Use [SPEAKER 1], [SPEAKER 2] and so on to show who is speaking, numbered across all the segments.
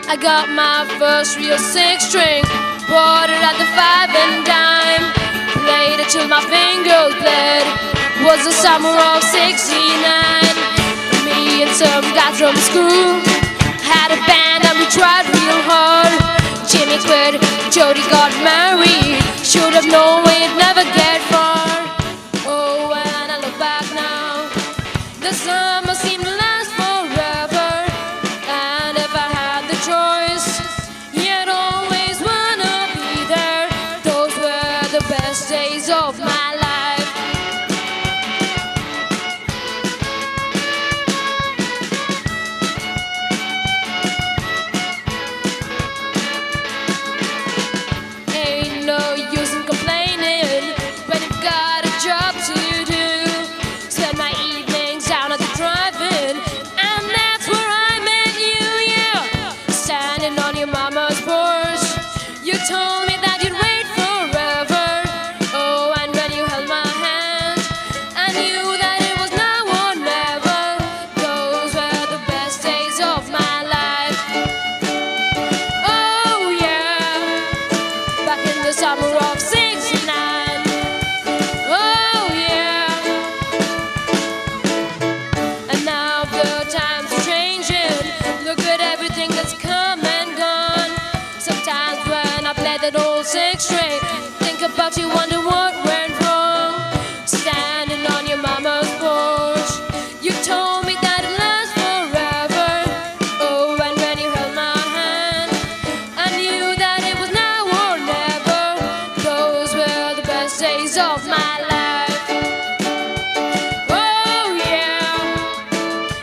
[SPEAKER 1] I got my first real six string, bought it at the 5 and dime. Played it till my fingers bled. Was the summer of '69. Me and some guys from school had a band and we tried real hard. Jimmy quit, Jody got married. Should have known we'd never get far. Oh, when I look back now, the summer seemed to last forever. And if I had the choice, you'd always wanna be there. Those were the best days of my life. Ain't no use in complaining when you've got a job to do. Spend my evenings down at the drive-in, and that's where I met you, yeah. Standing on your mama's porch, you told me that you'd wait forever. Oh, and when you held my hand, I knew that it was now or never. Those were the best days of my life. Oh yeah, back in the summer of '69. Oh yeah. And now the times are changing. Look at everything that's come and gone. Sometimes when I play that old six string, think about you, wonder what went wrong. Standing on your mama's porch, you told me that it lasts forever. Oh, and when you held my hand, I knew that it was now or never. Those were the best days of my life. Oh yeah,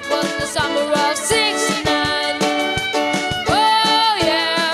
[SPEAKER 1] was the summer of '69. Oh yeah.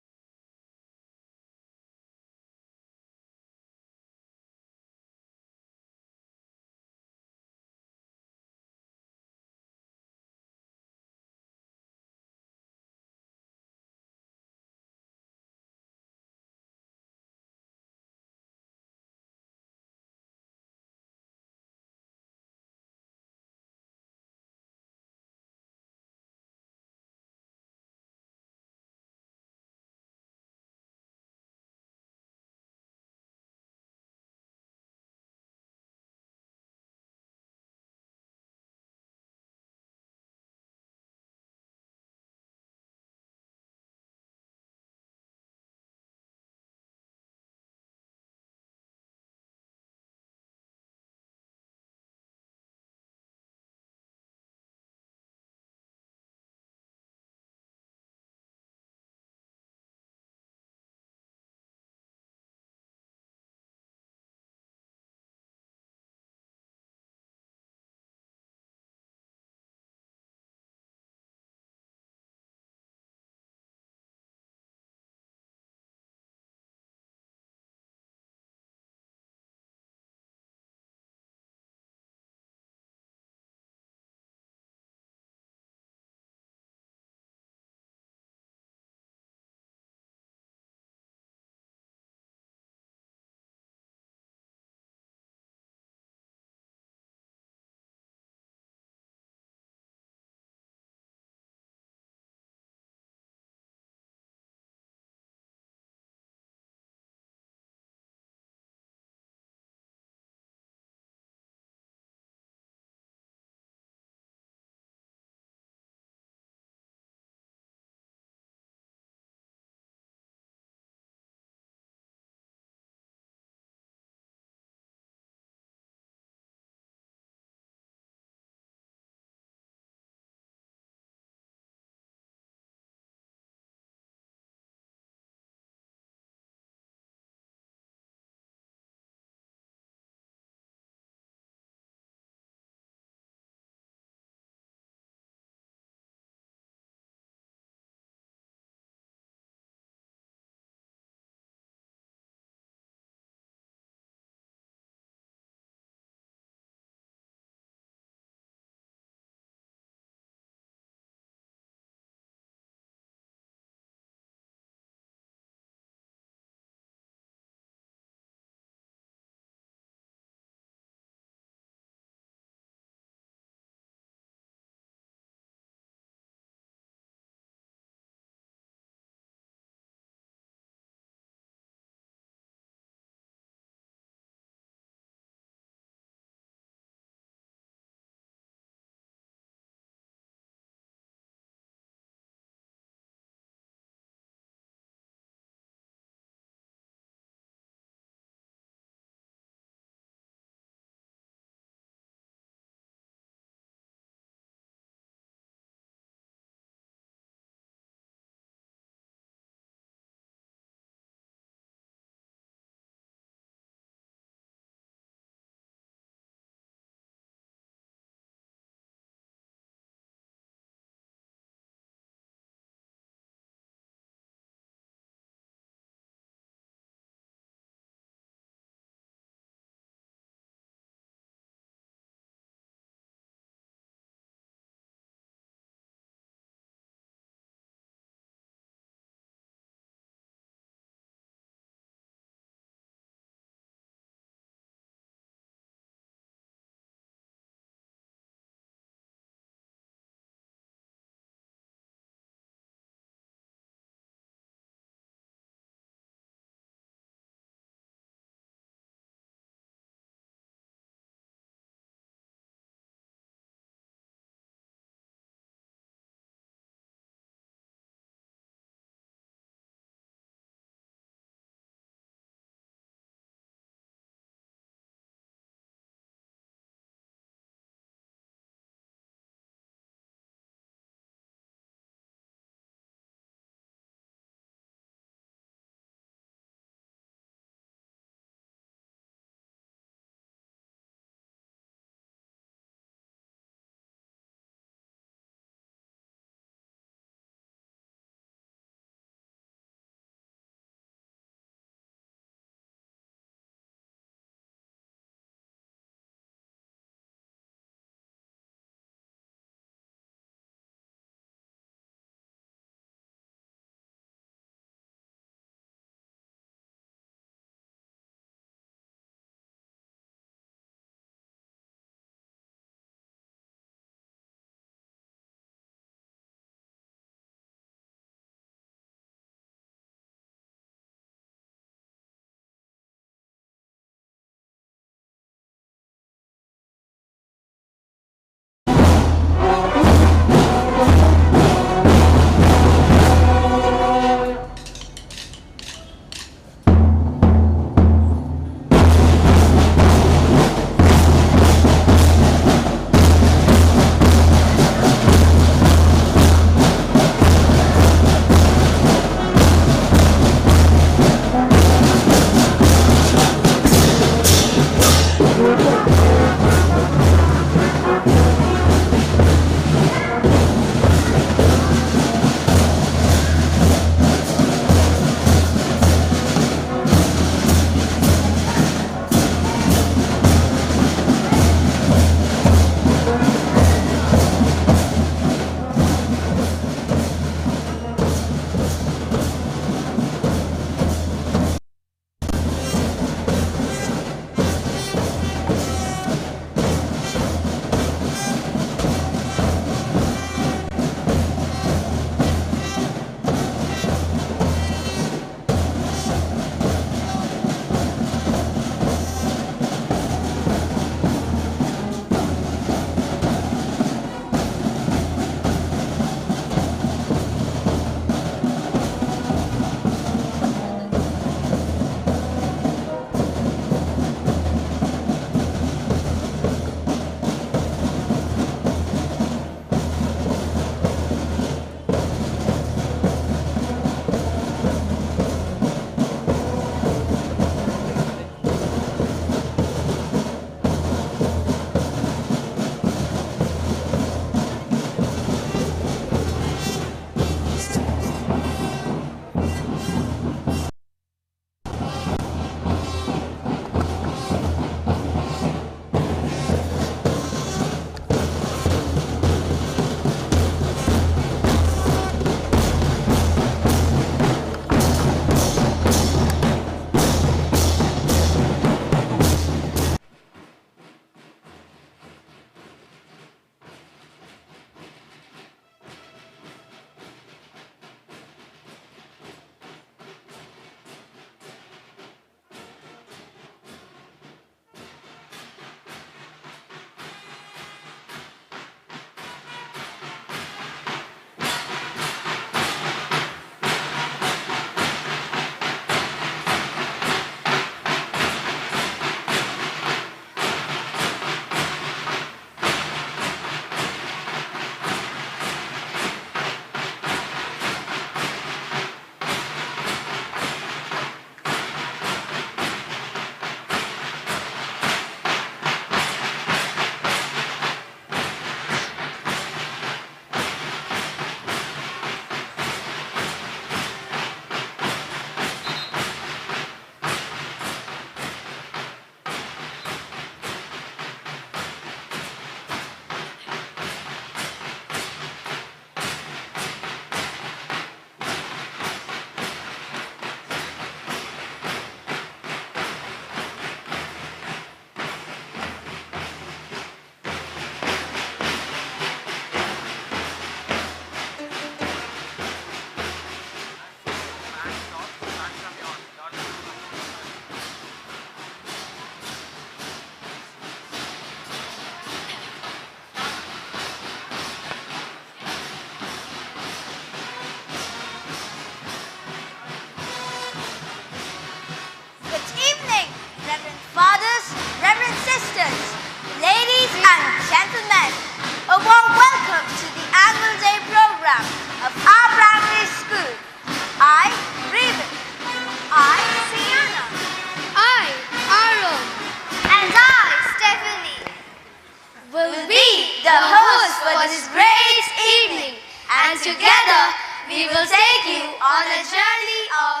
[SPEAKER 2] together we will take you on a journey of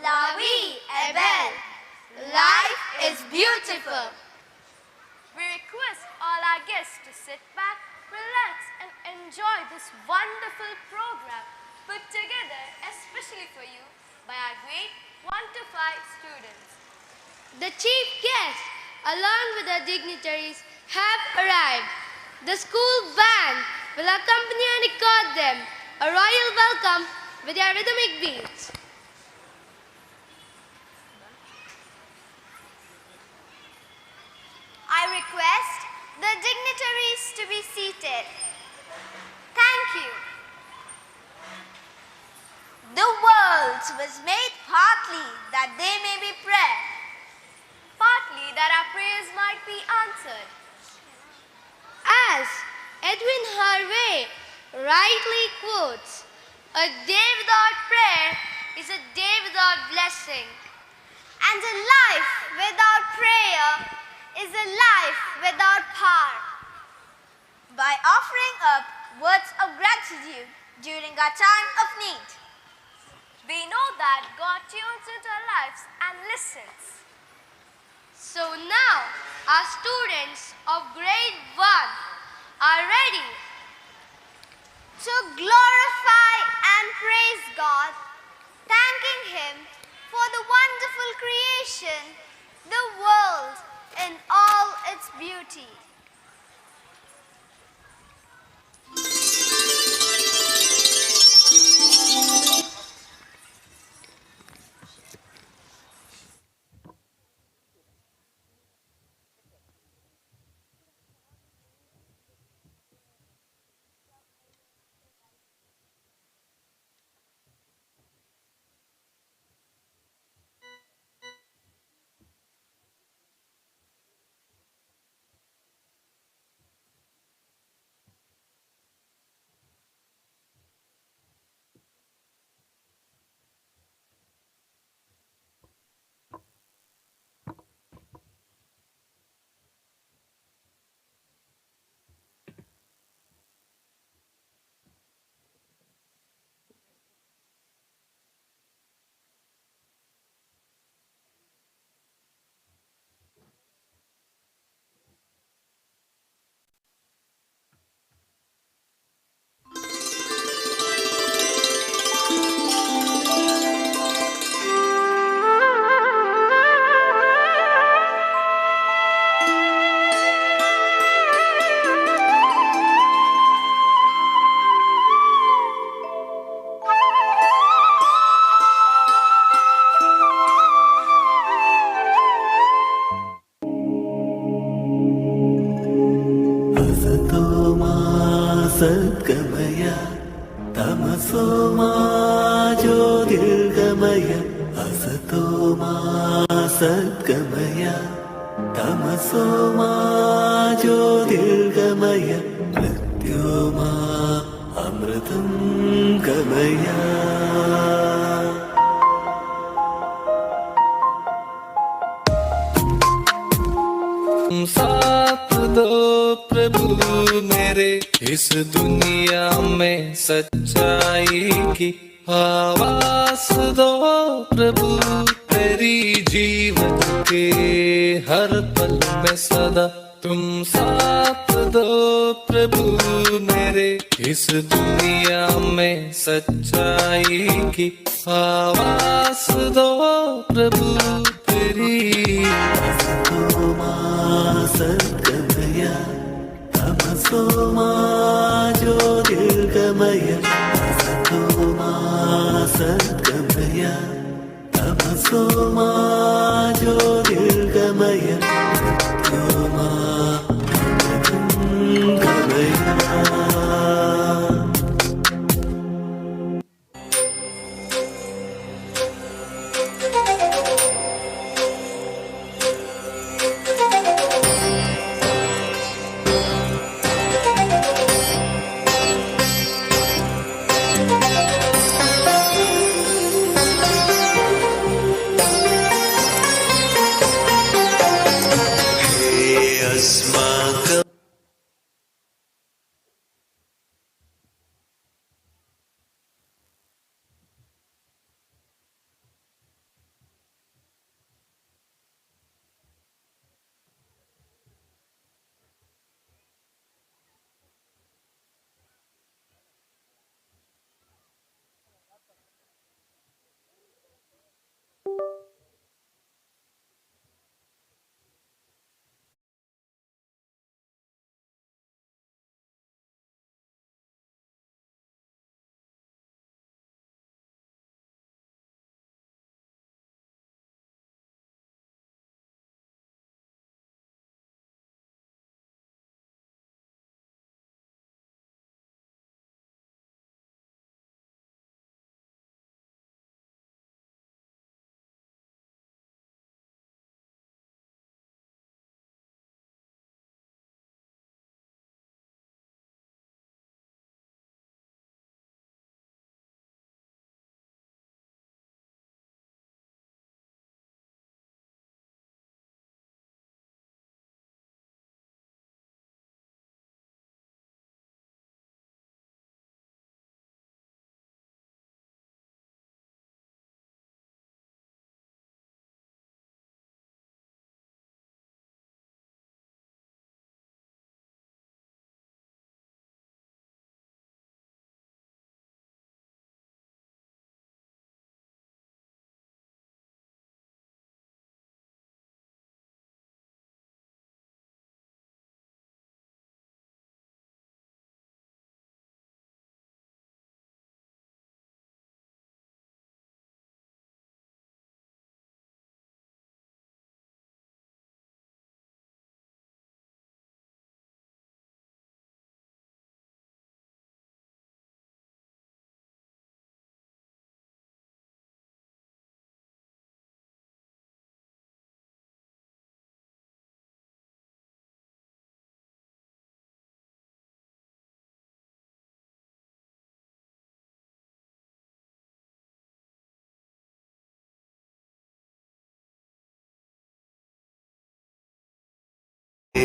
[SPEAKER 2] La vie est belle. Life is beautiful.
[SPEAKER 1] We request all our guests to sit back, relax and enjoy this wonderful program put together especially for you by our grade 1 to 5 students.
[SPEAKER 2] The chief guests, along with the dignitaries, have arrived. The school band will accompany and record them a royal welcome with their rhythmic beats. I request the dignitaries to be seated. Thank you. The world was made partly that they may be prayer,
[SPEAKER 1] Partly that our prayers might be answered.
[SPEAKER 2] as Edwin Harvey rightly quotes, a day without prayer is a day without blessing, and a life without prayer is a life without power. By offering up words of gratitude during our time of need,
[SPEAKER 1] We know that God tunes into our lives and listens.
[SPEAKER 2] so now our students of grade 1 are ready to glorify and praise God, thanking Him for the wonderful creation, the world in all its beauty.
[SPEAKER 3] सद्गमय तमसो मा ज्योतिर्गमय असतो मा सद्गमय तमसो मा ज्योतिर्गमय मृत्यो मा अमृतं गमय
[SPEAKER 4] साथ दो प्रभु मेरे इस दुनिया में सच्चाई की आवाज दो प्रभु तेरी जीवन के हर पल में सदा तुम साथ दो प्रभु मेरे इस दुनिया में सच्चाई की आवाज दो प्रभु तेरी
[SPEAKER 3] सद्गमय तमसो मा ज्योतिर्गमय असतो मा सद्गमय तमसो मा ज्योतिर्गमय मृत्यो मा अमृतं गमय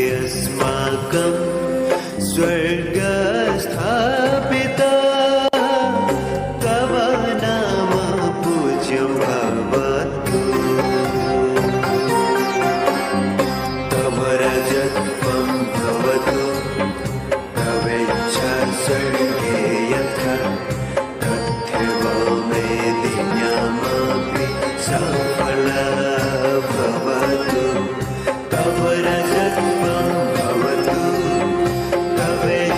[SPEAKER 3] अस्माकं स्वर्गस्थापिता तव नाम पूज्यं भवतु तव राजत्वं भवतु तवेच्छा स्वर्गे यथा तथैव मेदिन्यामपि सफला भवतु तव राजत्वं भवतु तवेच्छा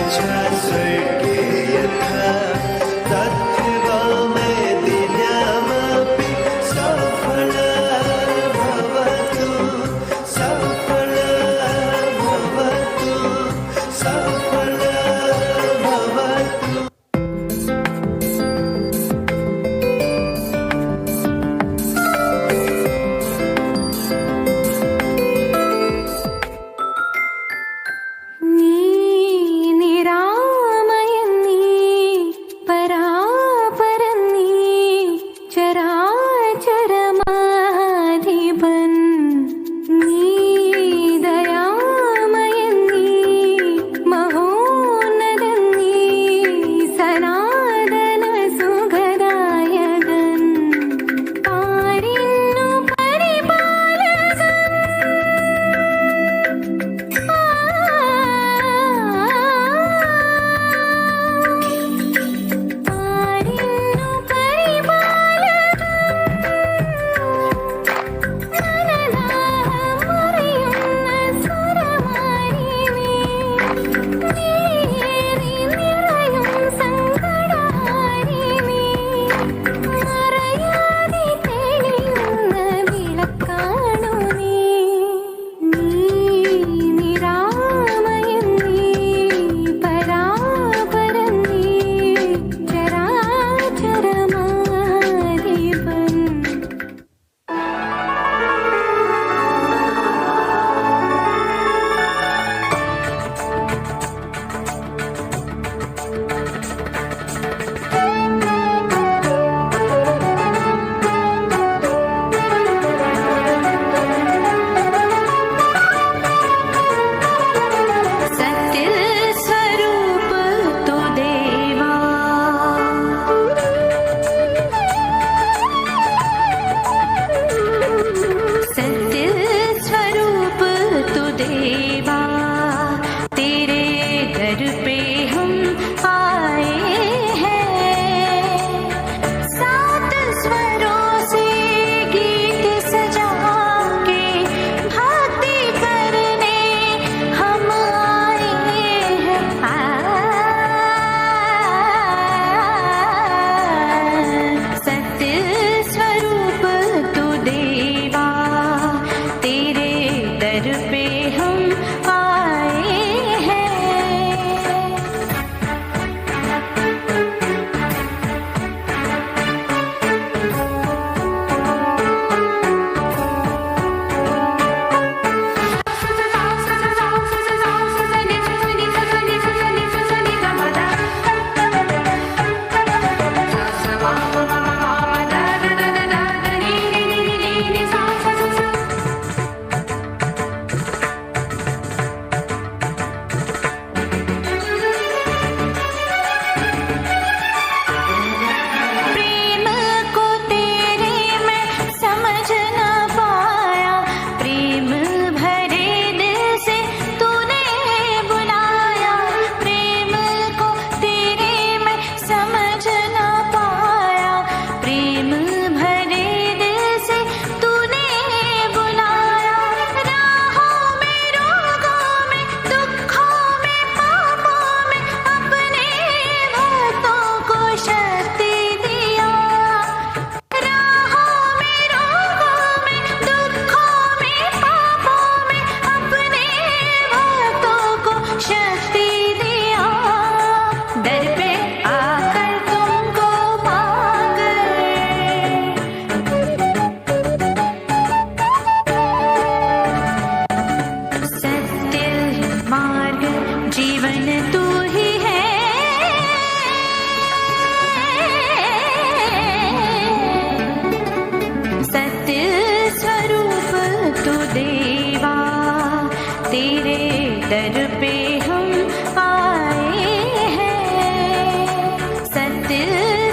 [SPEAKER 5] दर पे हम आए हैं, सत्य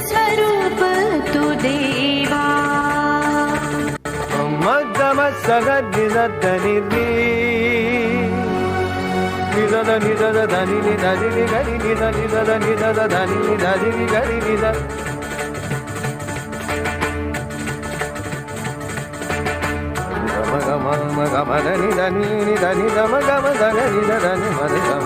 [SPEAKER 5] स्वरूप तू देवा।
[SPEAKER 3] मगम सगद निधनि निधद निधद धनि निधनि निधनि निधद निधद निधद धनि निधनि निधनि निधद गम गम गम धनि धनि निधनि गम गम धनि निधनि मद गम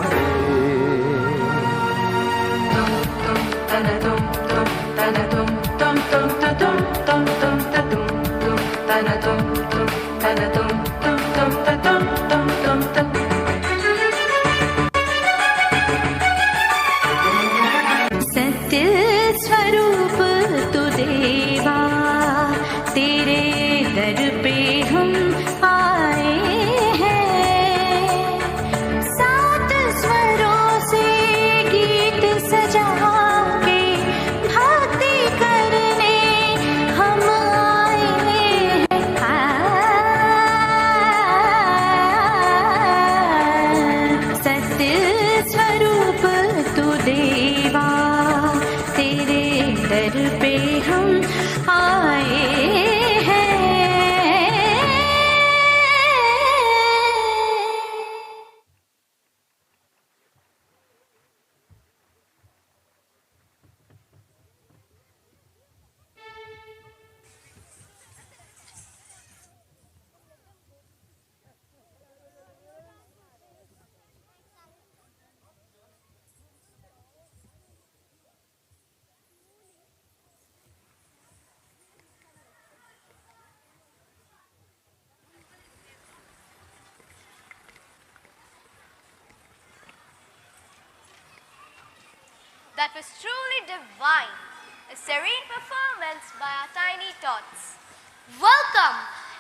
[SPEAKER 5] सत्य स्वरूप तू देवा, तेरे दर पे हम आए हैं, सात स्वरों से गीत सजा के भक्ति करने हम आए हैं। सत्य स्वरूप तू देवा, तेरे दर पे हम आए हैं।
[SPEAKER 2] That was truly divine, a serene performance by our tiny tots. Welcome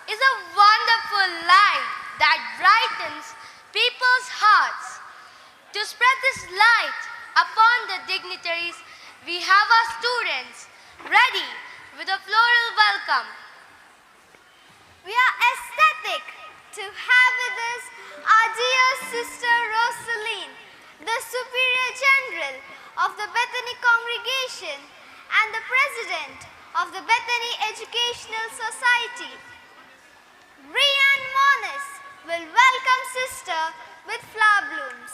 [SPEAKER 2] is a wonderful light that brightens people's hearts. To spread this light upon the dignitaries, we have our students ready with a floral welcome. We are ecstatic to have with us our dear sister Rosaline, the Superior General of the Bethany Congregation and the President of the Bethany Educational Society. Rian Monis will welcome sister with flower blooms.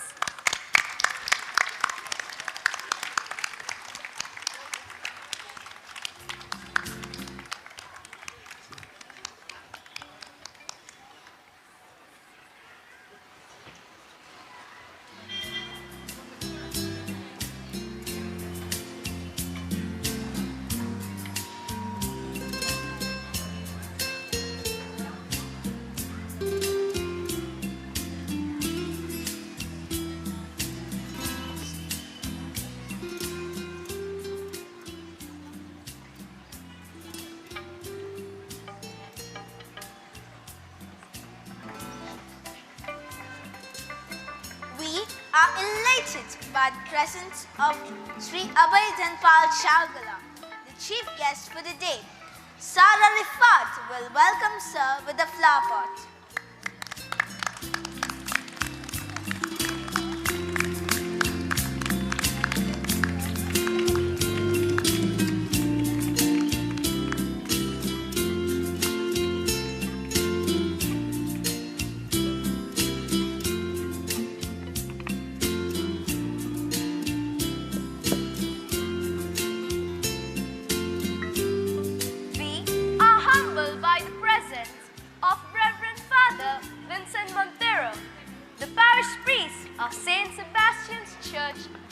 [SPEAKER 6] Are elated by the presence of Sri Abhay Dhanpal Chaugala, the chief guest for the day. Sara Rifat will welcome sir with a flower pot.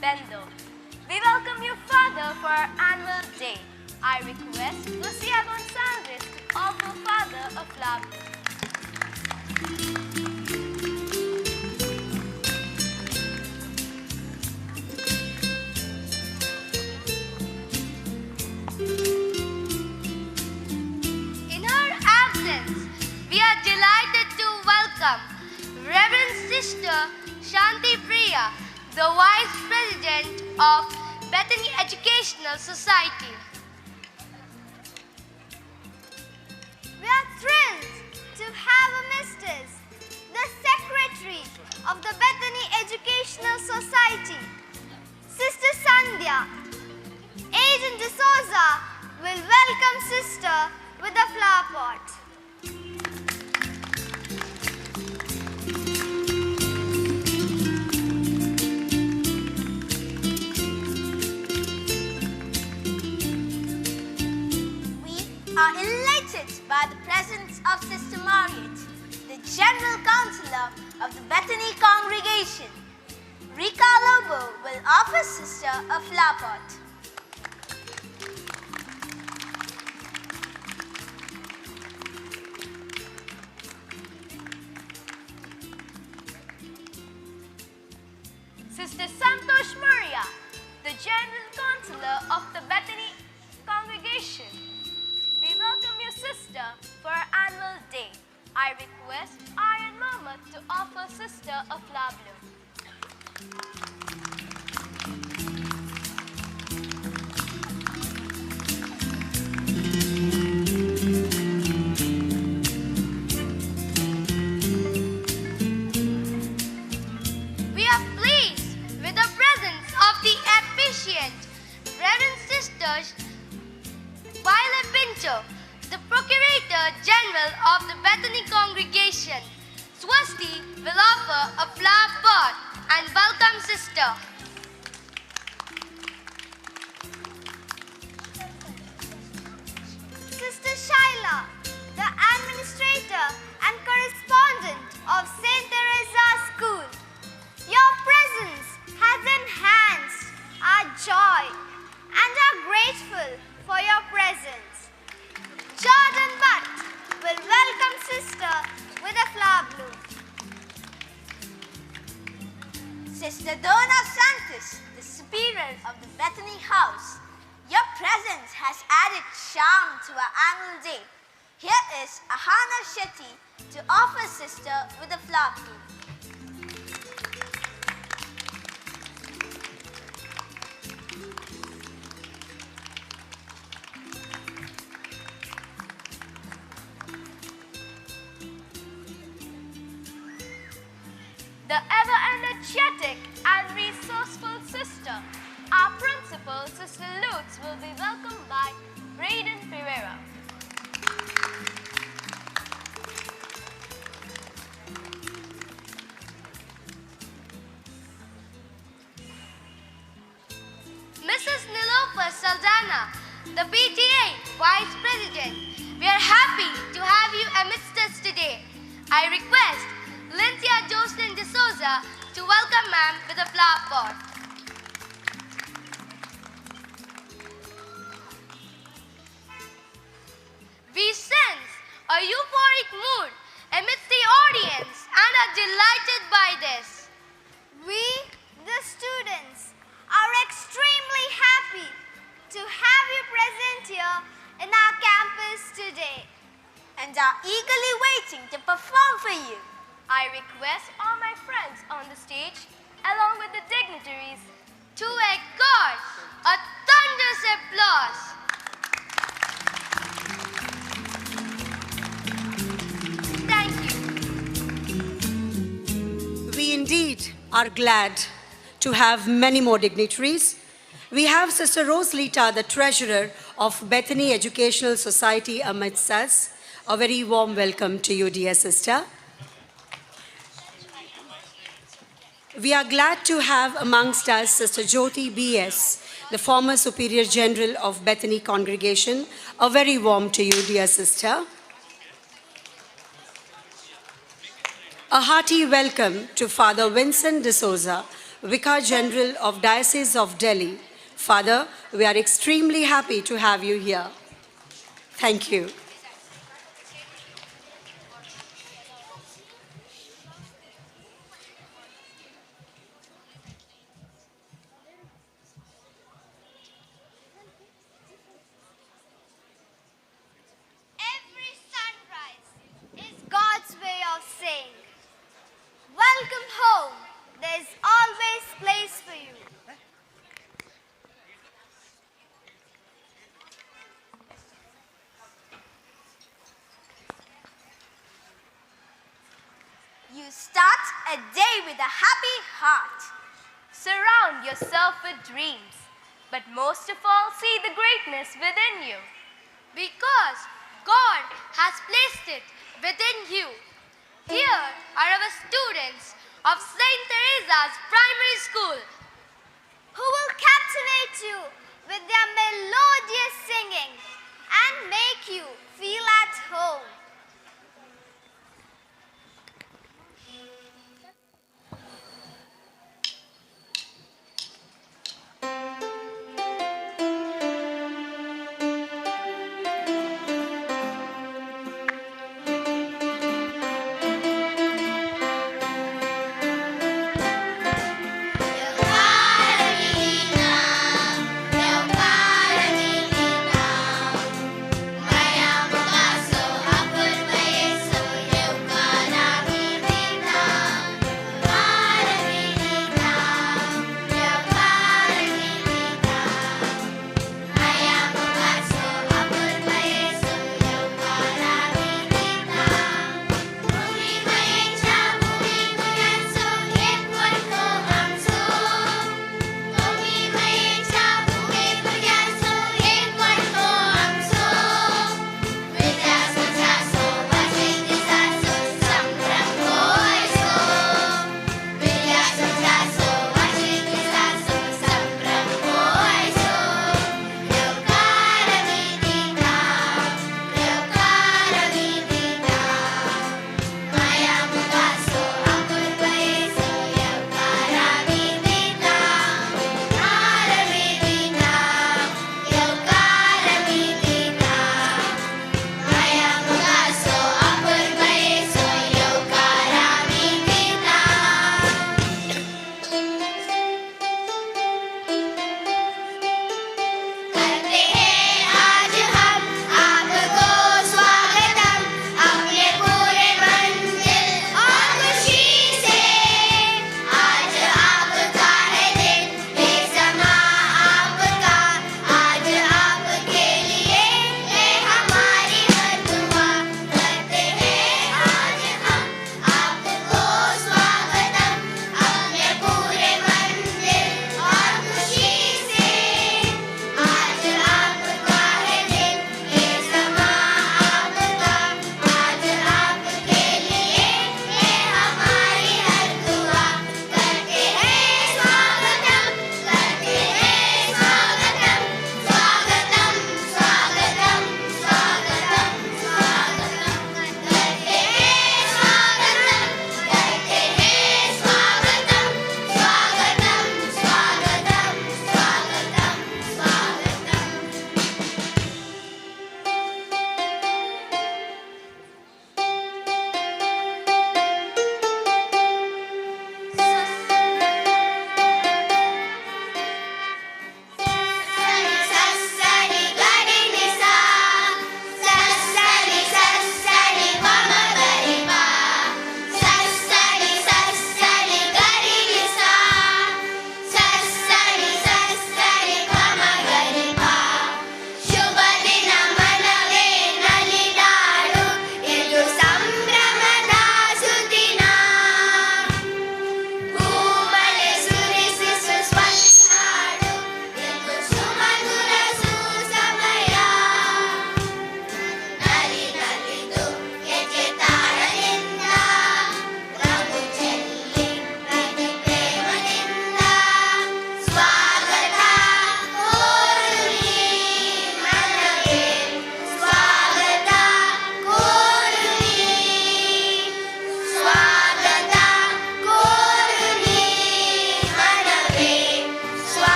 [SPEAKER 2] Bendur. We welcome you, Father, for our annual day. I request Lucia Gonzalez to offer Father a flower. In her absence, we are delighted to welcome Reverend Sister Shanti Priya, the Vice President of Bethany Educational Society. We are thrilled to have amidst us the the Secretary of the Bethany Educational Society, Sister Sandhya. Agent D'Souza will welcome Sister with a flower pot.
[SPEAKER 6] We are elated by the presence of Sister Marriott, the General Counselor of the Bethany congregation. Rika Lobo will offer Sister a flower pot.
[SPEAKER 2] Sister Santosh Maria, the General Counselor of the Bethany congregation. We welcome you, Sister, for our annual day. I request I and Mama to offer Sister a flower bloom. We are pleased with the presence of the efficient Reverend Sisters Violet Pinto, the Procurator General of the Bethany congregation. Swasti will offer a flower pot and welcome Sister. Sister Shaila, the Administrator and Correspondent of St. Theresa School. Your presence has enhanced our joy and are grateful for your presence. Jordan Butt will welcome Sister with a flower bloom.
[SPEAKER 6] Sister Donna Santos, the Superior of the Bethany House. Your presence has added charm to our annual day. Here is Ahana Shetty to offer Sister with a flower bloom.
[SPEAKER 2] The ever-energetic and resourceful Sister, our Principal, Sister Lutz, will be welcomed by Braden Pereira. Mrs. Nilofer Saldana, the PTA Vice President, we are happy to have you amidst us today. I request Lyncia Jocelyn D'Souza to welcome ma'am with a flower pot. We sense a euphoric mood amidst the audience and are delighted by this. We, the students, are extremely happy to have you present here in our campus today
[SPEAKER 6] and are eagerly waiting to perform for you.
[SPEAKER 2] I request all my friends on the stage, along with the dignitaries, to accord a thunderous applause. Thank you.
[SPEAKER 7] We indeed are glad to have many more dignitaries. We have Sister Rosalita, the Treasurer of Bethany Educational Society, amidst us. A very warm welcome to you, dear sister. We are glad to have amongst us Sister Jyoti B.S., the former Superior General of Bethany Congregation. A very warm to you, dear sister. A hearty welcome to Father Vincent D'Souza, Vicar General of Diocese of Delhi. Father, we are extremely happy to have you here. Thank you.
[SPEAKER 2] God's way of saying, welcome home, there's always place for you.
[SPEAKER 6] a day with a happy heart.
[SPEAKER 2] Surround yourself with dreams, but most of all, see the greatness within you.
[SPEAKER 6] Because God has placed it within you. Here are our students of St. Theresa's Primary School, who will captivate you with their melodious singing and make you feel at home.
[SPEAKER 2] Your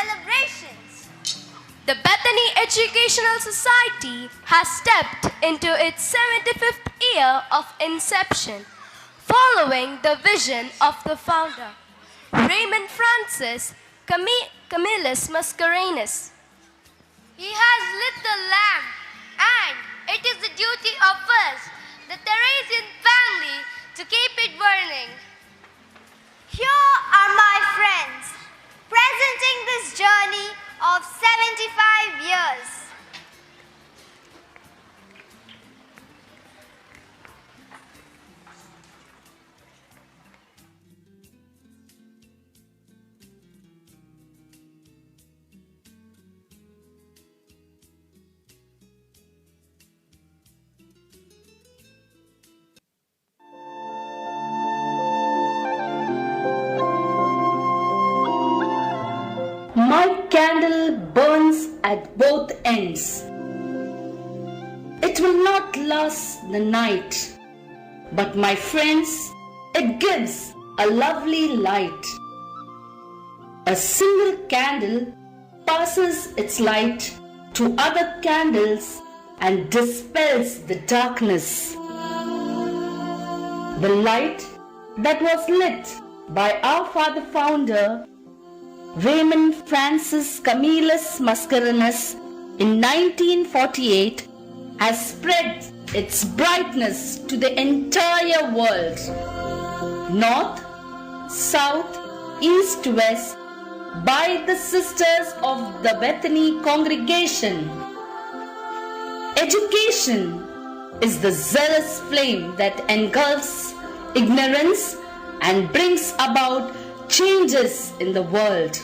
[SPEAKER 6] celebrations.
[SPEAKER 2] The Bethany Educational Society has stepped into its 75th year of inception, following the vision of the founder, Raymond Francis Camillus Mascarenhas.
[SPEAKER 6] He has lit the lamp, and it is the duty of us, the Theresian family, to keep it burning. Here are my friends, presenting this journey of 75 years.
[SPEAKER 8] My candle burns at both ends. It will not last the night, but my friends, it gives a lovely light. A single candle passes its light to other candles and dispels the darkness. The light that was lit by our father founder Raymond Francis Camillus Mascarenhas in 1948 has spread its brightness to the entire world. North, south, east, west, by the sisters of the Bethany congregation. Education is the zealous flame that engulfs ignorance and brings about changes in the world.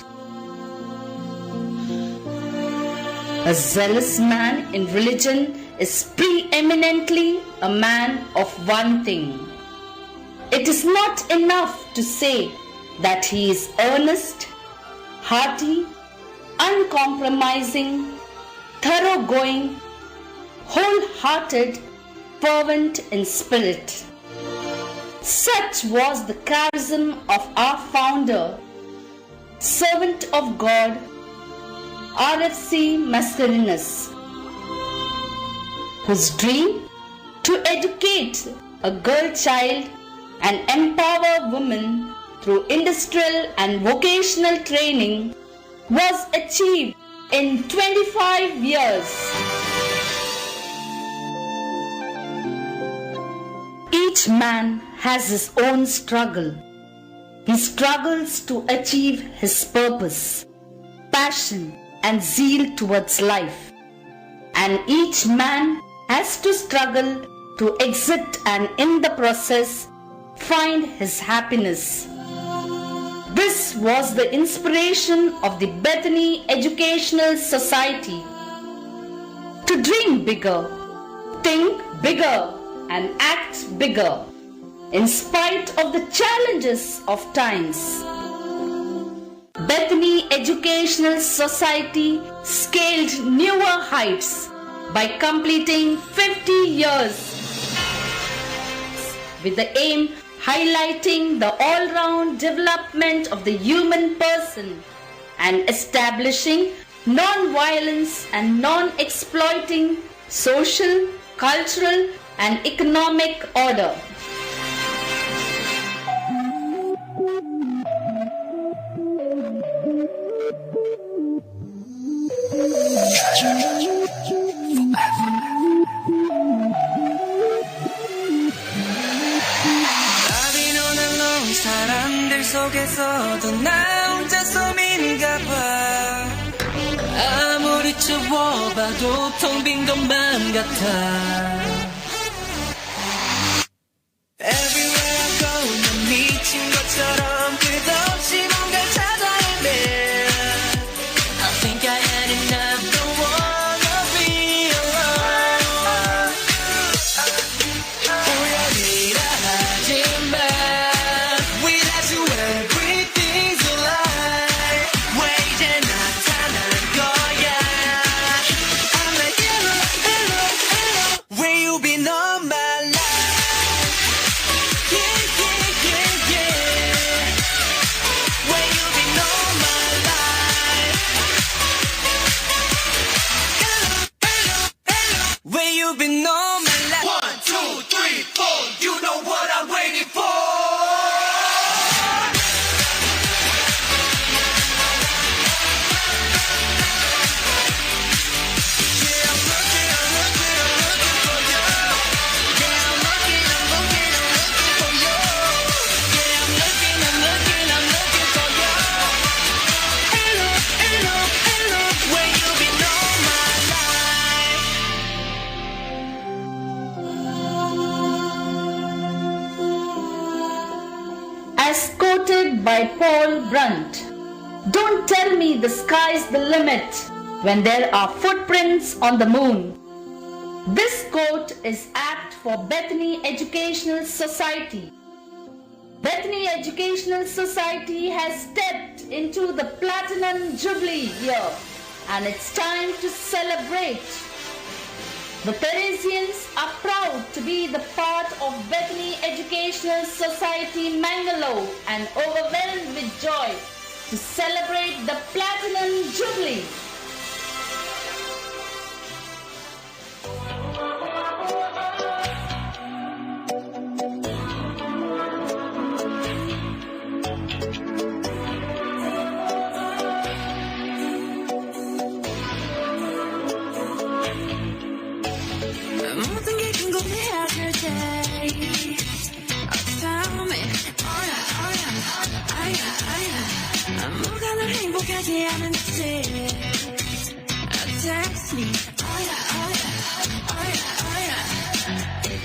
[SPEAKER 8] A zealous man in religion is preeminently a man of one thing. It is not enough to say that he is earnest, hearty, uncompromising, thoroughgoing, wholehearted, fervent in spirit. Such was the charism of our founder, servant of God, RFC Mascarenhas, whose dream to educate a girl child and empower women through industrial and vocational training was achieved in 25 years. Each man has his own struggle. He struggles to achieve his purpose, passion, and zeal towards life. And each man has to struggle to exit and in the process find his happiness. This was the inspiration of the Bethany Educational Society. To dream bigger, think bigger, and act bigger, in spite of the challenges of times. Bethany Educational Society scaled newer heights by completing 50 years with the aim highlighting the all-round development of the human person and establishing non-violence and non-exploiting social, cultural, and economic order.
[SPEAKER 4] 사람들 속에서도 나 혼자 소민인가 봐. 아무리 채워봐도 텅 빈 것만 같아. Everywhere I go 난 미친 것처럼 끝없이 뭔가를 찾아 헤매. I think I had enough, don't wanna be alone. 우연이라 하지만 without you everything's a lie. 왜 이제 나타난 거야. I'm like hello, hello, hello. Where you
[SPEAKER 8] by Paul Brunt. Don't tell me the sky's the limit when there are footprints on the moon. This quote is apt for Bethany Educational Society. Bethany Educational Society has stepped into the Platinum Jubilee year, and it's time to celebrate. The Theresians are proud to be the part of Bethany Educational Society Mangalore and overwhelmed with joy to celebrate the Platinum Jubilee.
[SPEAKER 4] 모든 게 궁금해하실 때 Tell me 뭐가 널 행복하게 하는지 Text me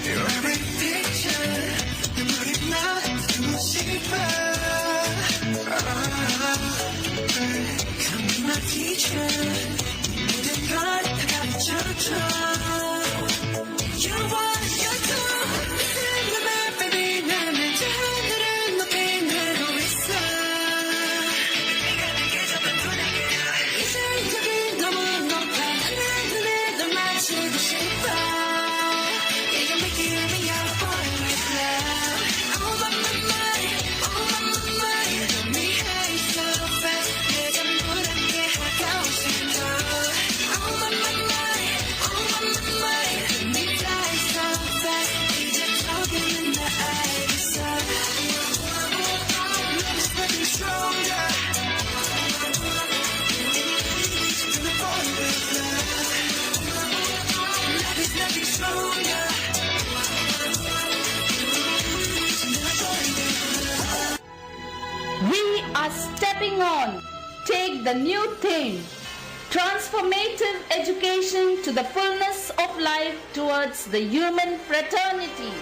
[SPEAKER 4] Your every picture 눈물이 나 듣고 싶어 Come be my teacher 모든 걸 다 가르쳐줘 You want your two 생각만 baby 나는 저 하늘을 높이 날고 있어 네가 내게 잡은 분위기야 이상적인 너무 높아 난 눈에 널 맞추고 싶어 You can make it me out falling with love All on my mind Got me high so fast 내 전부를 게 하고 싶어 All on my mind Got me fly so fast 이제 저기는 나 알겠어 Love is nothing stronger Gonna fall with love Love is nothing stronger
[SPEAKER 8] We are stepping on. Take the new theme. Transformative education to the fullness of life towards the human fraternity.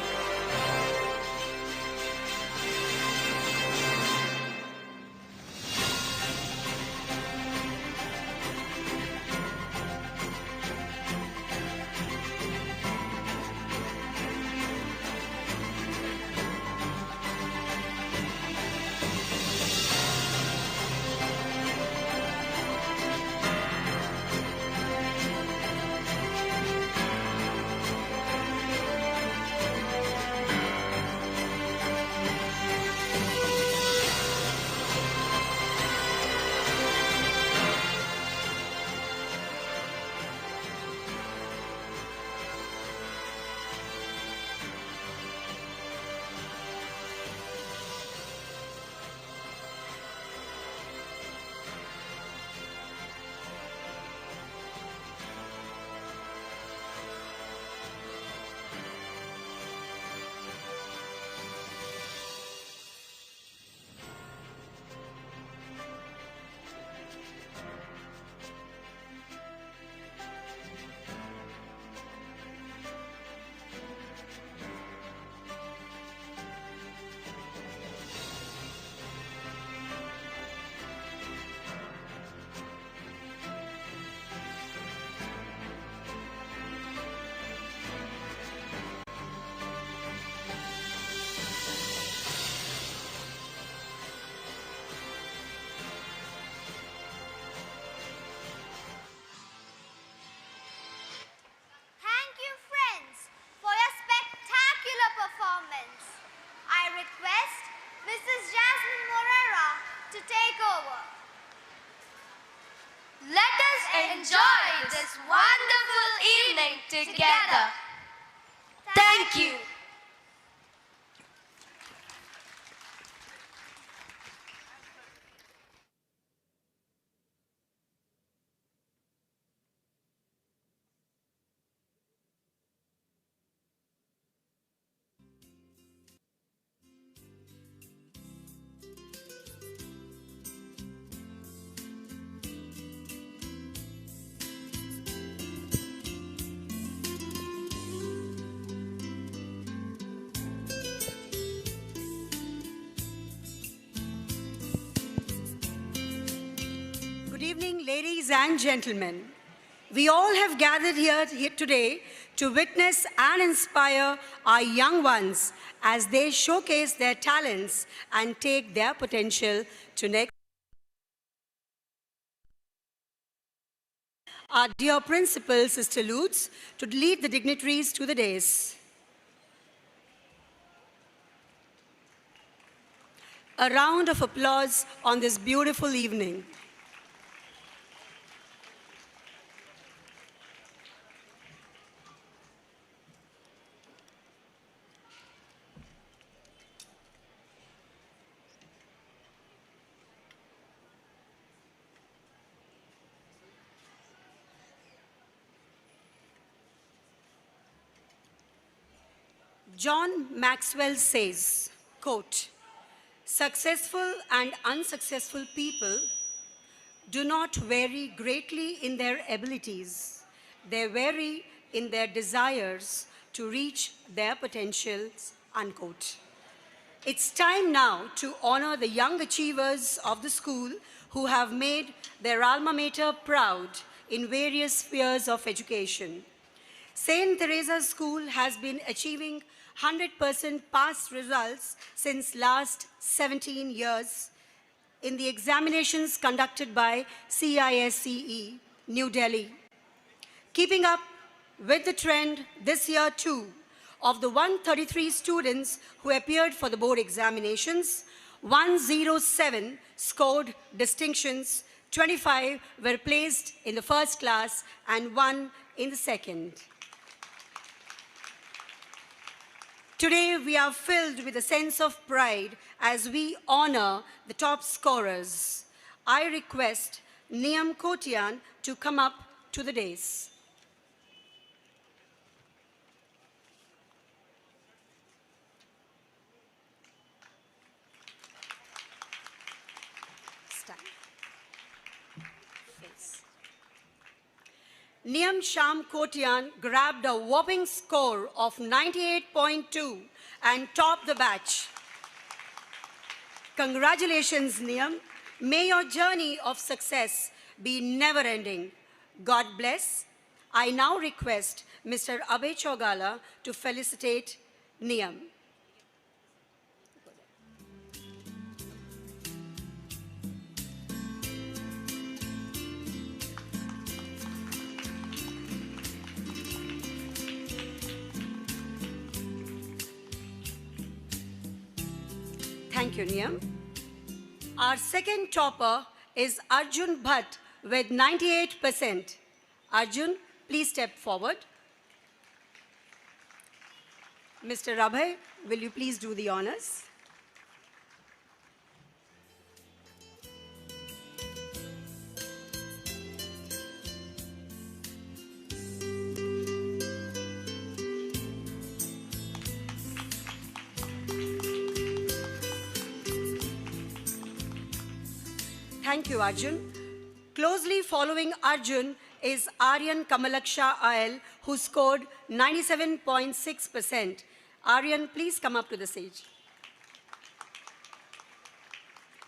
[SPEAKER 2] Thank you, friends, for your spectacular performance. I request Mrs. Jasmine Morera to take over. Let us enjoy this wonderful evening together. Thank you.
[SPEAKER 7] evening, ladies and gentlemen. We all have gathered here today to witness and inspire our young ones as they showcase their talents and take their potential to next. Our dear principal, Sister Lutz, to lead the dignitaries to the dais. A round of applause on this beautiful evening. John Maxwell says, quote, "Successful and unsuccessful people do not vary greatly in their abilities. They vary in their desires to reach their potentials," unquote. It's time now to honor the young achievers of the school who have made their alma mater proud in various spheres of education. St. Theresa School has been achieving 100% pass results since last 17 years in the examinations conducted by CISCE, New Delhi. Keeping up with the trend this year too, of the 133 students who appeared for the board examinations, 107 scored distinctions, 25 were placed in the first class and 1 in the second. Today, we are filled with a sense of pride as we honor the top scorers. I request Niyam Kotian to come up to the dais. Stand. Face. Niyam Sham Kotian grabbed a whopping score of 98.2 and topped the batch. Congratulations, Niyam. May your journey of success be never-ending. God bless. I now request Mr. Abhay Chogala to felicitate Niyam. Thank you, Niyam. Our second topper is Arjun Bhatt with 98%. Arjun, please step forward. Mr. Abhay, will you please do the honors? Thank you, Arjun. Closely following Arjun is Aryan Kamalaksha Ayal, who scored 97.6%. Aryan, please come up to the stage.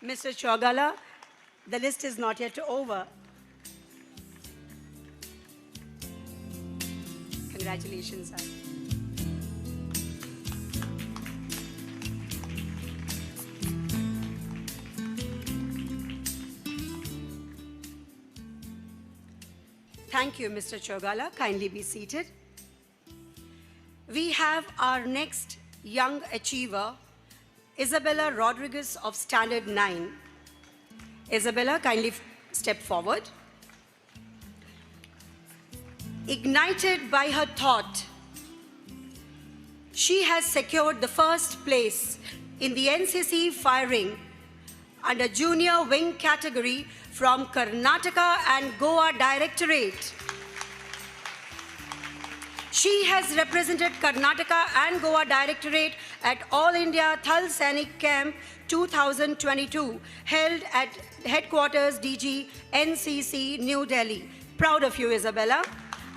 [SPEAKER 7] Mr. Chogala, the list is not yet over. Congratulations, Aryan. Thank you, Mr. Chogala. Kindly be seated. We have our next young achiever, Isabella Rodriguez of Standard 9. Isabella, kindly step forward. Ignited by her thought, she has secured the first place in the NCC firing under junior wing category from Karnataka and Goa Directorate. She has represented Karnataka and Goa Directorate at All India Thal Sainik Camp 2022, held at headquarters DG NCC, New Delhi. Proud of you, Isabella.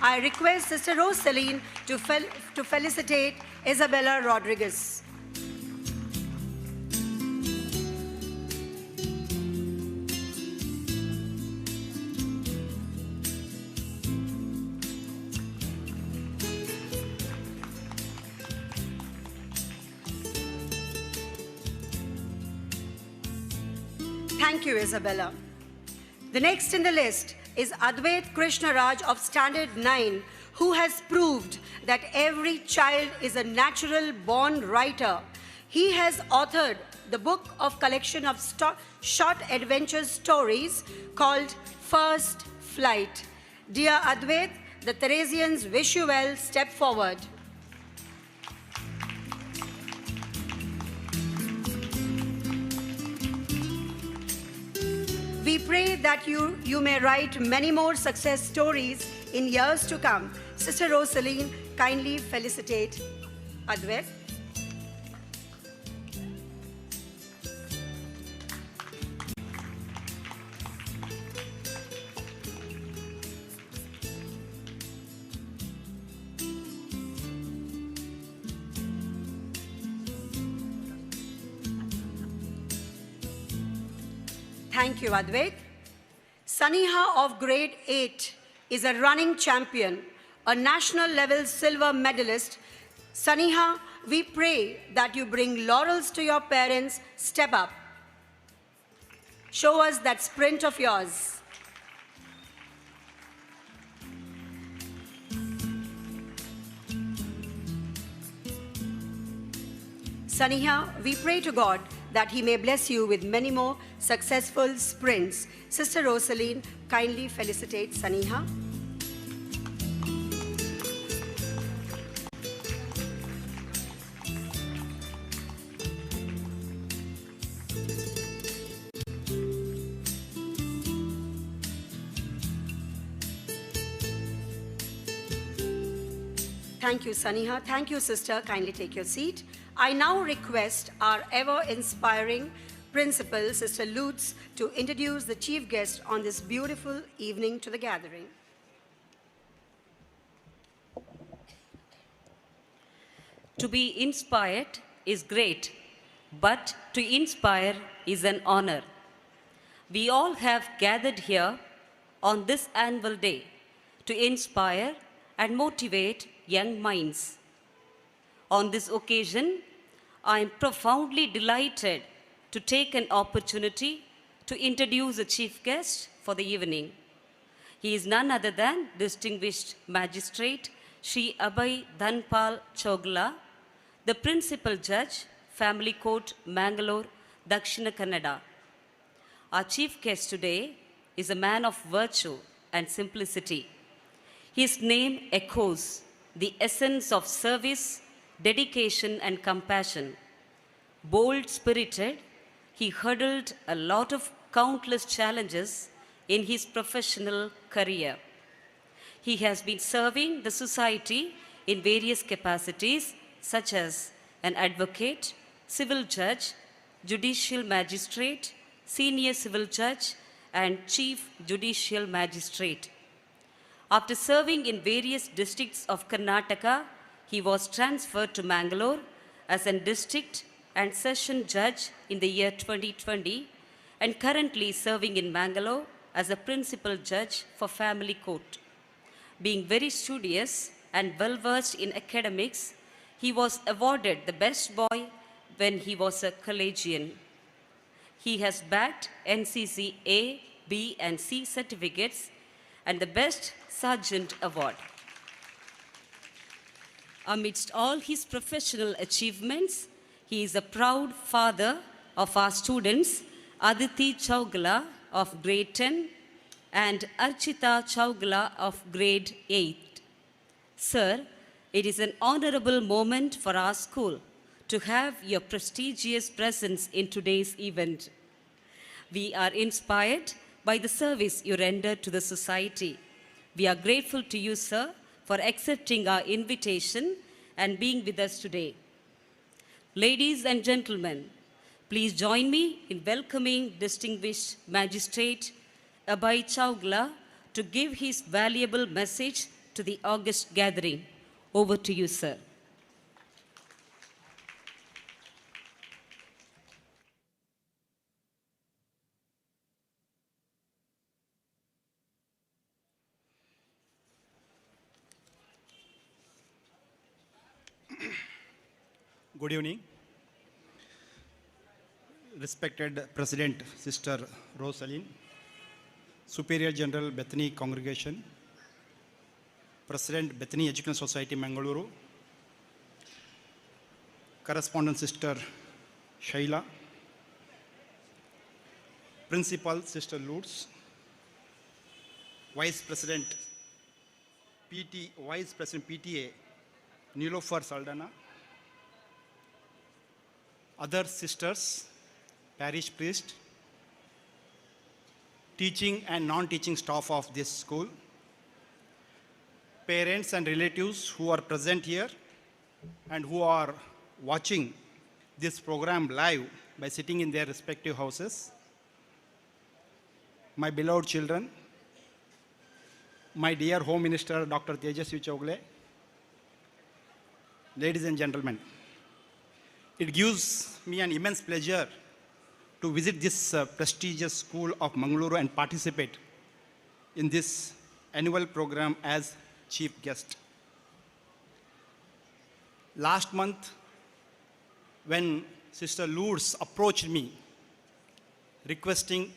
[SPEAKER 7] I request Sister Rosaline to felicitate Isabella Rodriguez. Thank you, Isabella. The next in the list is Advait Krishna Raj of Standard 9, who has proved that every child is a natural born writer. He has authored the book of collection of short adventure stories called First Flight. Dear Advait, the Theresians wish you well. Step forward. We pray that you may write many more success stories in years to come. Sister Rosaline, kindly felicitate Advait. Thank you, Advait. Saniha of grade 8 is a running champion, a national level silver medalist. Saniha, we pray that you bring laurels to your parents. Step up. Show us that sprint of yours. Saniha, we pray to God that He may bless you with many more successful sprints. Sister Rosaline, kindly felicitate Saniha. Thank you, Saniha. Thank you, sister. Kindly take your seat. I now request our ever-inspiring principal, Sister Lutz, to introduce the chief guest on this beautiful evening to the gathering.
[SPEAKER 9] To be inspired is great, but to inspire is an honor. We all have gathered here on this annual day to inspire and motivate young minds. On this occasion, I am profoundly delighted to take an opportunity to introduce the chief guest for the evening. He is none other than Distinguished Magistrate Shri Abhay Dhanpal Chogla, the Principal Judge, Family Court, Mangalore, Dakshina Kannada. Our chief guest today is a man of virtue and simplicity. His name echoes the essence of service, dedication, and compassion. Bold-spirited, he hurdled a lot of countless challenges in his professional career. He has been serving the society in various capacities, such as an advocate, civil judge, judicial magistrate, senior civil judge, and chief judicial magistrate. After serving in various districts of Karnataka, he was transferred to Mangalore as a district and session judge in the year 2020 and currently serving in Mangalore as a principal judge for family court. Being very studious and well-versed in academics, he was awarded the best boy when he was a collegian. He has bagged NCC A, B, and C certificates and the Best Sergeant Award. Amidst all his professional achievements, he is a proud father of our students, Aditi Chaugla of grade 10 and Archita Chaugla of grade 8. Sir, it is an honorable moment for our school to have your prestigious presence in today's event. We are inspired by the service you render to the society. We are grateful to you, sir, for accepting our invitation and being with us today. Ladies and gentlemen, please join me in welcoming Distinguished Magistrate Abhay Chaugla to give his valuable message to the august gathering. Over to you, sir.
[SPEAKER 10] Good evening. respected President Sister Rosaline, Superior General Bethany Congregation, President Bethany Educational Society Mangalore, Correspondent Sister Shaila, Principal Sister Lutz, Vice President PTA Nilofer Saldana, other sisters, parish priest, teaching and non-teaching staff of this school, parents and relatives who are present here and who are watching this program live by sitting in their respective houses, my beloved children, my dear Home Minister Dr. Tejasvi Chowgule, ladies and gentlemen, it gives me an immense pleasure to visit this prestigious school of Mangalore and participate in this annual program as chief guest. Last month, when Sister Lourdes approached me requesting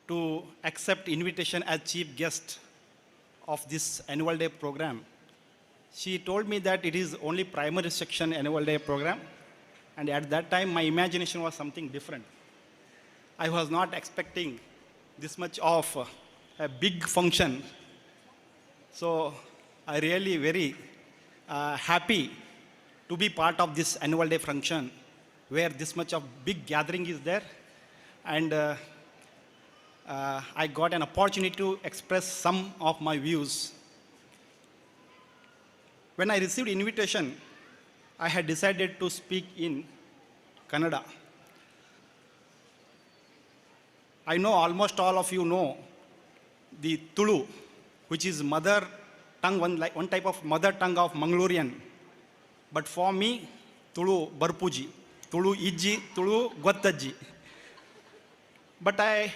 [SPEAKER 10] to accept invitation as chief guest of this annual day program, she told me that it is only primary section annual day program, and at that time my imagination was something different. I was not expecting this much of a big function. So I really very happy to be part of this annual day function where this much of big gathering is there, and I got an opportunity to express some of my views. When I received invitation, I had decided to speak in Kannada. I know almost all of you know the Tulu, which is mother tongue, one type of mother tongue of Mangalorean. But for me, Tulu Barpuji, Tulu Iji, Tulu Gwattaji. But I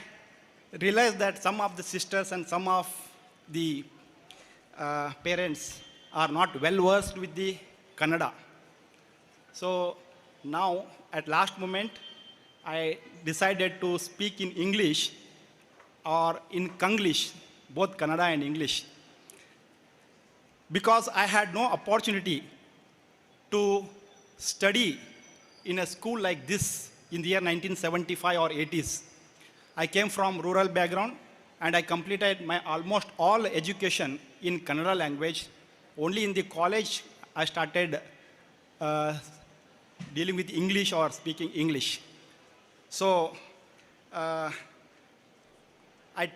[SPEAKER 10] realized that some of the sisters and some of the parents are not well versed with the Kannada. So now, at last moment, I decided to speak in English or in Konglish, both Kannada and English, because I had no opportunity to study in a school like this in the year 1975 or 80s. I came from rural background and I completed my almost all education in Kannada language. Only in the college I started dealing with English or speaking English. So I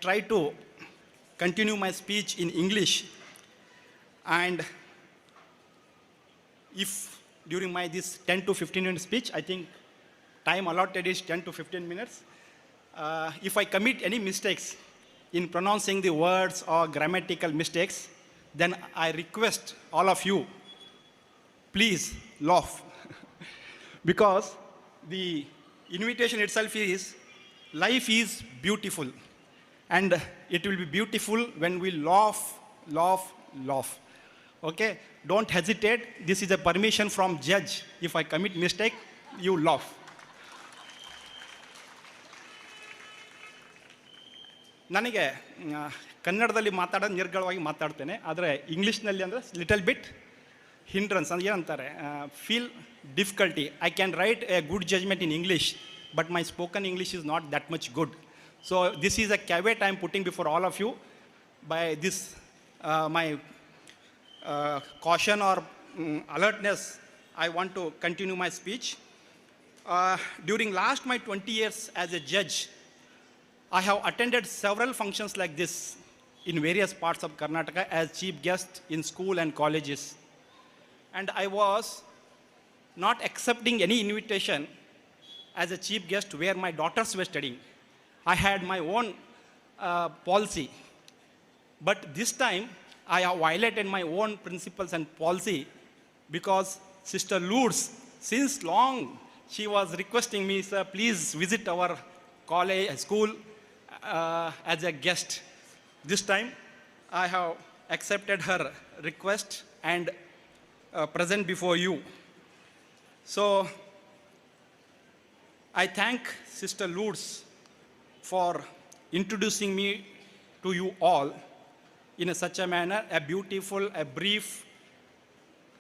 [SPEAKER 10] try to continue my speech in English, and if during my this 10 to 15 minute speech, I think time allotted is 10 to 15 minutes. If I commit any mistakes in pronouncing the words or grammatical mistakes, then I request all of you, please laugh. Because the invitation itself is, life is beautiful. And it will be beautiful when we laugh, laugh, laugh. Okay? Don't hesitate. This is a permission from judge. If I commit mistake, you laugh. ನನಗೆ ಕನ್ನಡದಲ್ಲಿ ಮಾತಾಡೋದು ನಿರ್ಗಳವಾಗಿ ಮಾತಾಡ್ತೇನೆ, ಆದರೆ ಇಂಗ್ಲೀಷ್ನಲ್ಲಿ ಅಂದರೆ little bit hindrance ಅಂದ್ರೆ ಏನಂತಾರೆ, feel difficulty. I can write a good judgement in English, but my spoken English is not that much good. So this is a caveat I am putting before all of you. By this, my caution or alertness, I want to continue my speech. During last my 20 years as a judge, I have attended several functions like this in various parts of Karnataka as chief guest in school and colleges. And I was not accepting any invitation as a chief guest where my daughters were studying. I had my own policy. But this time, I have violated my own principles and policy because Sister Lourdes, since long, she was requesting me, sir, please visit our college, school as a guest. This time, I have accepted her request and present before you. So, I thank Sister Lourdes for introducing me to you all in such a manner, a beautiful, a brief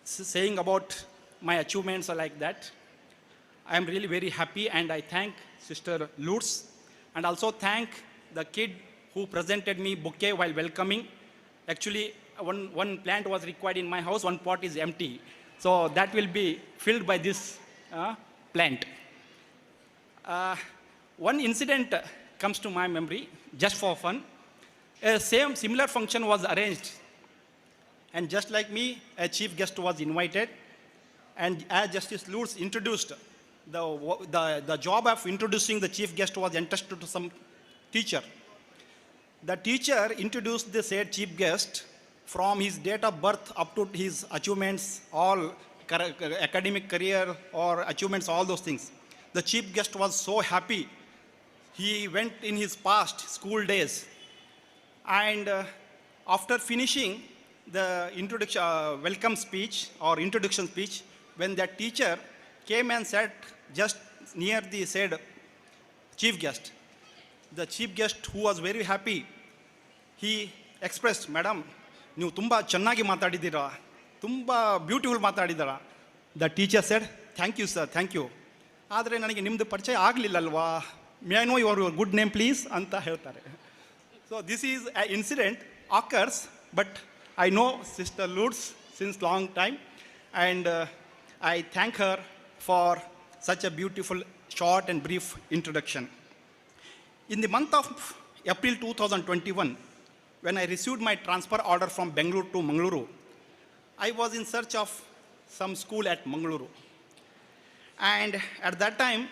[SPEAKER 10] saying about my achievements are like that. I am really very happy, and I thank Sister Lourdes, and also thank the kid who presented me bouquet while welcoming. Actually, one plant was required in my house, one pot is empty. So that will be filled by this plant. One incident comes to my memory, just for fun. A similar function was arranged, and just like me, a chief guest was invited, and as Justice Lourdes introduced, the job of introducing the chief guest was entrusted to some teacher. The teacher introduced the said chief guest from his date of birth up to his achievements, all academic career or achievements, all those things. The chief guest was so happy. He went in his past school days, and after finishing the introduction, welcome speech or introduction speech, when that teacher came and sat just near the said chief guest, the chief guest, who was very happy, he expressed, Madam, ನೀವು ತುಂಬ ಚೆನ್ನಾಗಿ ಮಾತಾಡಿದ್ದೀರಾ, ತುಂಬ beautiful ಮಾತಾಡಿದ್ದೀರಾ. The teacher said, thank you sir, thank you. ಆದರೆ ನನಗೆ ನಿಮ್ಮದು ಪರಿಚಯ ಆಗಲಿಲ್ಲಲ್ವಾ, may I know your good name please ಅಂತ ಹೇಳ್ತಾರೆ. So this is a incident occurs, but I know Sister Lourdes since long time, and I thank her for such a beautiful, short and brief introduction. In the month of April 2021, when I received my transfer order from Bendur to Mangalore, I was in search of some school at Mangalore. And at that time,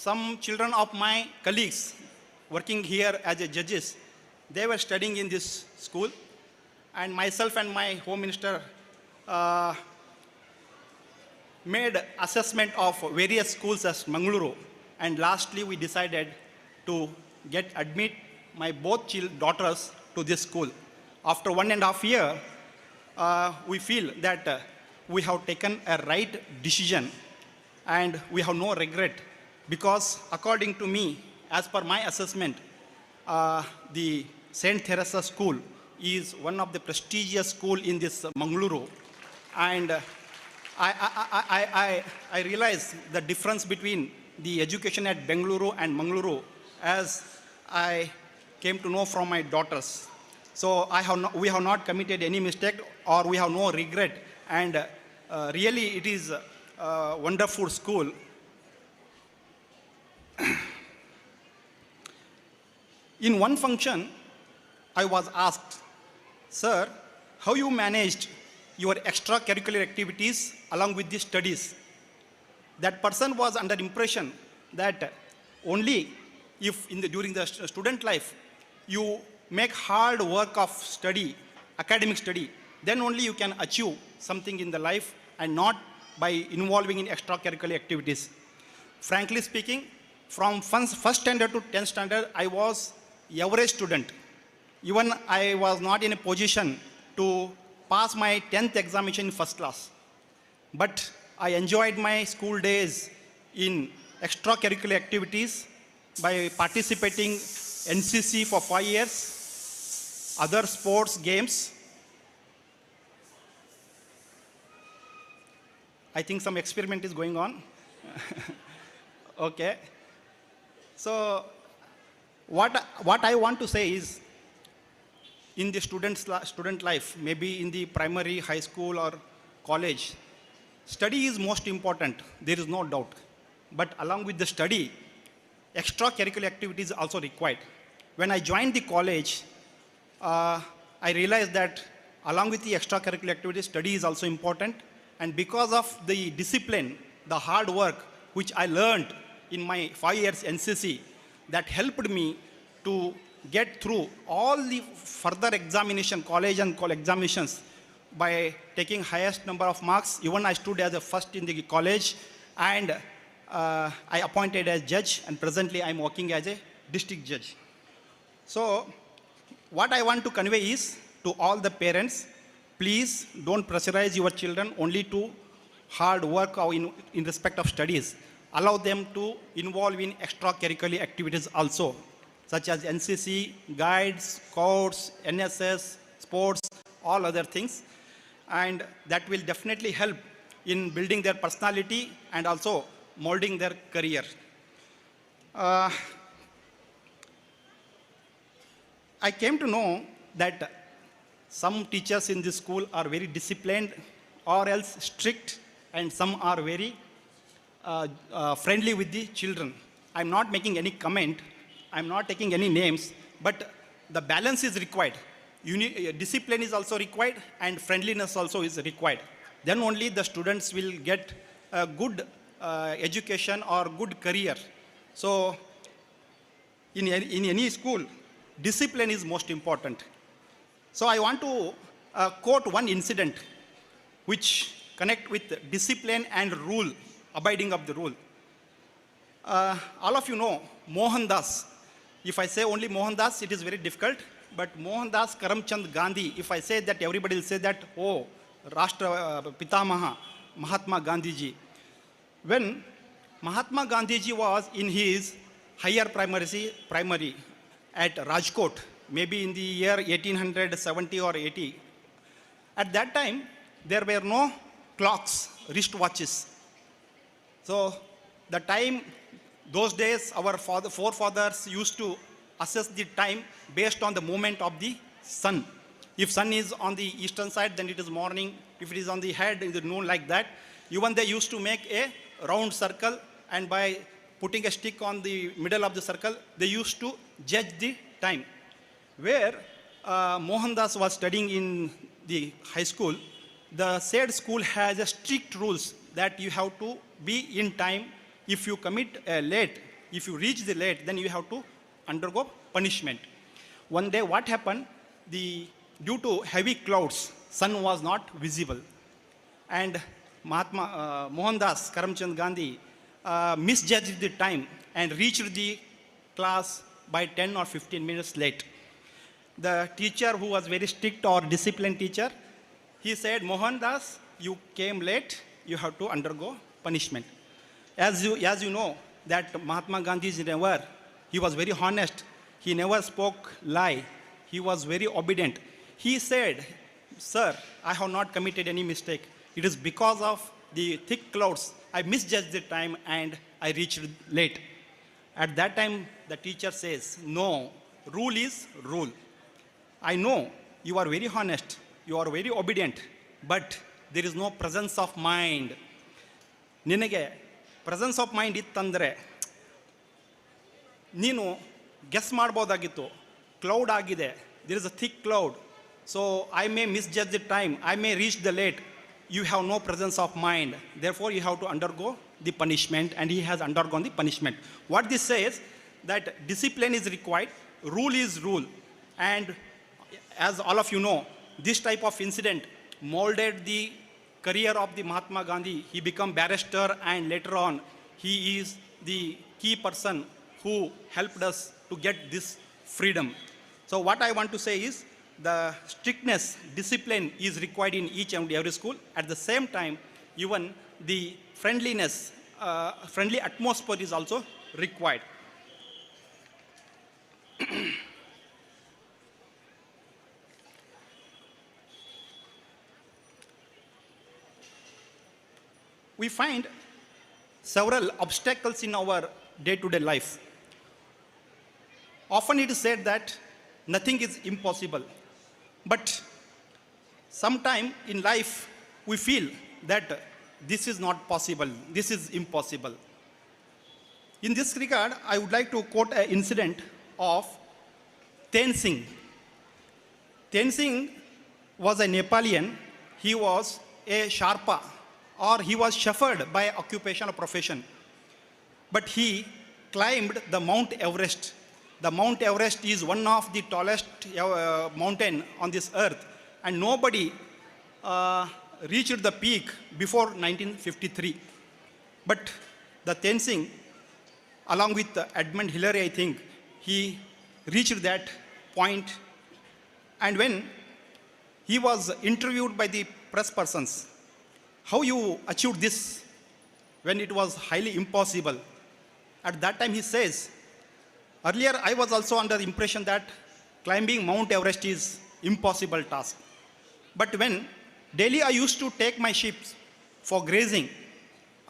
[SPEAKER 10] some children of my colleagues working here as a judges, they were studying in this school. And myself and my Home Minister made assessment of various schools as Mangalore. And lastly, we decided to admit my both daughters to this school. After 1.5 years, we feel that we have taken a right decision, and we have no regret, because according to me, as per my assessment, the Saint Theresa school is one of the prestigious school in this Mangalore, and I realize the difference between the education at Bengaluru and Mangalore as I came to know from my daughters. So we have not committed any mistake, or we have no regret, and really it is a wonderful school. In one function, I was asked, Sir, how you managed your extracurricular activities along with the studies? That person was under impression that only if during the student life you make hard work of study, academic study, then only you can achieve something in the life, and not by involving in extracurricular activities. Frankly speaking, from first standard to 10th standard, I was average student. Even I was not in a position to pass my 10th examination in first class. But I enjoyed my school days in extracurricular activities by participating NCC for 5 years, other sports games. I think some experiment is going on. Okay. So what I want to say is, in the student life, maybe in the primary, high school or college, study is most important, there is no doubt. But along with the study, extracurricular activities are also required. When I joined the college, I realized that along with the extracurricular activities, study is also important. And because of the discipline, the hard work which I learned in my 5 years NCC, that helped me to get through all the further examination, college and examinations, by taking highest number of marks. Even I stood as a first in the college, and I appointed as judge, and presently I'm working as a district judge. So what I want to convey is to all the parents, please don't pressurize your children only to hard work or in respect of studies. allow them to involve in extracurricular activities also, such as NCC, guides, scouts, NSS, sports, all other things. And that will definitely help in building their personality and also molding their career. I came to know that some teachers in this school are very disciplined or else strict, and some are very friendly with the children. I'm not making any comment, I'm not taking any names, but the balance is required. Discipline is also required and friendliness also is required. Then only the students will get a good education or good career. So in any school, discipline is most important. So I want to quote one incident which connect with discipline and rule, abiding of the rule. All of you know Mohandas. If I say only Mohandas, it is very difficult. But Mohandas Karamchand Gandhi, if I say that, everybody will say that, oh, Rashtra Pitamaha, Mahatma Gandhi ji. When Mahatma Gandhi ji was in his higher primary at Rajkot, maybe in the year 1870 or 80, at that time, there were no clocks, wristwatches. So the time, those days, our forefathers used to assess the time based on the movement of the sun. If sun is on the eastern side, then it is morning. If it is on the head, it is noon, like that. Even they used to make a round circle, and by putting a stick on the middle of the circle, they used to judge the time. Where Mohandas was studying in the high school, the said school has a strict rules that you have to be in time. If you commit late, if you reach the late, then you have to undergo punishment. One day what happened, due to heavy clouds, sun was not visible. And Mohandas Karamchand Gandhi misjudged the time and reached the class by 10 or 15 minutes late. The teacher, who was very strict or disciplined teacher, he said, Mohandas, you came late, you have to undergo punishment. As you know, that Mahatma Gandhi he was very honest. He never spoke lie. He was very obedient. He said, sir, I have not committed any mistake. It is because of the thick clouds. I misjudged the time and I reached late. At that time, the teacher says, no, rule is rule. I know you are very honest, you are very obedient, but there is no presence of mind. Ninage presence of mind ittandre ನೀನು guess ಮಾಡ್ಬೋದಾಗಿತ್ತು, cloud ಆಗಿದೆ, there is a thick cloud, so I may misjudge the time, I may reach the late. You have no presence of mind, therefore you have to undergo the punishment, and he has undergone the punishment. What this says, that discipline is required, rule is rule. And as all of you know, this type of incident molded the career of the Mahatma Gandhi. He became barrister, and later on he is the key person who helped us to get this freedom. So what I want to say is, the strictness, discipline is required in each and every school. At the same time, even the friendliness, friendly atmosphere is also required. We find several obstacles in our day-to-day life. Often it is said that nothing is impossible. But sometime in life, we feel that this is not possible, this is impossible. In this regard, I would like to quote an incident of Ten Singh. Ten Singh was a Nepalian. He was a Sharpa, or he was shepherd by occupation or profession. But he climbed the Mount Everest. The Mount Everest is one of the tallest mountain on this earth, and nobody reached the peak before 1953. But the Ten Singh, along with Edmund Hillary, I think, he reached that point. And when he was interviewed by the press persons, how you achieved this? when it was highly impossible. At that time he says, earlier I was also under the impression that climbing Mount Everest is impossible task. But when daily I used to take my sheep for grazing,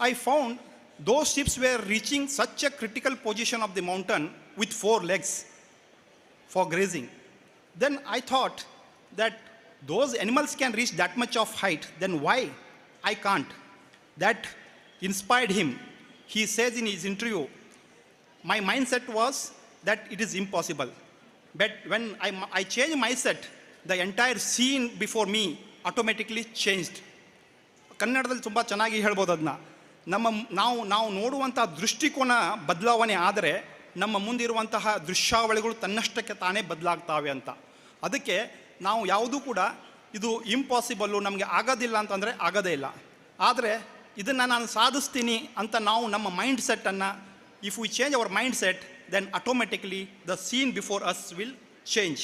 [SPEAKER 10] I found those sheep were reaching such a critical position of the mountain with 4 legs for grazing. Then I thought that those animals can reach that much of height, then why I can't? That inspired him. He says in his interview, my mindset was that it is impossible. But when I changed mindset, the entire scene before me automatically changed. ಕನ್ನಡದಲ್ಲಿ ತುಂಬ ಚೆನ್ನಾಗಿ ಹೇಳ್ಬೋದು ಅದನ್ನ. ನಾವು ನೋಡುವಂಥ ದೃಷ್ಟಿಕೋನ ಬದಲಾವಣೆ ಆದರೆ ನಮ್ಮ ಮುಂದಿರುವಂತಹ ದೃಶ್ಯಾವಳಿಗಳು ತನ್ನಷ್ಟಕ್ಕೆ ತಾನೇ ಬದಲಾಗ್ತಾವೆ ಅಂತ. ಅದಕ್ಕೆ ನಾವು ಯಾವುದೂ ಕೂಡ ಇದು ಇಂಪಾಸಿಬಲ್ಲು, ನಮಗೆ ಆಗೋದಿಲ್ಲ ಅಂತಂದರೆ ಆಗೋದೇ ಇಲ್ಲ. ಆದರೆ ಇದನ್ನು ನಾನು ಸಾಧಿಸ್ತೀನಿ ಅಂತ ನಾವು ನಮ್ಮ ಮೈಂಡ್ ಸೆಟ್ಟನ್ನು, if we change our mind set, then automatically the scene before us will change.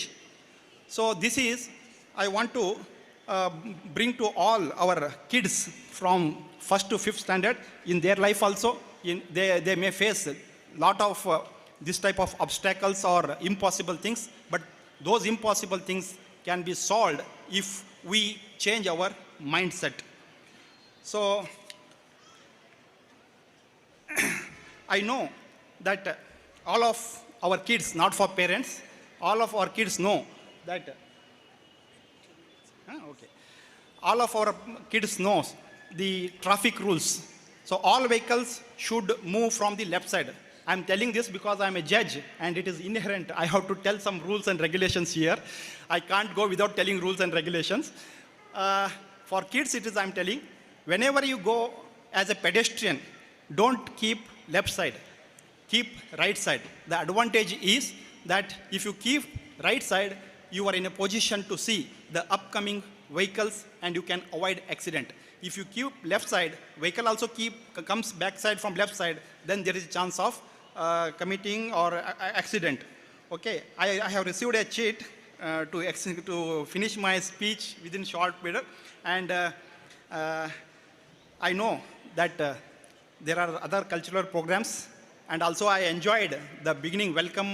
[SPEAKER 10] So this is, I want to bring to all our kids from 1st to 5th standard, in their life also, they may face a lot of this type of obstacles or impossible things, but those impossible things can be solved if we change our mindset. So I know that all of our kids, not for parents, all of our kids know that, all of our kids knows the traffic rules. So all vehicles should move from the left side. I'm telling this because I'm a judge and it is inherent. I have to tell some rules and regulations here. I can't go without telling rules and regulations. For kids it is, I'm telling, whenever you go as a pedestrian, don't keep left side. Keep right side. The advantage is that if you keep right side, you are in a position to see the upcoming vehicles and you can avoid accident. If you keep left side, vehicle also comes back side from left side, then there is a chance of committing or accident. Okay, I have received a cheat to finish my speech within short period, and I know that there are other cultural programs. And also I enjoyed the beginning welcome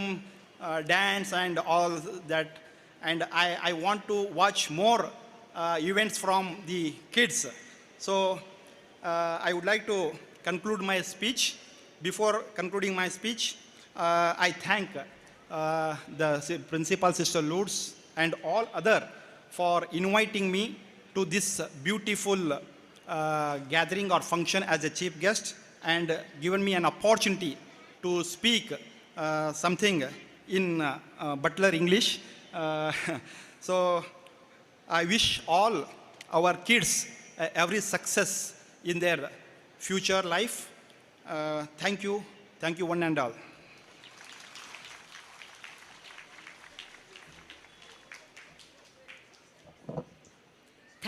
[SPEAKER 10] dance and all that. And I want to watch more events from the kids. So I would like to conclude my speech. Before concluding my speech, I thank the Principal Sister Lourdes and all other for inviting me to this beautiful gathering or function as a chief guest, and given me an opportunity to speak something in Butler English. So I wish all our kids every success in their future life. Thank you one and all.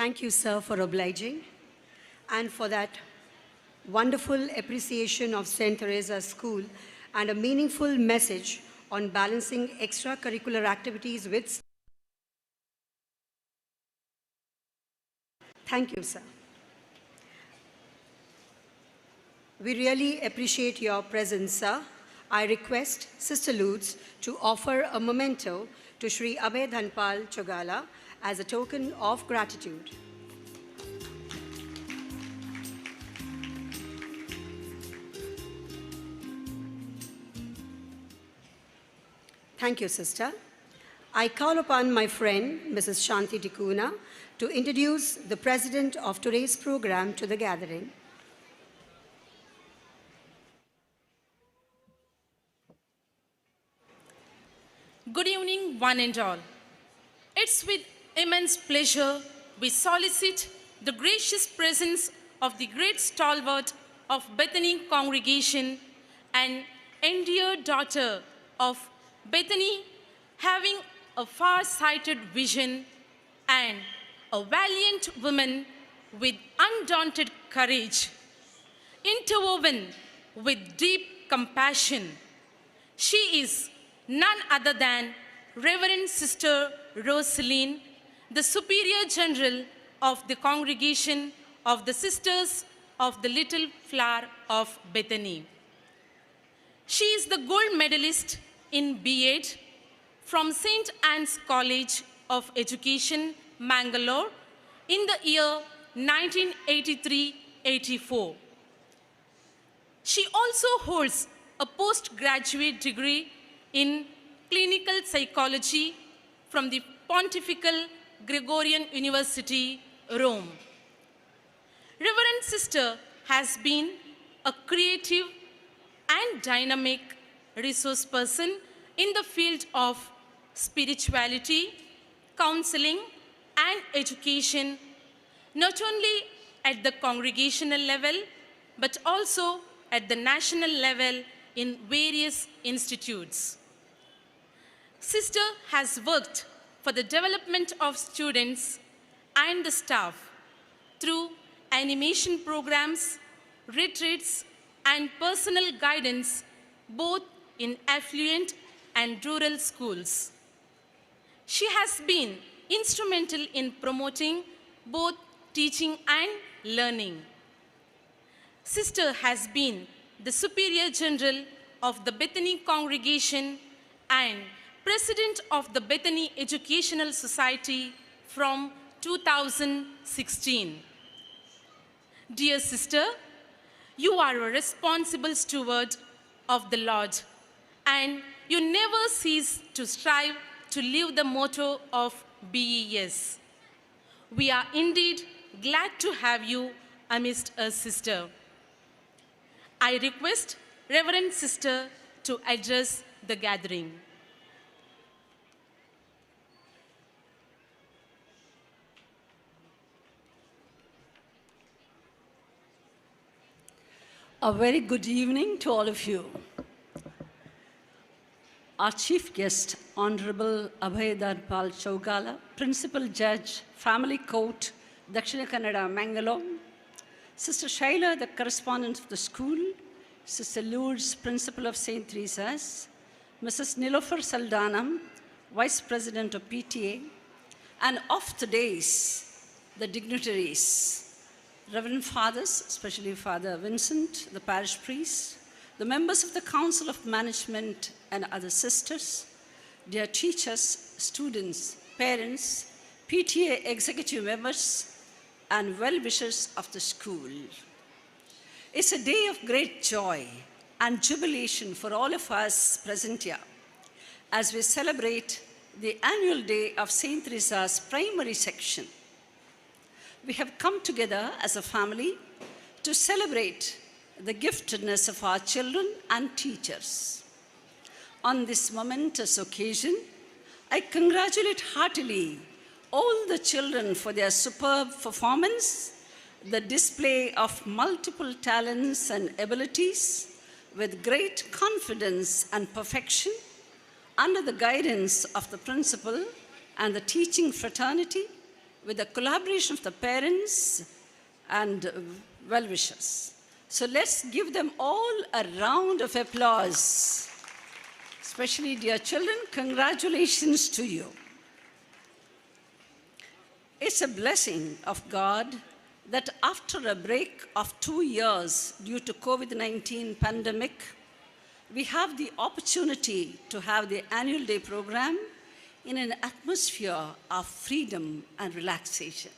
[SPEAKER 7] Thank you, sir, for obliging and for that wonderful appreciation of St. Theresa School and a meaningful message on balancing extracurricular activities with. Thank you, sir. We really appreciate your presence, sir. I request Sister Lourdes to offer a memento to Sri Abhay Dhanpal Chogala as a token of gratitude. Thank you, sister. I call upon my friend, Mrs. Shanti Tikuna, to introduce the president of today's program to the gathering.
[SPEAKER 11] Good evening, one and all. It's with immense pleasure we solicit the gracious presence of the great stalwart of Bethany congregation and endeared daughter of Bethany, having a far-sighted vision and a valiant woman with undaunted courage, interwoven with deep compassion. She is none other than Reverend Sister Rosaline, the Superior General of the Congregation of the Sisters of the Little Flower of Bethany. She is the gold medalist in B.Ed from St. Anne's College of Education, Mangalore, in the year 1983-84. She also holds a postgraduate degree in clinical psychology from the Pontifical Gregorian University, Rome. Reverend Sister has been a creative and dynamic resource person in the field of spirituality, counseling, and education, not only at the congregational level, but also at the national level in various institutes. Sister has worked for the development of students and the staff through animation programs, retreats, and personal guidance both in affluent and rural schools. She has been instrumental in promoting both teaching and learning. Sister has been the Superior General of the Bethany Congregation and President of the Bethany Educational Society from 2016. Dear Sister, you are a responsible steward of the Lord, and you never cease to strive to live the motto of BES. We are indeed glad to have you amidst us, Sister. I request Reverend Sister to address the gathering.
[SPEAKER 12] A very good evening to all of you. Our chief guest, Honorable Abhay Darpal Chaugala, Principal Judge, Family Court, Dakshina Kannada, Mangalore. Sister Shaila, the correspondent of the school. Sister Lourdes, Principal of St. Theresa's. Mrs. Nilofer Saldanam, Vice President of PTA. And of today's, the dignitaries, Reverend Fathers, especially Father Vincent, the parish priest, the members of the Council of Management and other sisters, dear teachers, students, parents, PTA executive members, and well-wishers of the school. It's a day of great joy and jubilation for all of us present here as we celebrate the annual day of St. Theresa's primary section. We have come together as a family to celebrate the giftedness of our children and teachers. On this momentous occasion, I congratulate heartily all the children for their superb performance, the display of multiple talents and abilities with great confidence and perfection under the guidance of the principal and the teaching fraternity with the collaboration of the parents and well-wishers. So let's give them all a round of applause. Especially dear children, congratulations to you. It's a blessing of God that after a break of 2 years due to COVID-19 pandemic, we have the opportunity to have the annual day program in an atmosphere of freedom and relaxation.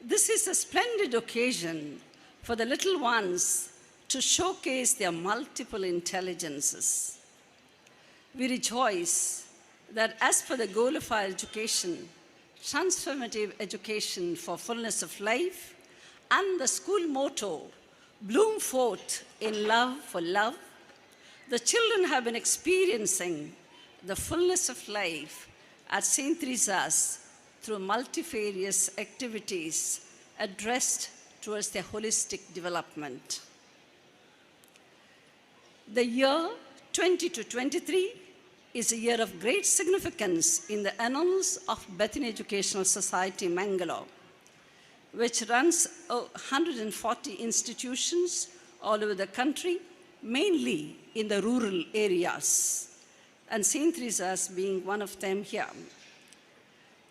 [SPEAKER 12] This is a splendid occasion for the little ones to showcase their multiple intelligences. We rejoice that as per the goal of our education, transformative education for fullness of life, and the school motto, bloom forth in love for love, the children have been experiencing the fullness of life at St. Theresa's through multifarious activities addressed towards their holistic development. The year 2023 is a year of great significance in the annals of Bethany Educational Society, Mangalore, which runs 140 institutions all over the country, mainly in the rural areas, and St. Theresa's being one of them here.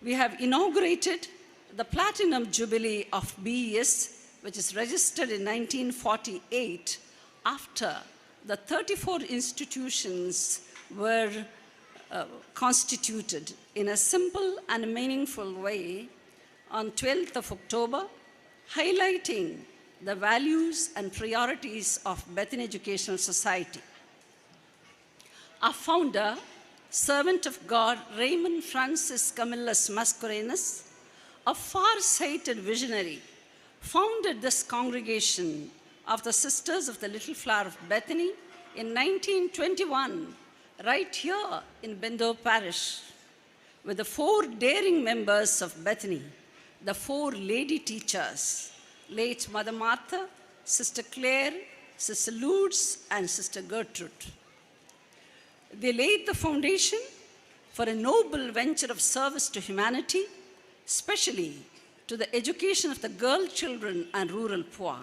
[SPEAKER 12] We have inaugurated the Platinum Jubilee of BES which is registered in 1948 after the 34 institutions were constituted in a simple and meaningful way on 12th of October, highlighting the values and priorities of Bethany Educational Society. Our founder, servant of God, Raymond Francis Camillus Mascarenhas, a far-sighted visionary, founded this congregation of the Sisters of the Little Flower of Bethany in 1921, right here in Bendur parish, with the 4 daring members of Bethany, the 4 lady teachers, late Mother Martha, Sister Claire, Sister Lourdes, and Sister Gertrude. They laid the foundation for a noble venture of service to humanity, especially to the education of the girl children and rural poor.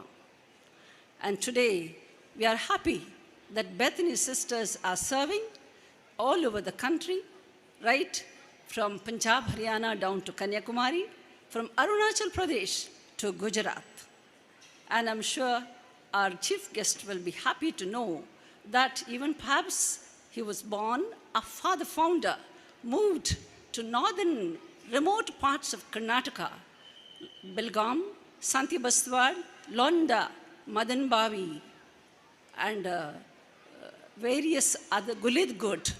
[SPEAKER 12] And today, we are happy that Bethany sisters are serving all over the country, right from Punjab, Haryana down to Kanyakumari, from Arunachal Pradesh to Gujarat. And I'm sure our chief guest will be happy to know that even perhaps he was born, our father founder moved to northern remote parts of Karnataka, Belgaum, Santi Baswad, Londa, Madanbavi, and various other Gulidgud.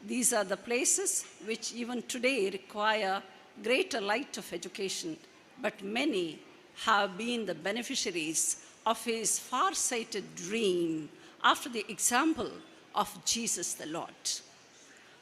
[SPEAKER 12] These are the places which even today require greater light of education, but many have been the beneficiaries of his far-sighted dream after the example of Jesus the Lord.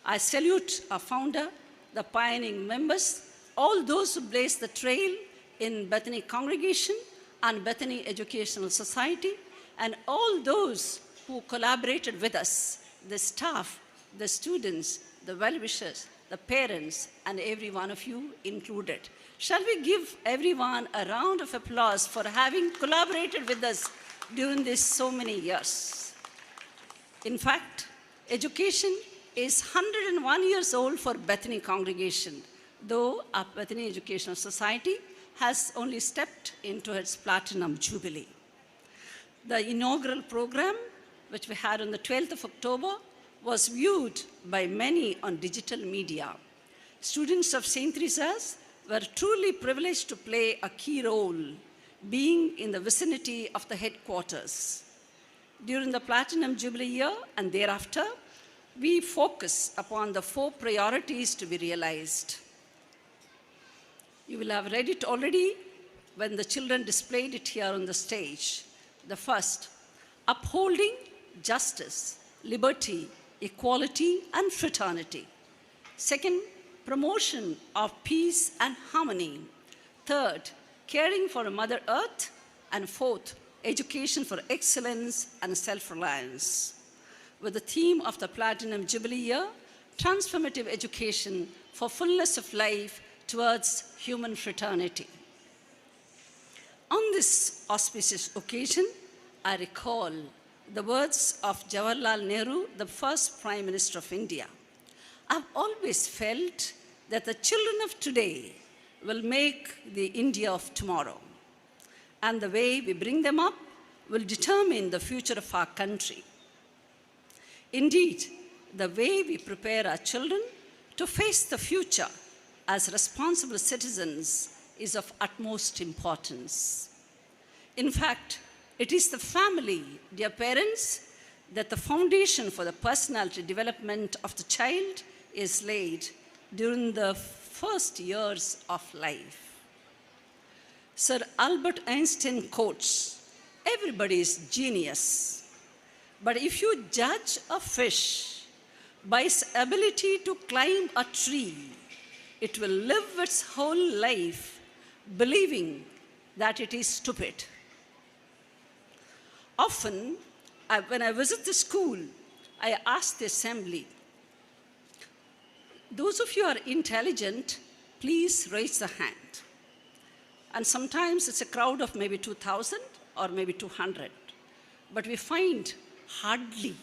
[SPEAKER 12] I salute our founder, the pioneering members, all those who blazed the trail in Bethany Congregation and Bethany Educational Society, and all those who collaborated with us, the staff, the students, the well-wishers, the parents, and every one of you included. Shall we give everyone a round of applause for having collaborated with us during these so many years? In fact, education is 101 years old for Bethany Congregation, though our Bethany Educational Society has only stepped into its Platinum Jubilee. The inaugural program, which we had on the 12th of October, was viewed by many on digital media. Students of St. Theresa's were truly privileged to play a key role, being in the vicinity of the headquarters. During the Platinum Jubilee year and thereafter, we focus upon the 4 priorities to be realized. You will have read it already when the children displayed it here on the stage. The first, upholding justice, liberty, equality, and fraternity. Second, promotion of peace and harmony. Third, caring for Mother Earth. And fourth, education for excellence and self-reliance. With the theme of the Platinum Jubilee year, transformative education for fullness of life towards human fraternity. On this auspicious occasion, I recall the words of Jawaharlal Nehru, the first Prime Minister of India. I've always felt that the children of today will make the India of tomorrow. And the way we bring them up will determine the future of our country. Indeed, the way we prepare our children to face the future as responsible citizens is of utmost importance. In fact, it is the family, dear parents, that the foundation for the personality development of the child is laid during the first years of life. Sir Albert Einstein quotes, "Everybody is genius, but if you judge a fish by its ability to climb a tree, it will live its whole life believing that it is stupid." Often, when I visit the school, I ask the assembly, those of you who are intelligent, please raise the hand. And sometimes it's a crowd of maybe 2,000 or maybe 200. But we find hardly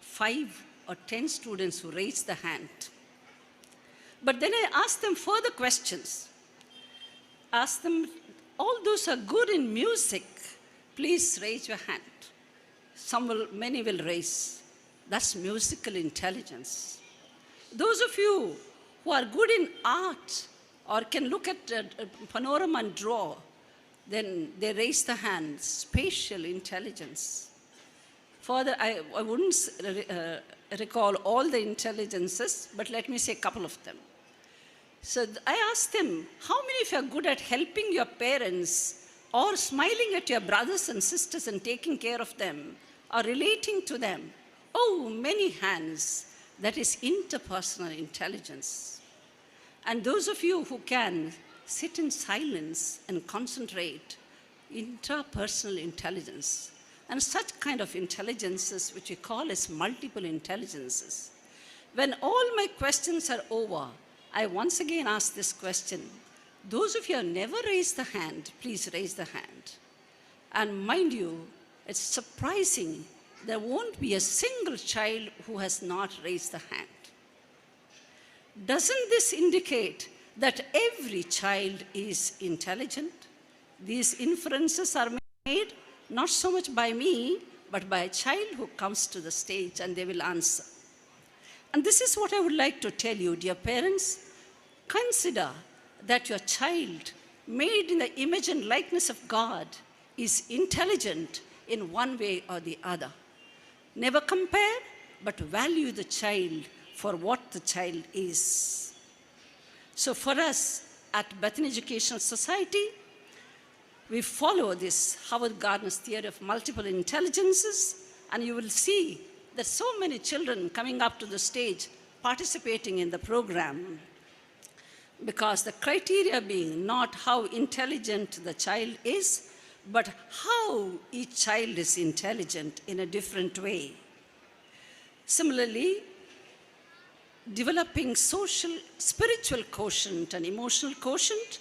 [SPEAKER 12] 5 or 10 students who raise the hand. But then I ask them further questions. Ask them, all those who are good in music, please raise your hand. Many will raise. That's musical intelligence. Those of you who are good in art or can look at a panorama and draw, then they raise the hand, spatial intelligence. Further, I wouldn't recall all the intelligences, but let me say a couple of them. So I asked them, how many of you are good at helping your parents or smiling at your brothers and sisters and taking care of them or relating to them? Oh, many hands. That is interpersonal intelligence. And those of you who can sit in silence and concentrate, intrapersonal intelligence. And such kind of intelligences, which we call as multiple intelligences. When all my questions are over, I once again ask this question. Those of you who have never raised the hand, please raise the hand. And mind you, it's surprising, there won't be a single child who has not raised the hand. Doesn't this indicate that every child is intelligent? These inferences are made not so much by me, but by a child who comes to the stage and they will answer. And this is what I would like to tell you, dear parents. Consider that your child, made in the image and likeness of God, is intelligent in one way or the other. Never compare, but value the child for what the child is. So for us at Bethany Educational Society, we follow this Howard Gardner's theory of multiple intelligences, and you will see that so many children coming up to the stage participating in the program, because the criteria being not how intelligent the child is, but how each child is intelligent in a different way. Similarly, developing social, spiritual quotient and emotional quotient,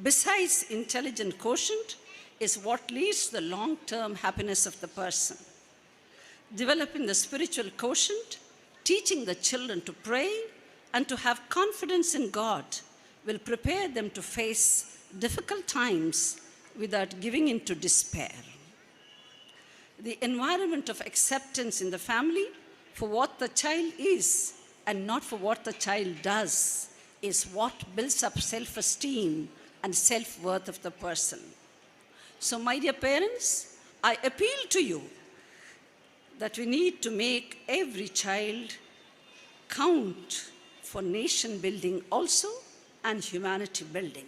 [SPEAKER 12] besides intelligent quotient, is what leads to the long-term happiness of the person. Developing the spiritual quotient, teaching the children to pray and to have confidence in God will prepare them to face difficult times without giving in to despair. The environment of acceptance in the family for what the child is and not for what the child does is what builds up self-esteem and self-worth of the person. So, my dear parents, I appeal to you that we need to make every child count for nation building also and humanity building.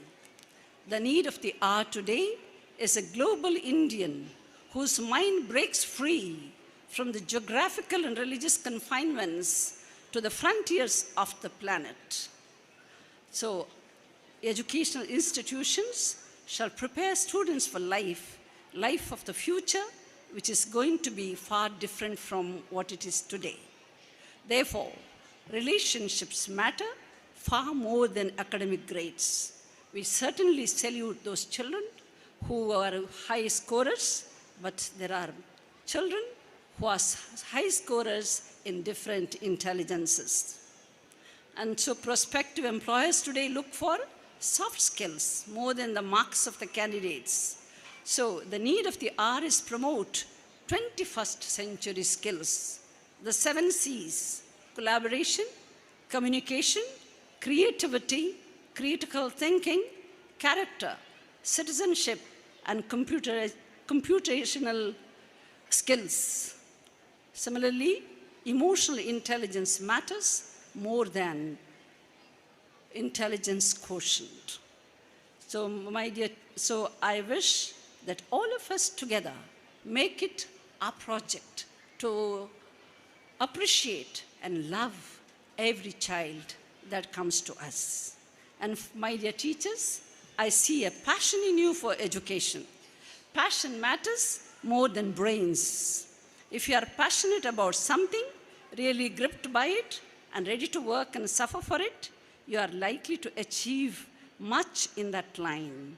[SPEAKER 12] The need of the hour today is a global Indian whose mind breaks free from the geographical and religious confinements to the frontiers of the planet. So, educational institutions shall prepare students for life of the future, which is going to be far different from what it is today. Therefore, relationships matter far more than academic grades. We certainly salute those children who are high scorers, but there are children who are high scorers in different intelligences. And so prospective employers today look for soft skills more than the marks of the candidates. So the need of the hour is promote 21st century skills. The 7 C's: collaboration, communication, creativity, critical thinking, character, citizenship, and computational skills. Similarly, emotional intelligence matters more than intelligence quotient. So, my dear, so I wish that all of us together make it our project to appreciate and love every child that comes to us. And my dear teachers, I see a passion in you for education. Passion matters more than brains. If you are passionate about something, really gripped by it, and ready to work and suffer for it, you are likely to achieve much in that line.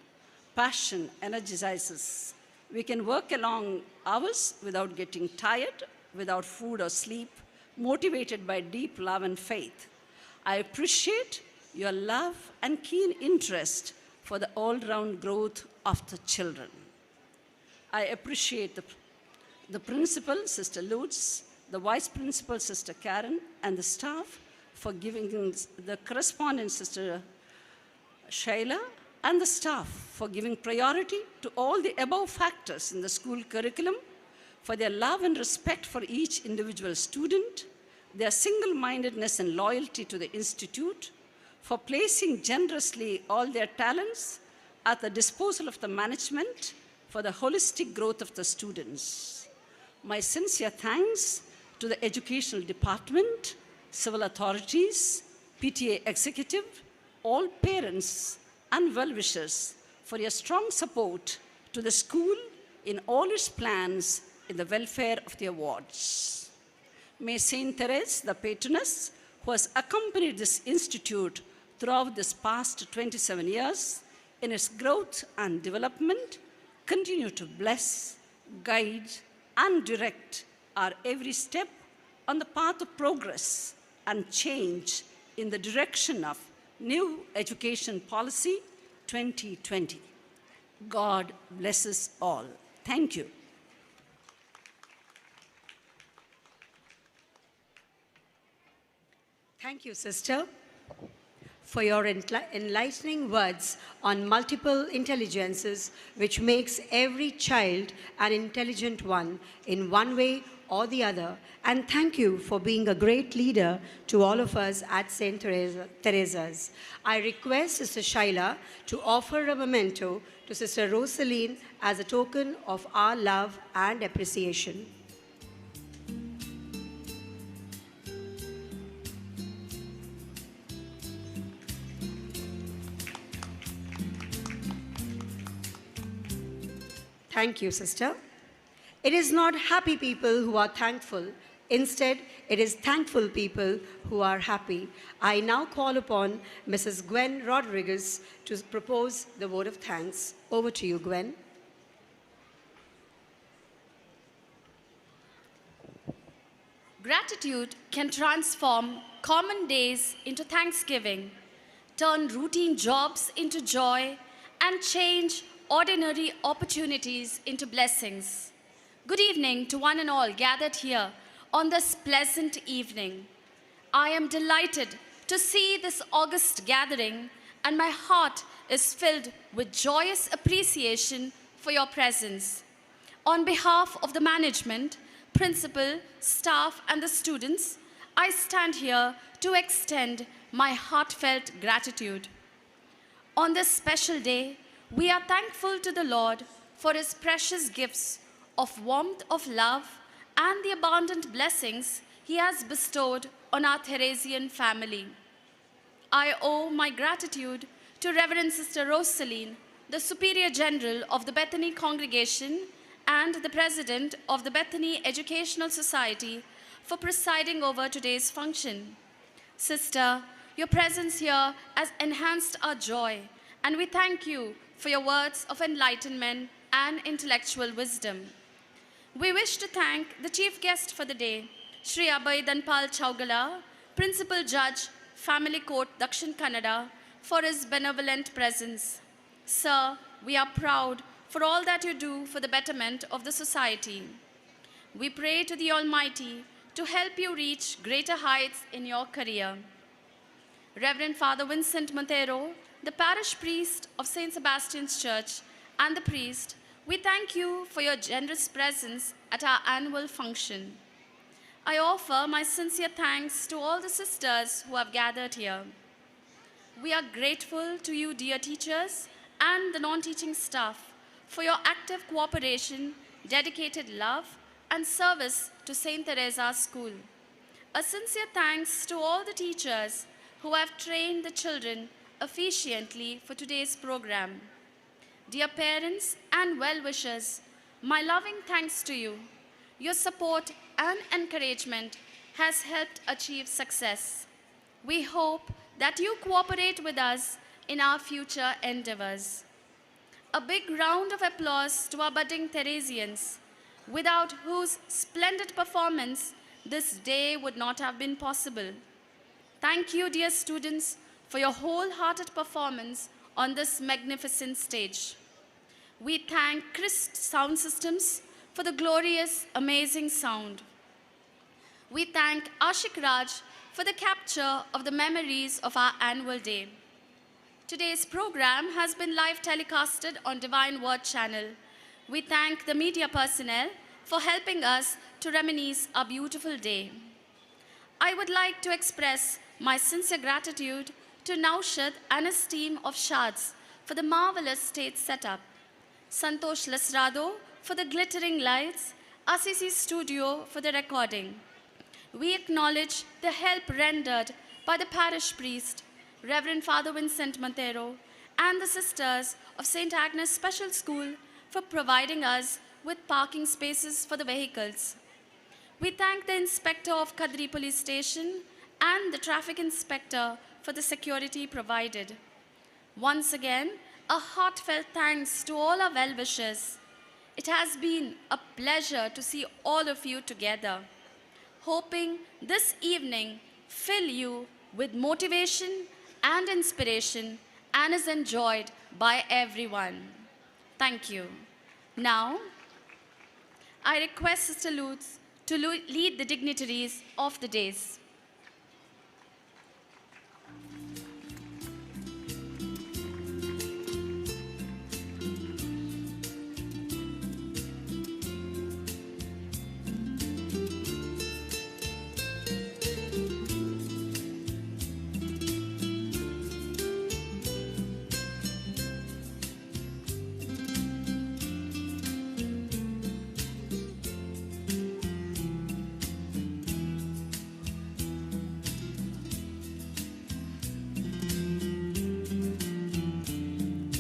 [SPEAKER 12] Passion energizes. We can work along hours without getting tired, without food or sleep, motivated by deep love and faith. I appreciate your love and keen interest for the all-round growth of the children. I appreciate the principal, Sister Lutz, the vice principal, Sister Karen, and the staff for giving the correspondent, Sister Shaila, and the staff for giving priority to all the above factors in the school curriculum, for their love and respect for each individual student, their single-mindedness and loyalty to the institute, for placing generously all their talents at the disposal of the management for the holistic growth of the students. My sincere thanks to the educational department, civil authorities, PTA executive, all parents and well-wishers for your strong support to the school in all its plans in the welfare of the wards. May Saint Theresa, the patroness, who has accompanied this institute throughout this past 27 years in its growth and development, continue to bless, guide, and direct our every step on the path of progress and change in the direction of New Education Policy 2020. God bless us all. Thank you.
[SPEAKER 7] Thank you, Sister, for your enlightening words on multiple intelligences, which makes every child an intelligent one in one way or the other. And thank you for being a great leader to all of us at St. Theresa's. I request Sister Shaila to offer a memento to Sister Rosaline as a token of our love and appreciation. Thank you, Sister. It is not happy people who are thankful. Instead, it is thankful people who are happy. I now call upon Mrs. Gwen Rodriguez to propose the vote of thanks. Over to you, Gwen.
[SPEAKER 1] Gratitude can transform common days into thanksgiving, turn routine jobs into joy, and change ordinary opportunities into blessings. Good evening to one and all gathered here on this pleasant evening. I am delighted to see this august gathering, and my heart is filled with joyous appreciation for your presence. On behalf of the management, principal, staff, and the students, I stand here to extend my heartfelt gratitude. On this special day, we are thankful to the Lord for His precious gifts of warmth of love and the abundant blessings He has bestowed on our Theresian family. I owe my gratitude to Reverend Sister Rosaline, the Superior General of the Bethany Congregation and the President of the Bethany Educational Society, for presiding over today's function. Sister, your presence here has enhanced our joy, and we thank you for your words of enlightenment and intellectual wisdom. We wish to thank the chief guest for the day, Sri Abhay Dhanpal Chaugala, Principal Judge, Family Court, Dakshin Kannada, for his benevolent presence. Sir, we are proud for all that you do for the betterment of the society. We pray to the Almighty to help you reach greater heights in your career. Reverend Father Vincent Montero, the parish priest of St. Sebastian's Church, and the priest, we thank you for your generous presence at our annual function. I offer my sincere thanks to all the sisters who have gathered here. We are grateful to you, dear teachers, and the non-teaching staff for your active cooperation, dedicated love, and service to St. Theresa's School. A sincere thanks to all the teachers who have trained the children efficiently for today's program. Dear parents and well-wishers, my loving thanks to you. Your support and encouragement has helped achieve success. We hope that you cooperate with us in our future endeavors. A big round of applause to our budding Theresians, without whose splendid performance this day would not have been possible. Thank you, dear students, for your wholehearted performance
[SPEAKER 13] on this magnificent stage. We thank Christ Sound Systems for the glorious, amazing sound. We thank Ashik Raj for the capture of the memories of our annual day. Today's program has been live telecasted on Divineword channel. We thank the media personnel for helping us to reminisce our beautiful day. I would like to express my sincere gratitude to Naushad and his team of Shads for the marvelous stage setup, Santosh Lasrado for the glittering lights, Assisi Studio for the recording. We acknowledge the help rendered by the parish priest, Reverend Father Vincent Montero, and the sisters of St. Agnes Special School for providing us with parking spaces for the vehicles. We thank the inspector of Kadri Police Station and the traffic inspector for the security provided. Once again, a heartfelt thanks to all our well-wishers. It has been a pleasure to see all of you together. Hoping this evening fill you with motivation and inspiration and is enjoyed by everyone. Thank you. Now, I request Sister Lutz to lead the dignitaries of the days.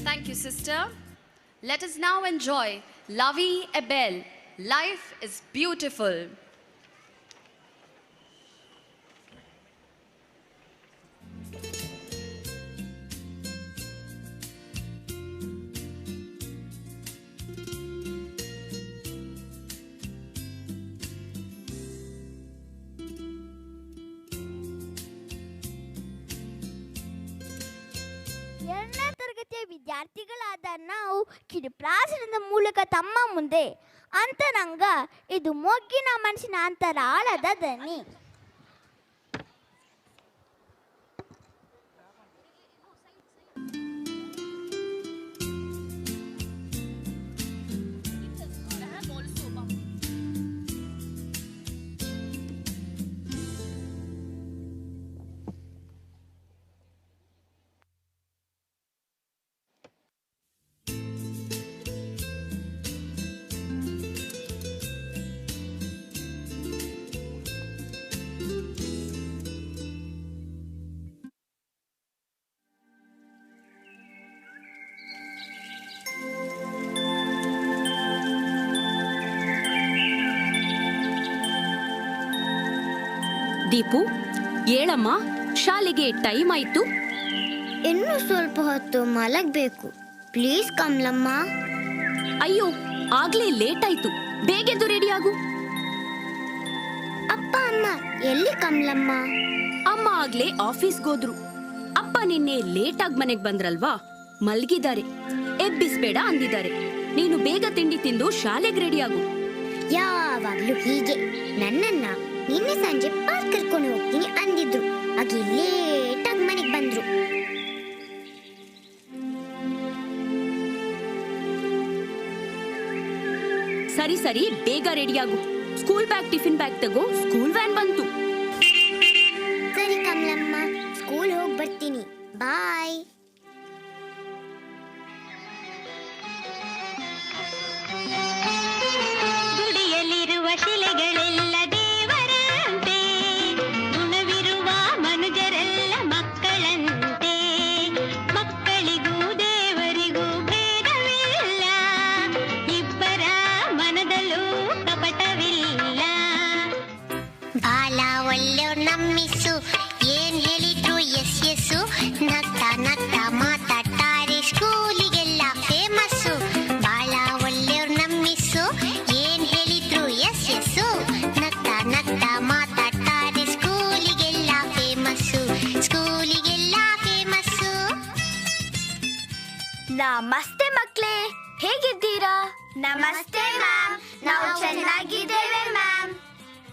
[SPEAKER 13] Thank you, sister. Let us now enjoy La Vie est Belle. Life is beautiful.
[SPEAKER 2] ಎರಡನೇ ತರಗತಿಯ ವಿದ್ಯಾರ್ಥಿಗಳಾದ ನಾವು ಕಿರುಪ್ರಾಸನದ ಮೂಲಕ ತಮ್ಮ ಮುಂದೆ ಅಂತರಂಗ ಇದು ಮೊಗ್ಗಿನ ಮನಸ್ಸಿನ ಅಂತರಾಳದ ದನಿ.
[SPEAKER 14] ದೀಪು, ಏಳಮ್ಮ, ಶಾಲೆಗೆ ಟೈಮ್ ಆಯ್ತು.
[SPEAKER 2] ಇನ್ನು ಸ್ವಲ್ಪ ಹೊತ್ತು ಮಲಗಬೇಕು. ಪ್ಲೀಸ್ ಕಮಲಮ್ಮ.
[SPEAKER 14] ಅಯ್ಯೋ, ಆಗ್ಲೇ ಲೇಟ್ ಆಯ್ತು. ಬೇಗೆದ್ದು ರೆಡಿ ಆಗು.
[SPEAKER 2] ಅಪ್ಪ ಅಮ್ಮ ಎಲ್ಲಿ ಕಮಲಮ್ಮ?
[SPEAKER 14] ಅಮ್ಮ ಆಗ್ಲೇ ಆಫೀಸ್ಗೋದ್ರು. ಅಪ್ಪ ನಿನ್ನೆ ಲೇಟ್ ಆಗಿ ಮನೆಗ್ ಬಂದ್ರಲ್ವಾ, ಮಲ್ಗಿದ್ದಾರೆ. ಎಬ್ಬಿಸ್ಬೇಡ ಅಂದಿದ್ದಾರೆ. ನೀನು ಬೇಗ ತಿಂಡಿ ತಿಂದು ಶಾಲೆಗೆ ರೆಡಿ ಆಗು.
[SPEAKER 2] ಯಾವಾಗ್ಲೂ ಹೀಗೆ. ನನ್ನನ್ನ ನಿನ್ನೆ ಸಂಜೆ ಪಾರ್ಕ್ ಕರ್ಕೊಂಡು ಹೋಗ್ತೀನಿ ಅಂದಿದ್ರು. ಆಗಿ ಲೇಟಾಗಿ ಮನೆಗೆ ಬಂದ್ರು.
[SPEAKER 14] ಸರಿ ಸರಿ, ಬೇಗ ರೆಡಿ ಆಗು. ಸ್ಕೂಲ್ ಬ್ಯಾಗ್, ಟಿಫಿನ್ ಬ್ಯಾಗ್ ತಗೋ. ಸ್ಕೂಲ್ ವ್ಯಾನ್ ಬಂತು.
[SPEAKER 2] ಸರಿ ಕಮಲಮ್ಮ, ಸ್ಕೂಲ್ ಹೋಗಿ ಬರ್ತೀನಿ. ಬಾಯ್.
[SPEAKER 5] ಗುಡಿಯಲ್ಲಿರುವ ಶಿಲೆಗಳೆಲ್ಲ ದೇವರಂತೆ, ಗುಣವಿರುವ ಮನುಜರೆಲ್ಲ ಮಕ್ಕಳಂತೆ. ಮಕ್ಕಳಿಗೂ ದೇವರಿಗೂ ಭೇದವಿಲ್ಲ, ಇಬ್ಬರ ಮನದಲ್ಲೂ ಕಪಟವಿಲ್ಲ.
[SPEAKER 2] ಬಾಲ ಒಳ್ಳೆಯವ್ರು ನಮ್ಮಿಸು, ಏನ್ ಹೇಳಿದ್ರು ಎಸ್ ಎಸ್ಸು. ನಗ್ತಾ ನಗ್ತಾ ಹೇಗಿದ್ದೀರಾ?
[SPEAKER 6] ನಮಸ್ತೆ ಮ್ಯಾಮ್, ನಾವು ಚೆನ್ನಾಗಿದ್ದೇವೆ ಮ್ಯಾಮ್.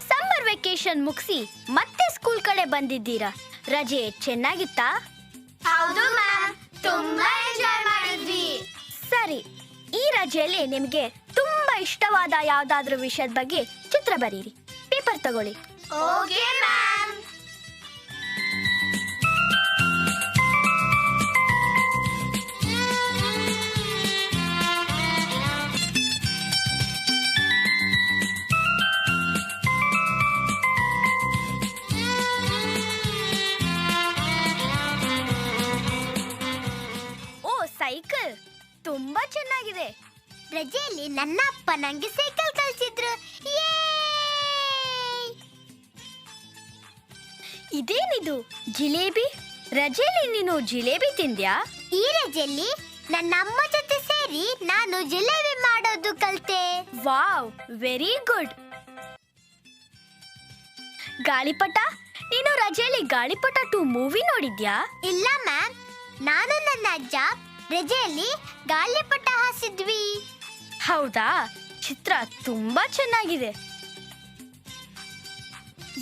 [SPEAKER 2] ಸಮ್ಮರ್ ವೆಕೇಶನ್ ಮುಗಿಸಿ ಮತ್ತೆ ಸ್ಕೂಲ್ ಕಡೆ ಬಂದಿದ್ದೀರಾ. ರಜೆ ಚೆನ್ನಾಗಿತ್ತಾ?
[SPEAKER 6] ಹೌದು ಮ್ಯಾಮ್, ತುಂಬಾ ಎಂಜಾಯ್ ಮಾಡಿದ್ವಿ.
[SPEAKER 2] ಸರಿ, ಈ ರಜೆಯಲ್ಲಿ ನಿಮಗೆ ತುಂಬಾ ಇಷ್ಟವಾದ ಯಾವ್ದಾದ್ರೂ ವಿಷಯದ ಬಗ್ಗೆ ಚಿತ್ರ ಬರೀರಿ. ಪೇಪರ್ ತಗೊಳ್ಳಿ.
[SPEAKER 6] Okay ma'am.
[SPEAKER 2] ಓ, ಸೈಕಲ್ ತುಂಬಾ ಚೆನ್ನಾಗಿದೆ.
[SPEAKER 6] ರಜೆಯಲ್ಲಿ ನನ್ನ ಅಪ್ಪ ನಂಗೆ ಸೈಕಲ್ ಕಲಿಸಿದ್ರು.
[SPEAKER 2] ಇದೇನಿದು ಜಿಲೇಬಿ? ರಜೆಯಲ್ಲಿ ನೀನು ಜಿಲೇಬಿ ತಿಂದ್ಯಾ?
[SPEAKER 6] ಈ ರಜೆಯಲ್ಲಿ ನನ್ನ ಅಮ್ಮ ಜೊತೆ ಸೇರಿ ನಾನು ಜಿಲೇಬಿ ಮಾಡೋದು ಕಲಿತೆ.
[SPEAKER 2] Wow, very good. ಗಾಳಿಪಟ, ನೀನು ರಜೆಯಲ್ಲಿ ಗಾಳಿಪಟ 2 ಮೂವಿ ನೋಡಿದ್ಯಾ?
[SPEAKER 6] ಇಲ್ಲ ಮ್ಯಾಮ್, ನಾನು ನನ್ನ ಅಜ್ಜ ರಜೆಯಲ್ಲಿ ಗಾಳಿಪಟ ಹಾಸಿದ್ವಿ.
[SPEAKER 2] ಹೌದಾ? ಚಿತ್ರ ತುಂಬಾ ಚೆನ್ನಾಗಿದೆ.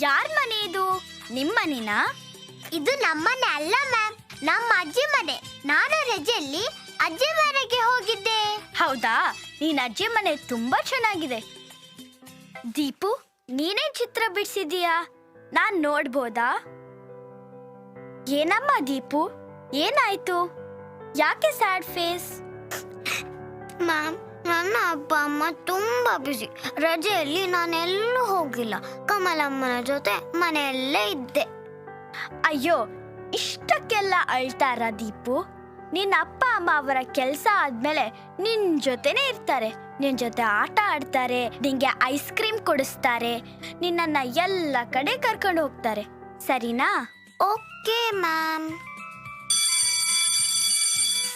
[SPEAKER 2] ಯಾರ ಮನೆ ಇದು? ನಿಮ್ಮ ಮನೆನಾ?
[SPEAKER 6] ಇದು ನಮ್ಮನೆ ಅಲ್ಲ ಮ್ಯಾಮ್, ನಮ್ಮ ಅಜ್ಜಿ ಮನೆ. ನಾನು ರಜೆಯಲ್ಲಿ ಅಜ್ಜಿ ಮನೆಗೆ ಹೋಗಿದ್ದೆ.
[SPEAKER 2] ಹೌದಾ? ನೀನ್ ಅಜ್ಜಿ ಮನೆ ತುಂಬಾ ಚೆನ್ನಾಗಿದೆ. ದೀಪು, ನೀನೇ ಚಿತ್ರ ಬಿಡಿಸಿದೀಯಾ? ನಾನ್ ನೋಡ್ಬೋದಾ? ಏನಮ್ಮ ದೀಪು, ಏನಾಯ್ತು? ಯಾಕೆ ಸ್ಯಾಡ್ ಫೇಸ್?
[SPEAKER 6] ಮ್ಯಾಮ್, ನನ್ನ ಅಪ್ಪ ಅಮ್ಮ ತುಂಬಾ ಬಿಸಿ. ರಜೆಯಲ್ಲಿ ನಾನೆಲ್ಲೂ ಹೋಗಿಲ್ಲ. ಕಮಲಮ್ಮನ ಜೊತೆ ಮನೆಯಲ್ಲೇ ಇದ್ದೆ.
[SPEAKER 2] ಅಯ್ಯೋ, ಇಷ್ಟಕ್ಕೆಲ್ಲ ಅಳ್ತಾರ ದೀಪು? ನಿನ್ನ ಅಪ್ಪ ಅಮ್ಮ ಅವರ ಕೆಲಸ ಆದ್ಮೇಲೆ ನಿನ್ ಜೊತೆನೆ ಇರ್ತಾರೆ. ನಿನ್ ಜೊತೆ ಆಟ ಆಡ್ತಾರೆ, ನಿಂಗೆ ಐಸ್ ಕ್ರೀಮ್ ಕೊಡಿಸ್ತಾರೆ, ನಿನ್ನನ್ನ ಎಲ್ಲ ಕಡೆ ಕರ್ಕೊಂಡು ಹೋಗ್ತಾರೆ. ಸರಿನಾ?
[SPEAKER 6] Okay ma'am.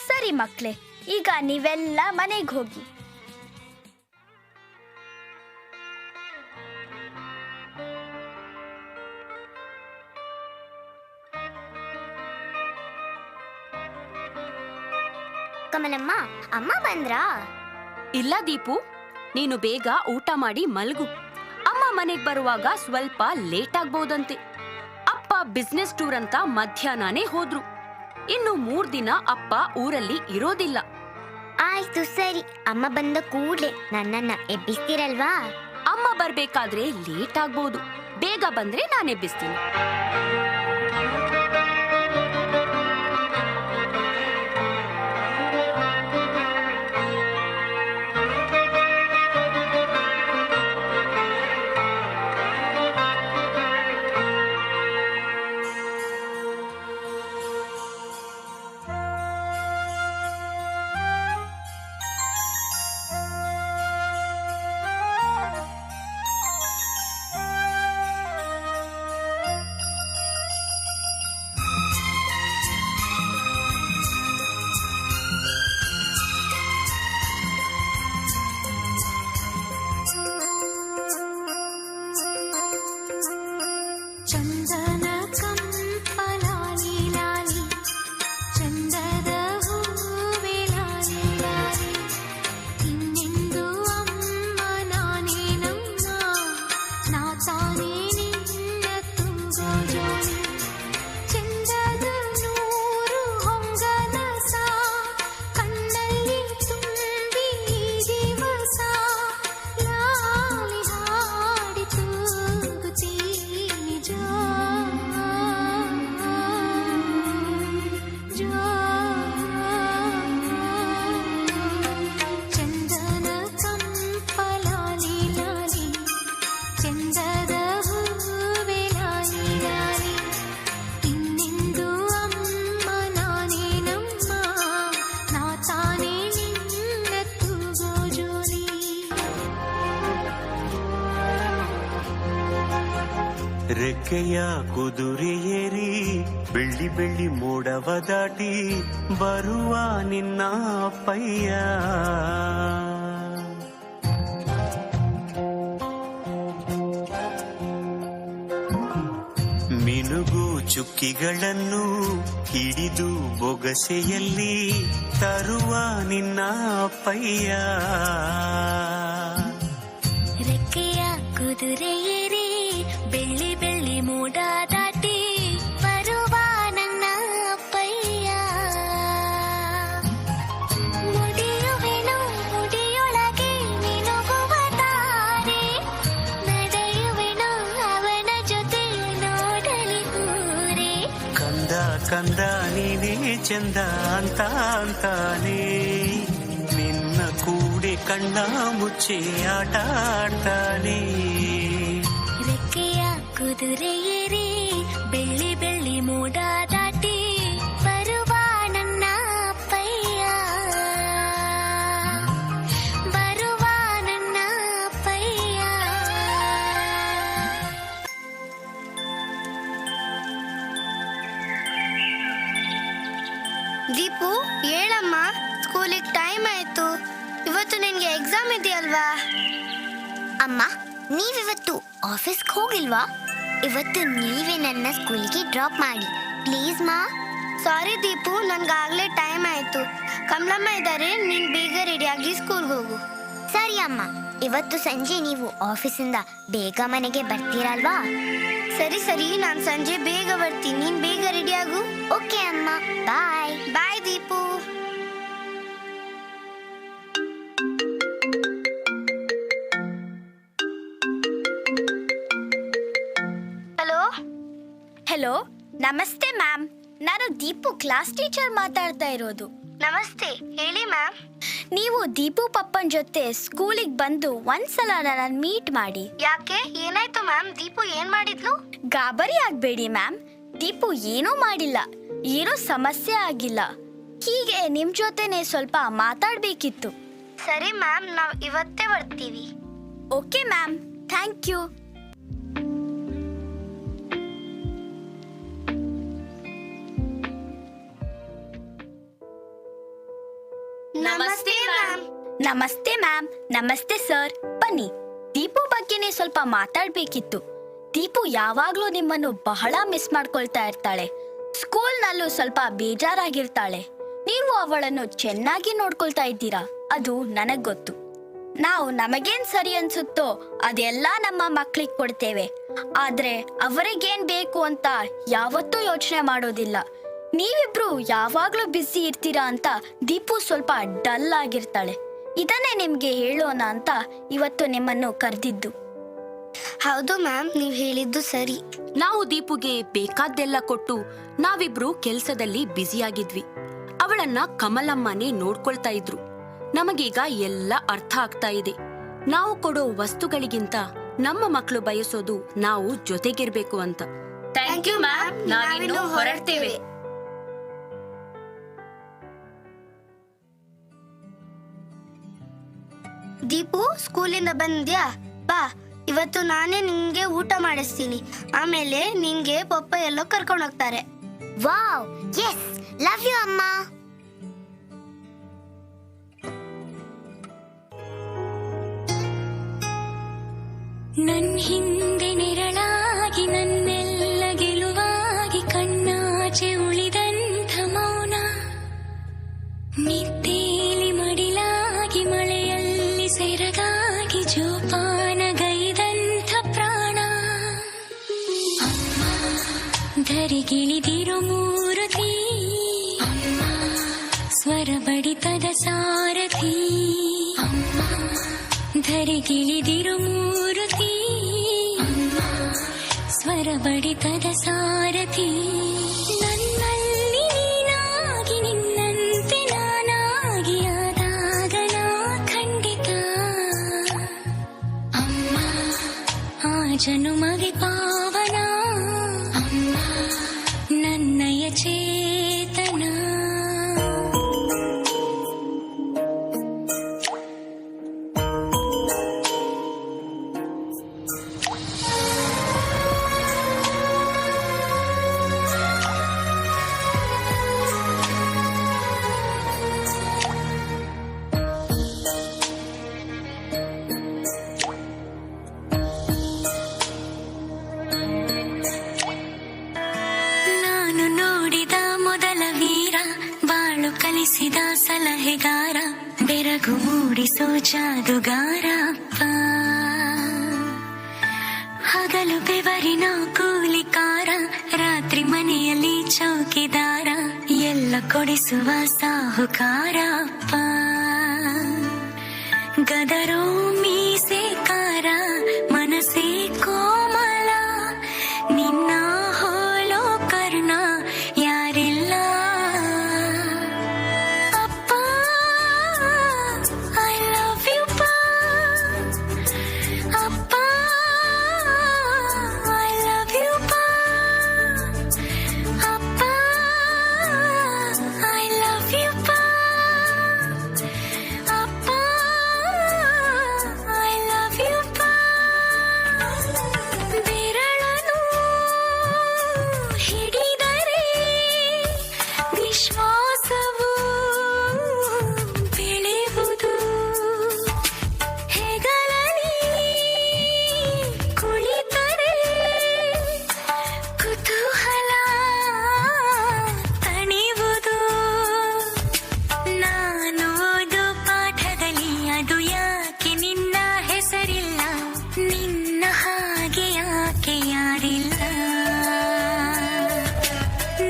[SPEAKER 2] ಸರಿ ಮಕ್ಳೇ, ಈಗ ನೀವೆಲ್ಲ ಮನೆಗೆ ಹೋಗಿ.
[SPEAKER 6] ಕಮಲಮ್ಮ, ಅಮ್ಮ ಬಂದ್ರಾ?
[SPEAKER 14] ಇಲ್ಲ ದೀಪು, ನೀನು ಬೇಗ ಊಟ ಮಾಡಿ ಮಲ್ಗು. ಅಮ್ಮ ಮನೆಗ್ ಬರುವಾಗ ಸ್ವಲ್ಪ ಲೇಟ್ ಆಗ್ಬೋದಂತೆ. ಅಪ್ಪ ಬಿಸ್ನೆಸ್ ಟೂರ್ ಅಂತ ಮಧ್ಯಾಹ್ನನೇ ಹೋದ್ರು. ಇನ್ನು 3 ದಿನ ಅಪ್ಪ ಊರಲ್ಲಿ ಇರೋದಿಲ್ಲ.
[SPEAKER 6] ಆಯ್ತು, ಸರಿ. ಅಮ್ಮ ಬಂದ ಕೂಡ್ಲೆ ನನ್ನನ್ನ ಎಬ್ಬಿಸ್ತೀರಲ್ವಾ?
[SPEAKER 14] ಅಮ್ಮ ಬರ್ಬೇಕಾದ್ರೆ ಲೇಟ್ ಆಗ್ಬೋದು. ಬೇಗ ಬಂದ್ರೆ ನಾನು ಎಬ್ಬಿಸ್ತೀನಿ.
[SPEAKER 15] ರೆಕ್ಕೆಯ ಕುದುರೆಯೇರಿ ಬೆಳ್ಳಿ ಬೆಳ್ಳಿ ಮೋಡವ ದಾಟಿ ಬರುವ ನಿನ್ನ ಅಪ್ಪಯ್ಯ. ಮಿನುಗು ಚುಕ್ಕಿಗಳನ್ನು ಹಿಡಿದು ಬೊಗಸೆಯಲ್ಲಿ ತರುವ ನಿನ್ನ ಅಪ್ಪಯ್ಯ.
[SPEAKER 5] ರೆಕ್ಕೆಯ ಕುದುರೆಯೇರಿ ಬೆಳ್ಳಿ ಬೆಳ್ಳಿ ಮೋಡ ದಾಟಿ ಬರುವ ನನ್ನ ಅಪ್ಪಯ್ಯ. ಮುಡಿಯುವೆನು ಮುಡಿಯೊಳಗೆ ಮಿನುಗುವ ತಾರೆ, ನಡೆಯುವೆನು ಅವನ ಜೊತೆ ನೋಡಲಿ ಊರೇ.
[SPEAKER 15] ಕಂದ ಕಂದ ನೀನೇ ಚಂದ ಅಂತ ಅಂತಾನೆ, ನಿನ್ನ ಕೂಡೆ ಕಣ್ಣ ಮುಚ್ಚಿ ಆಟ ಆಡ್ತಾನೆ.
[SPEAKER 5] ರೆಕ್ಕೆಯ ಕುದುರೆಯೇರಿ ಬೆಳ್ಳಿ ಬೆಳ್ಳಿ ಮೋಡ ದಾಟಿ ಬರುವ ನನ್ನ ಅಪ್ಪಯ್ಯ, ಬರುವ ನನ್ನ ಅಪ್ಪಯ್ಯ.
[SPEAKER 2] ದೀಪು ಹೇಳಮ್ಮ, ಸ್ಕೂಲಿಗೆ ಟೈಮ್ ಆಯ್ತು. ಇವತ್ತು ನಿನ್ಗೆ ಎಕ್ಸಾಮ್ ಇದೆಯಲ್ವಾ?
[SPEAKER 5] ಅಮ್ಮ, ನೀವಿವತ್ತು ಆಫೀಸ್ಗೆ ಹೋಗಿಲ್ವಾ? ಇವತ್ತು ನೀವೇ ನನ್ನ ಸ್ಕೂಲ್ಗೆ ಡ್ರಾಪ್ ಮಾಡಿ ಪ್ಲೀಸ್ ಮಾ.
[SPEAKER 2] ಸಾರಿ ದೀಪು, ನನ್ಗಾಗ್ಲೇ ಟೈಮ್ ಆಯ್ತು. ಕಮಲಮ್ಮ ಇದ್ದಾರೆ, ನೀನ್ ಬೇಗ ರೆಡಿಯಾಗಿ ಸ್ಕೂಲ್ಗೆ ಹೋಗು.
[SPEAKER 5] ಸರಿ ಅಮ್ಮ, ಇವತ್ತು ಸಂಜೆ ನೀವು ಆಫೀಸಿಂದ ಬೇಗ ಮನೆಗೆ ಬರ್ತೀರಲ್ವಾ?
[SPEAKER 2] ಸರಿ ಸರಿ, ನಾನು ಸಂಜೆ ಬೇಗ ಬರ್ತೀನಿ, ನೀನ್ ಬೇಗ ರೆಡಿಯಾಗು.
[SPEAKER 5] ಓಕೆ ಅಮ್ಮ, ಬಾಯ್.
[SPEAKER 2] ಬಾಯ್ ದೀಪು. ಹಲೋ
[SPEAKER 5] ಹಲೋ, ನಮಸ್ತೆ ಮ್ಯಾಮ್. ನಾನು ದೀಪು ಕ್ಲಾಸ್ ಟೀಚರ್ ಮಾತಾಡ್ತಾ ಇರೋದು.
[SPEAKER 2] ನಮಸ್ತೆ, ಹೇಳಿ ಮ್ಯಾಮ್.
[SPEAKER 5] ನೀವು ದೀಪು ಪಪ್ಪನ್ ಜೊತೆ ಸ್ಕೂಲಿಗೆ ಬಂದು ಒಂದ್ಸಲ ನನ್ನ ಮೀಟ್ ಮಾಡಿ.
[SPEAKER 2] ಯಾಕೆ, ಏನಾಯ್ತು ಮ್ಯಾಮ್? ದೀಪು ಏನ್ ಮಾಡಿದ್ಲು?
[SPEAKER 5] ಗಾಬರಿ ಆಗ್ಬೇಡಿ ಮ್ಯಾಮ್, ದೀಪು ಏನೂ ಮಾಡಿಲ್ಲ, ಏನೂ ಸಮಸ್ಯೆ ಆಗಿಲ್ಲ. ಹೀಗೆ ನಿಮ್ ಜೊತೆನೆ ಸ್ವಲ್ಪ ಮಾತಾಡ್ಬೇಕಿತ್ತು.
[SPEAKER 2] ಸರಿ ಮ್ಯಾಮ್, ನಾವ್ ಇವತ್ತೇ ಬರ್ತೀವಿ.
[SPEAKER 5] Okay ma'am, thank you.
[SPEAKER 2] ನಮಸ್ತೆ ಮ್ಯಾಮ್.
[SPEAKER 5] ನಮಸ್ತೆ ಮ್ಯಾಮ್. ನಮಸ್ತೆ ಸರ್. ಬನ್ನಿ, ದೀಪು ಬಗ್ಗೆನೇ ಸ್ವಲ್ಪ ಮಾತಾಡ್ಬೇಕಿತ್ತು. ದೀಪು ಯಾವಾಗ್ಲೂ ನಿಮ್ಮನ್ನು ಬಹಳ ಮಿಸ್ ಮಾಡ್ಕೊಳ್ತಾ ಇರ್ತಾಳೆ. ಸ್ಕೂಲ್ನಲ್ಲೂ ಸ್ವಲ್ಪ ಬೇಜಾರಾಗಿರ್ತಾಳೆ. ನೀವು ಅವಳನ್ನು ಚೆನ್ನಾಗಿ ನೋಡ್ಕೊಳ್ತಾ ಇದ್ದೀರಾ, ಅದು ನನಗ್ ಗೊತ್ತು. ನಾವು ನಮಗೇನ್ ಸರಿ ಅನ್ಸುತ್ತೋ ಅದೆಲ್ಲ ನಮ್ಮ ಮಕ್ಳಿಗೆ ಕೊಡ್ತೇವೆ. ಆದ್ರೆ ಅವರಿಗೇನ್ ಬೇಕು ಅಂತ ಯಾವತ್ತೂ ಯೋಚನೆ ಮಾಡೋದಿಲ್ಲ. ನೀವಿಬ್ರು ಯಾವಾಗ್ಲೂ ಬ್ಯುಸಿ ಇರ್ತೀರಾ ಅಂತ ದೀಪು ಸ್ವಲ್ಪ ಡಲ್ ಆಗಿರ್ತಾಳೆ. ಇದನ್ನೇ ನಿಮ್ಗೆ ಹೇಳೋಣ ಅಂತ ಇವತ್ತು ನಿಮ್ಮನ್ನು ಕರೆದಿದ್ದು.
[SPEAKER 2] ಹೌದು ಮ್ಯಾಮ್, ನೀವ್ ಹೇಳಿದ್ದು ಸರಿ.
[SPEAKER 14] ನಾವು ದೀಪುಗೆ ಬೇಕಾದ್ದೆಲ್ಲ ಕೊಟ್ಟು ನಾವಿಬ್ರು ಕೆಲ್ಸದಲ್ಲಿ ಬ್ಯುಸಿಯಾಗಿದ್ವಿ. ಅವಳನ್ನ ಕಮಲಮ್ಮನೇ ನೋಡ್ಕೊಳ್ತಾ ಇದ್ರು. ನಮಗೀಗ ಎಲ್ಲ ಅರ್ಥ ಆಗ್ತಾ ಇದೆ. ನಾವು ಕೊಡೋ ವಸ್ತುಗಳಿಗಿಂತ ನಮ್ಮ ಮಕ್ಕಳು ಬಯಸೋದು ನಾವು ಜೊತೆಗಿರ್ಬೇಕು ಅಂತ.
[SPEAKER 5] ಥ್ಯಾಂಕ್ ಯು ಮ್ಯಾಮ್, ನಾವಿನ್ನು ಹೊರಡ್ತೇವೆ.
[SPEAKER 2] ದೀಪು, ಸ್ಕೂಲಿಂದ ಬಂದ್ಯಾ? ಬಾ, ಇವತ್ತು ನಾನೇ ನಿನ್ಗೆ ಊಟ ಮಾಡಿಸ್ತೀನಿ. ಆಮೇಲೆ ನಿನ್ಗೆ ಪಪ್ಪ ಎಲ್ಲೋ ಕರ್ಕೊಂಡು ಹೋಗ್ತಾರೆ.
[SPEAKER 5] ವಾವ್, ಎಸ್, ಲವ್ ಯು ಅಮ್ಮ. ನನ್ ಹಿಂದೆ ನೆರಳಾಗಿ ನನ್ನೆಲ್ಲ ಗೆಲುವಾಗಿ ಕಣ್ಣಾಚೆ ಉಳಿದಂಥ ಮೌನ, ನಿದ್ದೇಲಿ ಮಡಿಲಾಗಿ ಮಳೆಯಲ್ಲಿ ಸೆರಗಾಗಿ ಜೋಪಾನಗೈದಂಥ ಪ್ರಾಣ. ಅಮ್ಮ ಧರಿಗಿಳಿದಿರೋ ಮೂರುತಿ, ಅಮ್ಮ ಸ್ವರ ಬಡಿತದ ಸಾರಥಿ. ಅಮ್ಮ ಧರಿಗಿಳಿದಿರೋ ಮೂರುತಿ, ಅಮ್ಮ ಸ್ವರ ಬಡಿತದ ಸಾರಥಿ. ನನ್ನಲ್ಲಿ ನೀನಾಗಿ ನಿನ್ನಂತೆ ನಾನಾಗಿ ಆದಾಗ ನಾ ಖಂಡಿತ ಅಮ್ಮ ಆ ಜನುಮಗೆ ಪಾವನ. ಅಮ್ಮ ನನ್ನಯ ಚೇತನ.
[SPEAKER 16] ಬೆಳಗು ಮೂಡಿಸೋ ಜಾದುಗಾರ ಅಪ್ಪ, ಹಗಲು ಬೆವರಿನ ಕೂಲಿಕಾರ, ರಾತ್ರಿ ಮನೆಯಲ್ಲಿ ಚೌಕಿದಾರ, ಎಲ್ಲ ಕೊಡಿಸುವ ಸಾಹುಕಾರ ಅಪ್ಪ. ಗದರೋ ಮೀಸೆಕಾರ, ಮನಸ್ಸೇ ಕೋಮಲ, ನಿನ್ನ ಹೋಲೋ ಕರ್ಣ ಯಾರಿಲ್ಲ. ಅಪ್ಪ ಐ ಲವ್ ಯು ಪಾ, ಅಪ್ಪ ಐ ಲವ್ ಯು ಪಾ, ಅಪ್ಪ ಐ ಲವ್ ಯು ಪಾ, ಅಪ್ಪ ಐ ಲವ್ ಯು ಪಾ. ಬೆರಳನು ಹಿಡಿದರೆ ವಿಶ್ವಾಸವು ಬೆಳೆಯುವುದು, ಹೆಗಲಲ್ಲಿ ಕುಳಿತರೆ ಕುತೂಹಲ ತಣಿವುದು. ನಾನು ಓದೋ ಪಾಠದಲ್ಲಿ ಅದು ಯಾಕೆ ನಿನ್ನ ಹೆಸರಿಲ್ಲ, ನಿನ್ನ ಹಾಗೆ ಯಾಕೆ ಯಾರಿಲ್ಲ.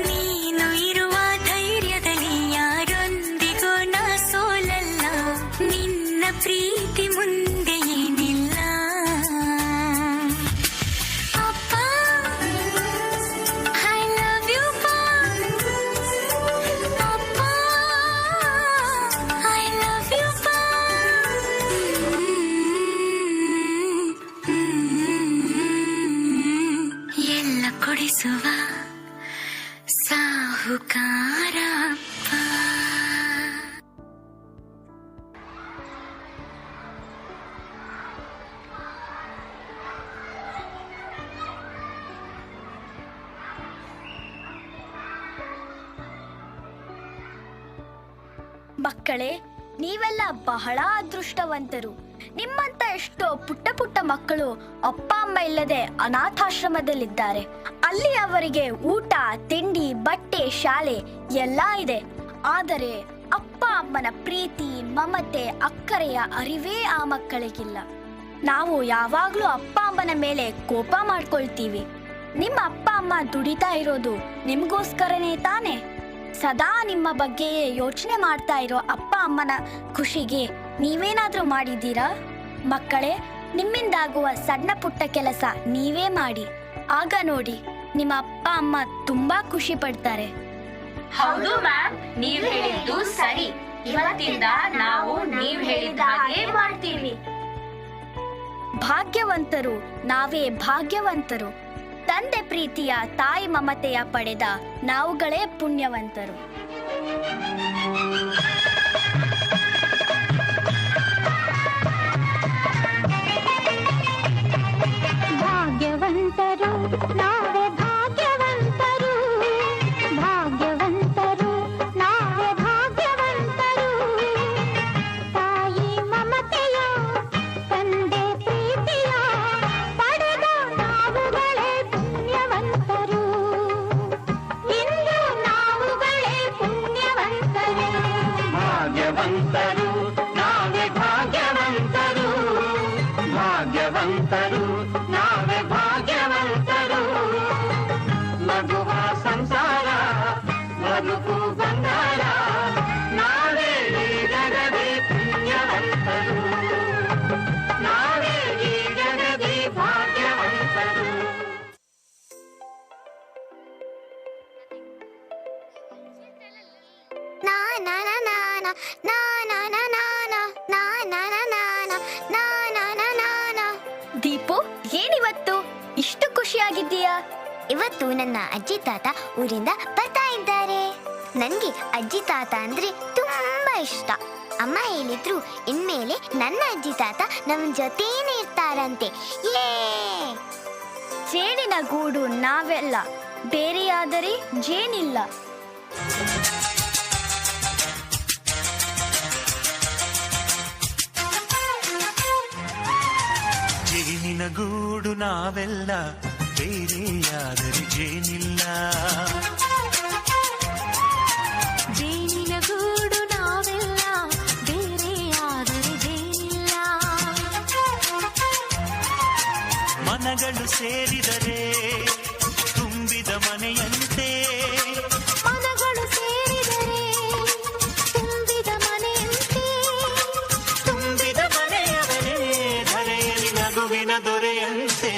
[SPEAKER 16] ನೀನು ಇರುವ ಧೈರ್ಯದಲ್ಲಿ ಯಾರೊಂದಿಗೂ ನಾ ಸೋಲಲ್ಲ, ನಿನ್ನ ಪ್ರೀತಿ ಮುಂದೆ ಏನಿಲ್ಲ. ಅಪ್ಪ ಐ ಲವ್ ಯು ಪಾ, ಅಪ್ಪ ಐ ಲವ್ ಯು ಪಾ. ಎಲ್ಲ ಕೊಡಿಸುವ ಸಾಹುಕಾರ ಅಪ್ಪ.
[SPEAKER 5] ಮಕ್ಕಳೇ, ನೀವೆಲ್ಲ ಬಹಳ ಅದೃಷ್ಟವಂತರು. ನಿಮ್ಮಂತ ಎಷ್ಟೋ ಪುಟ್ಟ ಪುಟ್ಟ ಮಕ್ಕಳು ಅಪ್ಪ ಅಮ್ಮ ಇಲ್ಲದೆ ಅನಾಥಾಶ್ರಮದಲ್ಲಿದ್ದಾರೆ. ಅಲ್ಲಿ ಅವರಿಗೆ ಊಟ, ತಿಂಡಿ, ಬಟ್ಟೆ, ಶಾಲೆ ಎಲ್ಲ ಇದೆ. ಆದರೆ ಅಪ್ಪ ಅಮ್ಮನ ಪ್ರೀತಿ, ಮಮತೆ, ಅಕ್ಕರೆಯ ಅರಿವೇ ಆ ಮಕ್ಕಳಿಗಿಲ್ಲ. ನಾವು ಯಾವಾಗ್ಲೂ ಅಪ್ಪ ಅಮ್ಮನ ಮೇಲೆ ಕೋಪ ಮಾಡ್ಕೊಳ್ತೀವಿ. ನಿಮ್ಮ ಅಪ್ಪ ಅಮ್ಮ ದುಡಿತಾ ಇರೋದು ನಿಮ್ಗೋಸ್ಕರನೇ ತಾನೆ? ಸದಾ ನಿಮ್ಮ ಬಗ್ಗೆಯೇ ಯೋಚನೆ ಮಾಡ್ತಾ ಇರೋ ಅಪ್ಪ ಅಮ್ಮನ ಖುಷಿಗೆ ನೀವೇನಾದ್ರೂ ಮಾಡಿದ್ದೀರಾ? ಮಕ್ಕಳೇ, ನಿಮ್ಮಿಂದಾಗುವ ಸಣ್ಣ ಪುಟ್ಟ ಕೆಲಸ ನೀವೇ ಮಾಡಿ. ಆಗ ನೋಡಿ, ನಿಮ್ಮ ಅಪ್ಪ ಅಮ್ಮ ತುಂಬಾ ಖುಷಿ ಪಡ್ತಾರೆ.
[SPEAKER 17] ಹೌದು ಮ್ಯಾಮ್, ನೀವ್ ಹೇಳಿದ್ದು ಸರಿ. ಇವತ್ತಿಂದ ನಾವು ನೀವ್ ಹೇಳಿದ ಹಾಗೆ ಮಾಡ್ತೀವಿ.
[SPEAKER 5] ಭಾಗ್ಯವಂತರು ನಾವೇ ಭಾಗ್ಯವಂತರು. ತಂದೆ ಪ್ರೀತಿಯ, ತಾಯಿ ಮಮತೆಯ ಪಡೆದ ನಾವುಗಳೇ ಪುಣ್ಯವಂತರು.
[SPEAKER 16] ಭಾಗ್ಯವಂತರು ನಾವೇ ಭಾಗ್ಯವಂತರು, ಭಾಗ್ಯವಂತರು ನಾವೇ ಭಾಗ್ಯವಂತರು. ತಾಯಿ ಮಮತೆಯ, ತಂದೆ ಪ್ರೀತಿಯ ಪಡೆದ ನಾವುಗಳೇ ಪುಣ್ಯವಂತರು. ಇಂದು ನಾವುಗಳೇ ಪುಣ್ಯವಂತರು.
[SPEAKER 15] ಭಾಗ್ಯವಂತರು ನಾವೇ ಭಾಗ್ಯವಂತರು, ಭಾಗ್ಯವಂತರು ನಾವೇ ಭಾಗ್ಯವಂತರು. ಮಗುವ ಸಂಸಾರ ಬದುಕು ಬಂಗಾರ, ನಾವೇ ಈ ಜಗದಿ ಪುಣ್ಯವಂತರು, ನಾವೇ ಈ ಜಗದಿ ಭಾಗ್ಯವಂತರು.
[SPEAKER 16] ನಾ ನಾ ನಾ ನಾ ನಾ ನಾ ನಾ ನಾ ನಾ ನಾ ನಾ ನಾ ನಾ ನಾ ನಾ ನಾ ನಾ ನಾ ನಾ.
[SPEAKER 5] ದೀಪು, ಏನಿವತ್ತು ಇಷ್ಟು ಖುಷಿಯಾಗಿದ್ದೀಯಾ?
[SPEAKER 16] ಇವತ್ತು ನನ್ನ ಅಜ್ಜಿ ತಾತ ಊರಿಂದ ಬರ್ತಾ ಇದ್ದಾರೆ. ನನ್ಗೆ ಅಜ್ಜಿ ತಾತ ಅಂದ್ರೆ ತುಂಬಾ ಇಷ್ಟ. ಅಮ್ಮ ಹೇಳಿದ್ರು ಇನ್ಮೇಲೆ ನನ್ನ ಅಜ್ಜಿ ತಾತ ನಮ್ ಜೊತೆನೇ ಇರ್ತಾರಂತೆ.
[SPEAKER 5] ಜೇನಿನ ಗೂಡು ನಾವೆಲ್ಲ, ಬೇರೆಯಾದರೆ ಜೇನಿಲ್ಲ.
[SPEAKER 15] ಜೇನಿನ ಗೂಡು ನಾವೆಲ್ಲ, ಬೇರೆಯಾದರೆ ಜೇನಿಲ್ಲ.
[SPEAKER 16] ಜೇನಿನ ಗೂಡು ನಾವೆಲ್ಲ, ಬೇರೆಯಾದರೆ
[SPEAKER 15] ಮನಗಳು ಸೇರಿದರೆ ತುಂಬಿದ ಮನೆಯಂತೆ.
[SPEAKER 4] ಮನಗಳು ಸೇರಿದರೆ ತುಂಬಿದ ಮನೆಯಂತೆ.
[SPEAKER 15] ತುಂಬಿದ ಮನೆಯವರೇ ಧರೆಯಲ್ಲಿ ನಗುವಿನ ದೊರೆಯಂತೆ.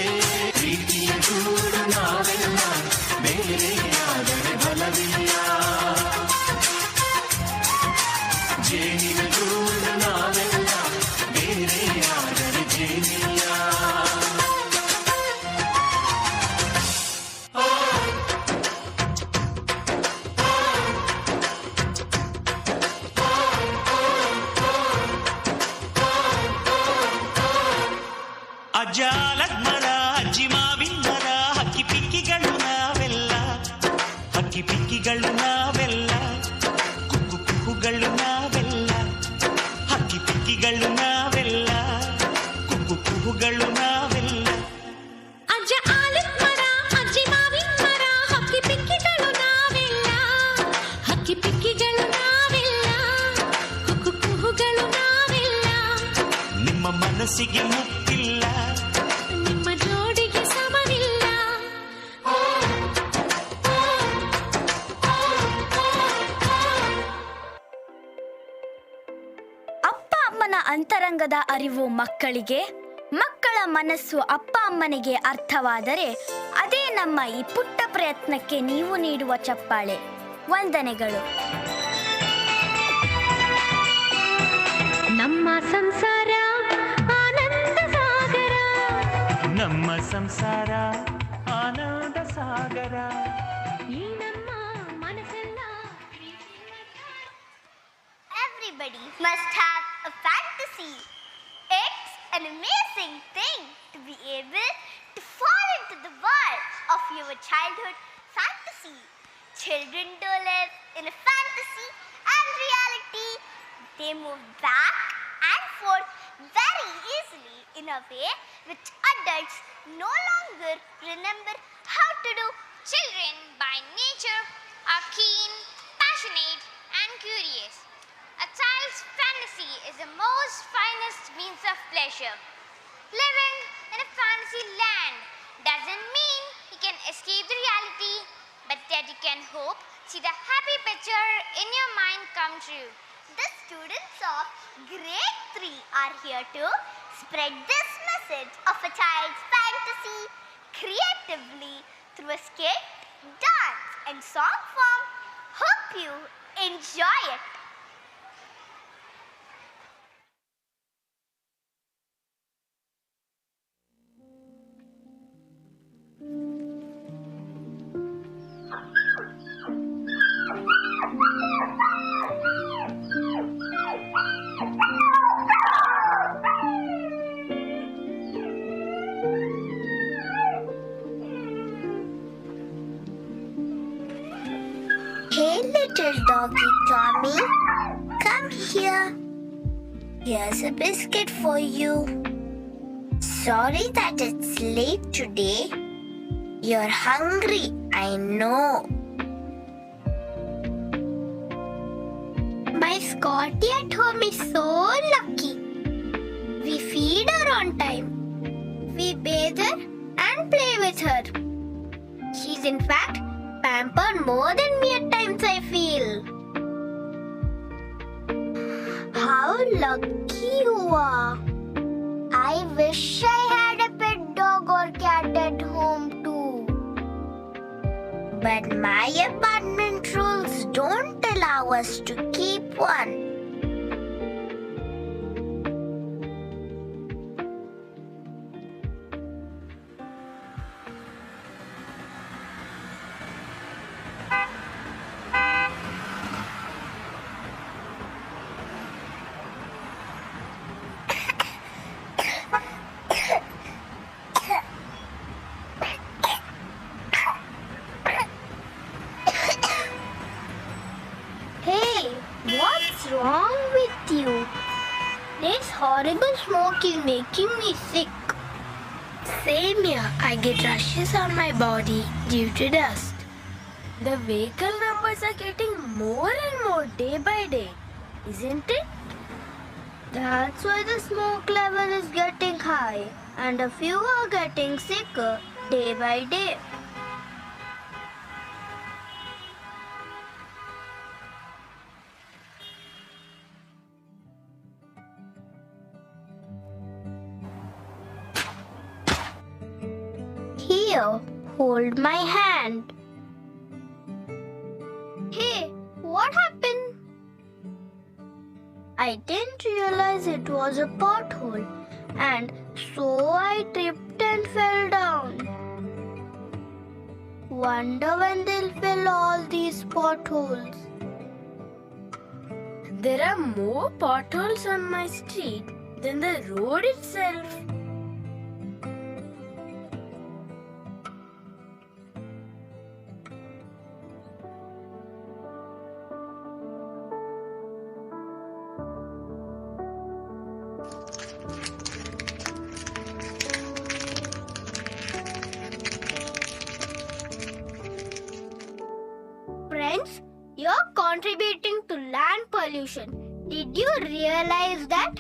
[SPEAKER 15] ಪ್ರೀತಿಯ ಗೂಡು ನಾವೆಲ್ಲ ಬೇರೆಯಾದರೆ ಬಲವಿಲ್ಲ. ಜೇನಿನ ಗೂಡು ನಾವೆಲ್ಲ ಬೇರೆಯಾದರೆ ಜೇನಿಲ್ಲ. ಅಜ್ಜಾಲದ ಮರ, ಅಜ್ಜಿ ಮಾವಿನ ಮರ, ಹಕ್ಕಿ ಪಿಕ್ಕಿಗಳು ನಾವೆಲ್ಲ. ಹಕ್ಕಿ ಪಿಕ್ಕಿಗಳು ನಾವೆಲ್ಲ, ಕುಕ್ಕು ಕುಕ್ಕುಗಳು ನಾವೆಲ್ಲ. ಹಕ್ಕಿ ಪಿಕ್ಕಿಗಳು ನಾವೆಲ್ಲ, ಕುಕ್ಕು ಕುಕ್ಕುಗಳು ನಾವೆಲ್ಲ.
[SPEAKER 4] ಅಜ್ಜ ಆಲದ ಮರ, ಅಜ್ಜಿ ಮಾವಿನ ಮರ, ಹಕ್ಕಿ ಪಿಕ್ಕಿಗಳು ನಾವೆಲ್ಲ. ಹಕ್ಕಿ ಪಿಕ್ಕಿಗಳು ನಾವೆಲ್ಲ, ಕುಕ್ಕು ಕುಹುಗಳು ನಾವೆಲ್ಲ.
[SPEAKER 15] ನಿಮ್ಮ ಮನಸ್ಸಿಗೆ ಮುಟ್ಟಿಲ್ಲ,
[SPEAKER 4] ನಿಮ್ಮ ಜೋಡಿಗೆ ಸಮವಿಲ್ಲ.
[SPEAKER 5] ಅಪ್ಪ ಅಮ್ಮನ ಅಂತರಂಗದ ಅರಿವು ಮಕ್ಕಳಿಗೆ, ಮಕ್ಕಳ ಮನಸ್ಸು ಅಪ್ಪ ಅಮ್ಮನಿಗೆ ಅರ್ಥವಾದರೆ ಅದೇ ನಮ್ಮ ಈ ಪುಟ್ಟ ಪ್ರಯತ್ನಕ್ಕೆ ನೀವು ನೀಡುವ ಚಪ್ಪಾಳೆ. ವಂದನೆಗಳು.
[SPEAKER 4] ನಮ್ಮ ಸಂಸಾರ ಆನಂದ ಸಾಗರ.
[SPEAKER 15] ನಮ್ಮ ಸಂಸಾರ ಆನಂದ ಸಾಗರ.
[SPEAKER 4] ಈ ನಮ್ಮ ಮನಸ್ಸೆಲ್ಲ.
[SPEAKER 2] Everybody must have a fantasy. It's an amazing thing to be able to fall into the world of your childhood fantasy. Children do live in a fantasy and reality. They move back and forth very easily in a way which adults no longer remember how to do.
[SPEAKER 18] Children by nature are keen, passionate and curious. A child's fantasy is the most finest means of pleasure. Living in a fantasy land doesn't mean he can escape the reality, but that you can hope see the happy picture in your mind come true.
[SPEAKER 2] The students of grade 3 are here to spread this message of a child's fantasy creatively through a skit, dance and song form. Hope you enjoy it.
[SPEAKER 16] Hey, little doggy Tommy, come here. Here's a biscuit for you. Sorry that it's late today. You're hungry, I know. My Scotty at home is so lucky. We feed her on time. We bathe her and play with her. She's in fact pampered more than me at times, I feel. How lucky you are. I wish I had a pet dog or cat at home too. But my apartment rules don't allow us to keep one. wrong with you? This horrible smoke is making me sick. Same here. I get rashes on my body due to dust.
[SPEAKER 5] The vehicle numbers are getting more and more day by day, isn't it?
[SPEAKER 16] That's why the smoke level is getting high and a few are getting sicker day by day. Here, hold my hand. Hey, what happened? I didn't realize it was a pothole, and so I tripped and fell down. Wonder when they'll fill all these potholes.
[SPEAKER 1] There are more potholes on my street than the road itself.
[SPEAKER 16] Friends, you're contributing to land pollution. Did you realize that?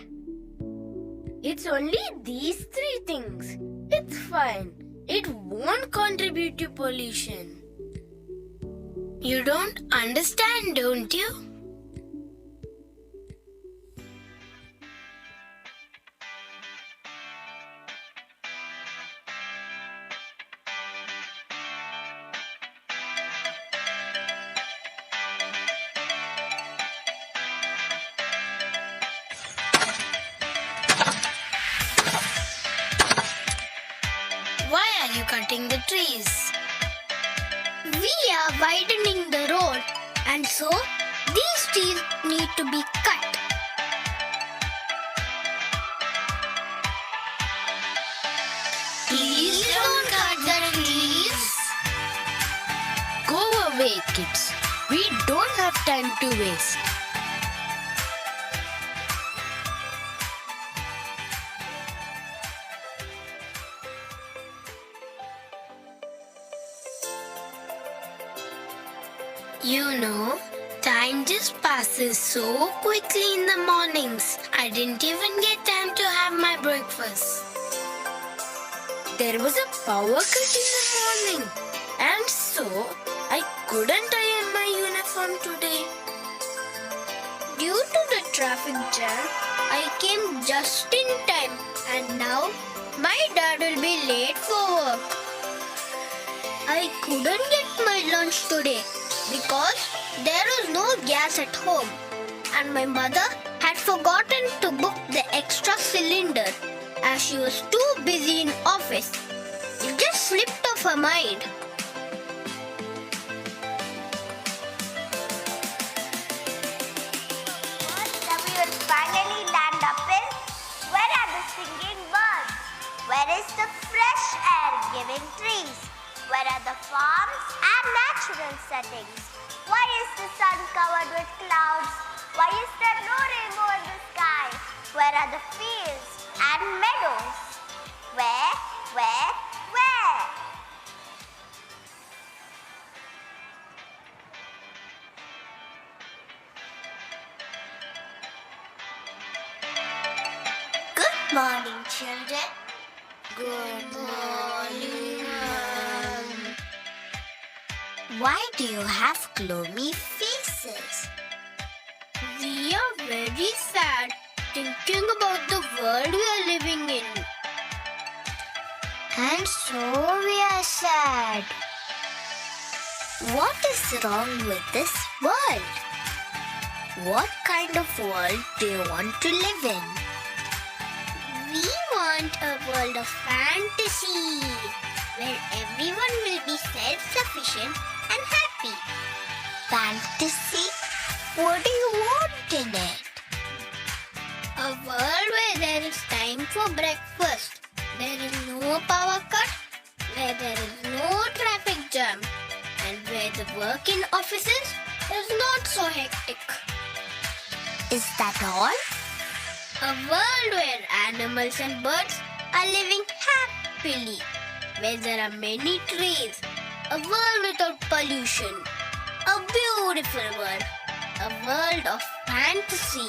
[SPEAKER 1] It's only these three things. It's fine. It won't contribute to pollution. You don't understand, don't you? Why are you cutting the trees?
[SPEAKER 16] We are widening the road, and so these trees need to be cut.
[SPEAKER 1] Please don't cut the trees. Go away, kids. We don't have time to waste. You know, time just passes so quickly in the mornings. I didn't even get time to have my breakfast. There was a power cut in the morning, and so I couldn't iron my uniform today.
[SPEAKER 16] Due to the traffic jam, I came just in time, and now my dad will be late for work. I couldn't get my lunch today because there was no gas at home, and my mother had forgotten to book the extra cylinder as she was too busy in office. It just slipped off her mind.
[SPEAKER 6] We will finally land up in. Where are the singing birds? Where is the fresh air giving trees? Where are the farms and natural settings? Why is the sun covered with clouds? Why is there no rainbow in the sky? Where are the fields and meadows? Where?
[SPEAKER 16] Good morning, children. Good morning, Mom. Why do you have gloomy faces? We are very sad thinking about the world we are living in. And so we are sad. What is wrong with this world? What kind of world do you want to live in? We want a world of fantasy, where everyone will be self-sufficient and happy. Fantasy? What do you want in it? A world where there is time for breakfast, there is no power cut, where there is no traffic jam, and where the work in offices is not so hectic. Is that all? A world where animals and birds are living happily, where there are many trees, a world without pollution, a beautiful world, a world of fantasy.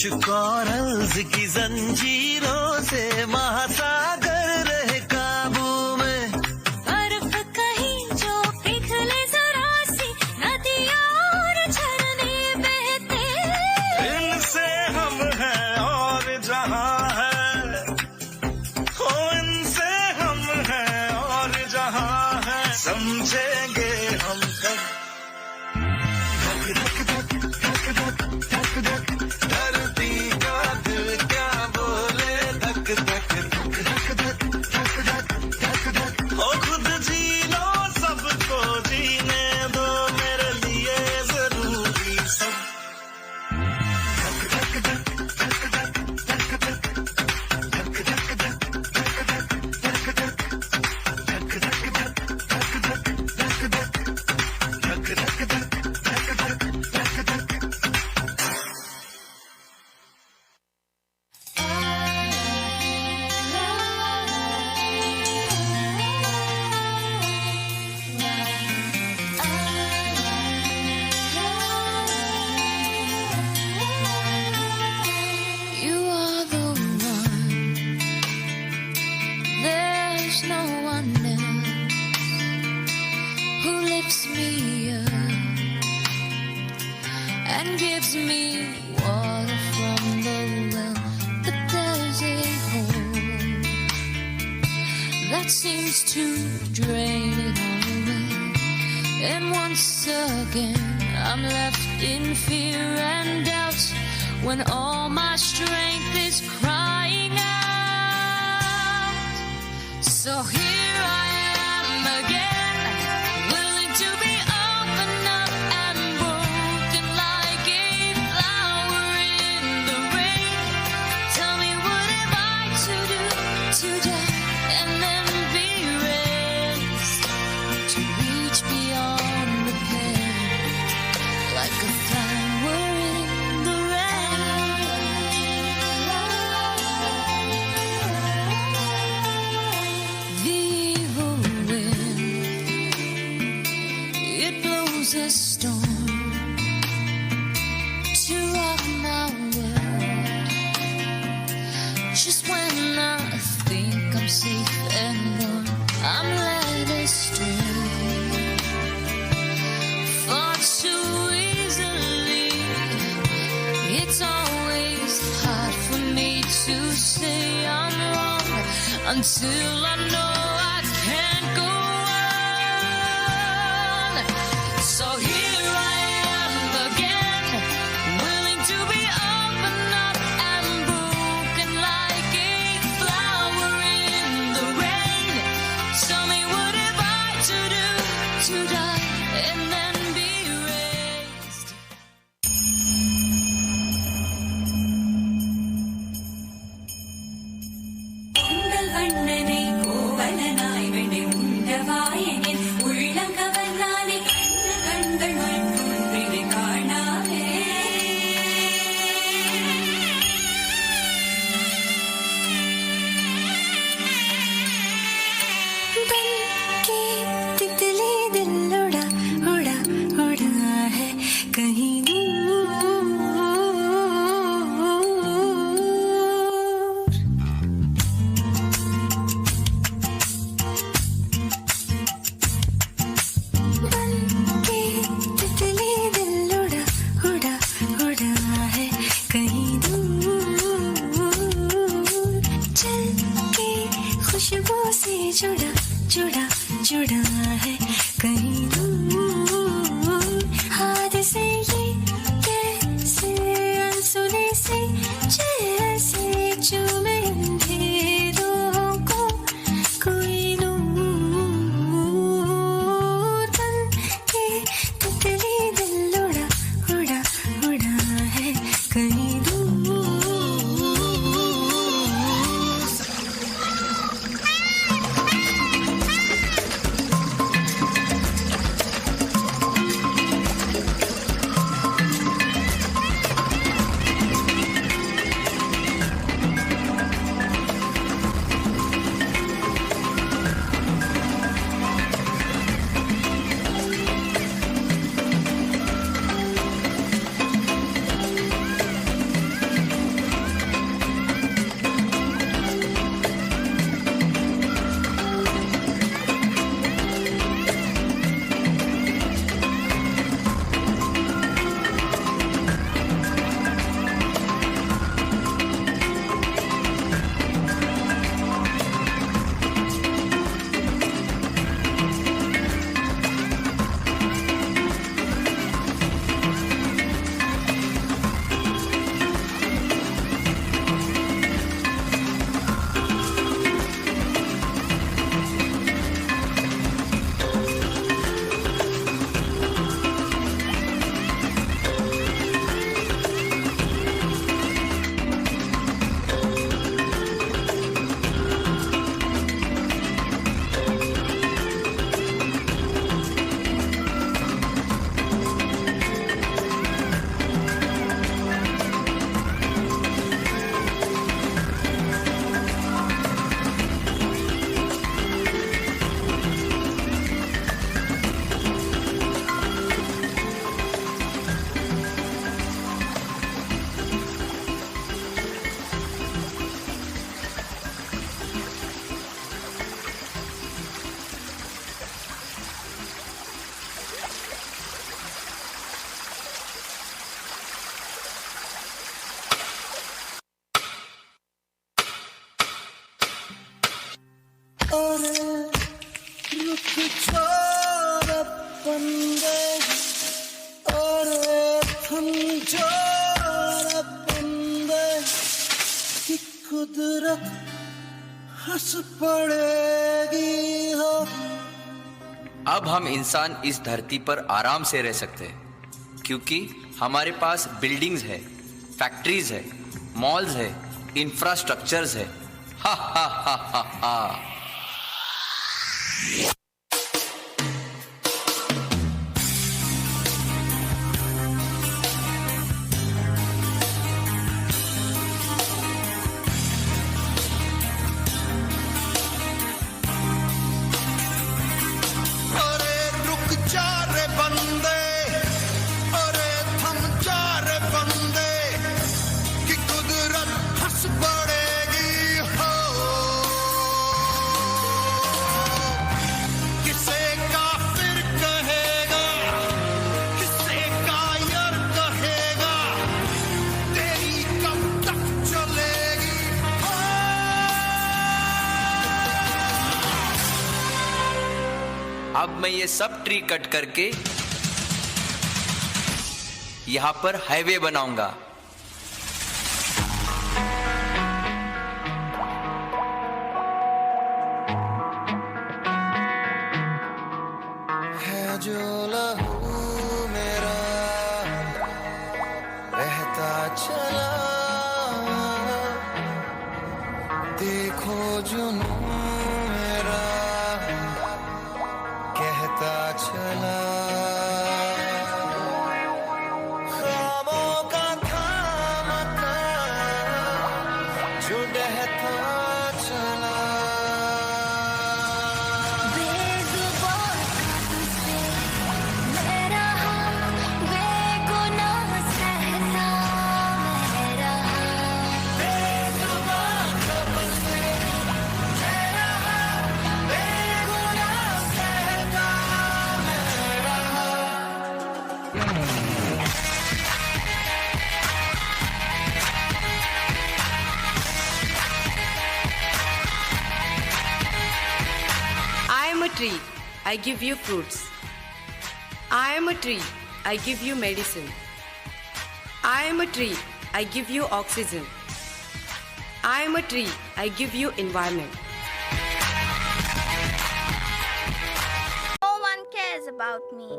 [SPEAKER 19] कुछ corals की जंजीरों से महासागर रहे काबू में।
[SPEAKER 4] बर्फ कहीं जो पिघले जरा सी नदियाँ और झरने बहते।
[SPEAKER 19] इनसे हम हैं और जहाँ है, हो इनसे हम हैं और जहाँ है, समझेंगे हम कब। धरती का दिल क्या बोले, धक धक धक धक धक धक धक धक। ओ खुद जी लो सबको जीने दो, मेरे लिए जरूरी सब।
[SPEAKER 1] You are the one, there's no one else who lifts me up and gives me water from the well. But there's a hole that seems to drain it all away, and once again I'm left in fear and doubt when all my strength is crying out. So here I am again, willing to be open up and broken like a flower in the rain. Tell me what am I to do to die and then be raised, to reach beyond the pain like a flower in the rain. The evil wind, it blows a storm to rock my world. Just when I think I'm safe and warm, I'm led astray far too easily. It's always hard for me to say I'm wrong until I know I can't go on. So here I am again, willing to be open up and broken like a flower in the rain. Tell me what have I to do to die and then be raised.
[SPEAKER 4] உங்கள் வண்ணனை கோவலனாய் வெண்ணை உண்டவாயனில் உள்ளம் கவர்ந்தானே, கண்கள் மண்புன்றினை காணாமே. बन के तितली दिल उड़ा उड़ा उड़ा है कहीं दूर। बन के तितली दिल उड़ा उड़ा उड़ा है कहीं दूर। चल के खुशबू से जुड़ा जुड़ा जुड़ा है कहीं दूर। हाथ से ये कैसे अनसुने से जैसे चूमे अंधेरों को कोई नूर। बन के तितली दिल उड़ा उड़ा उड़ा है कहीं दूर।
[SPEAKER 19] बंदे अरे थम जो रे बंदे कि कुदरत हंस पड़ेगी हो।
[SPEAKER 20] अब हम इंसान इस धरती पर आराम से रह सकते हैं क्योंकि हमारे पास बिल्डिंग्स है, फैक्ट्रीज है, मॉल्स है, इंफ्रास्ट्रक्चर्स है। हा हा हा हा हा। अब मैं ये सब ट्री कट करके यहां पर हाईवे बनाऊंगा।
[SPEAKER 19] है जो लहू मेरा बहता चला, देखो जुनू मेरा कहता चला। ख्वाबों का थामता जो डहता चला।
[SPEAKER 21] Tree, I give you fruits. I am a tree, I give you medicine. I am a tree, I give you oxygen. I am a tree, I give you environment.
[SPEAKER 6] No one cares about me.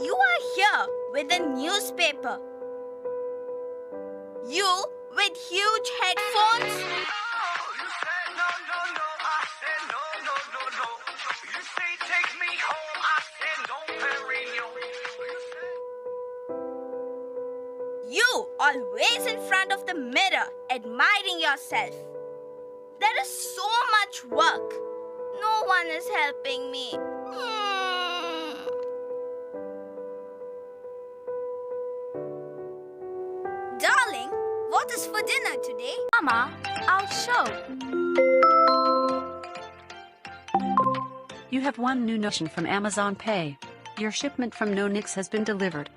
[SPEAKER 6] You are here with a newspaper. You with huge headphones. You always in front of the mirror, admiring yourself. There is so much work. No one is helping me. Darling, what is for dinner today?
[SPEAKER 5] Mama, I'll show.
[SPEAKER 22] You have one new notion from Amazon Pay. Your shipment from Nonix has been delivered.